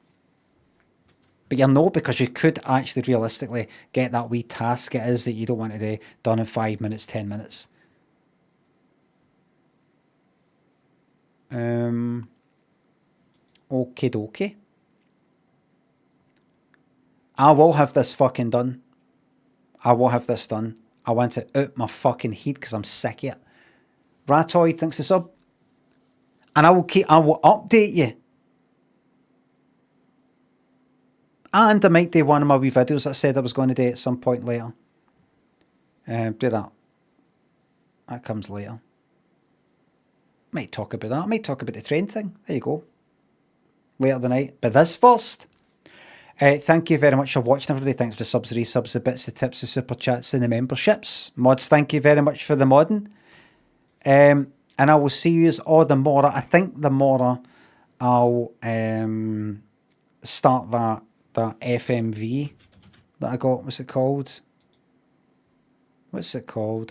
[SPEAKER 1] But you'll know, because you could actually realistically get that wee task it is that you don't want to do done in 5 minutes, 10 minutes. Okie dokie. I will have this fucking done. I will have this done. I want it out my fucking head because I'm sick of it. Ratoid, thanks to sub. And I will update you. And I might do one of my wee videos that I said I was going to do at some point later. Do that. That comes later. Might talk about that. Might talk about the train thing. There you go. Later tonight. But this first. Thank you very much for watching, everybody. Thanks for the subs, resubs, the bits, the tips, the super chats, and the memberships. Mods, thank you very much for the modding. And I will see you all tomorrow. I think tomorrow I'll start that FMV that I got. What's it called? I've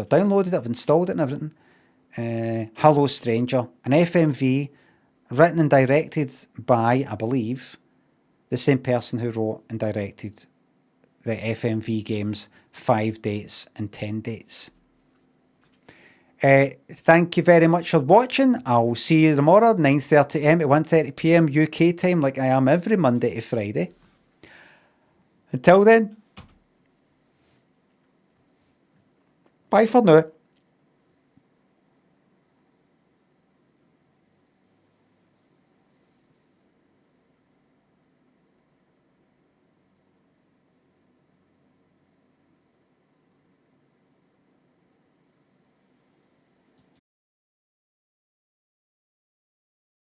[SPEAKER 1] downloaded it. I've installed it and everything. Hello Stranger. An FMV written and directed by, I believe, the same person who wrote and directed the FMV games 5 Dates and 10 Dates. Thank you very much for watching. I'll see you tomorrow, 9:30am to 1:30pm UK time, like I am every Monday to Friday. Until then, bye for now.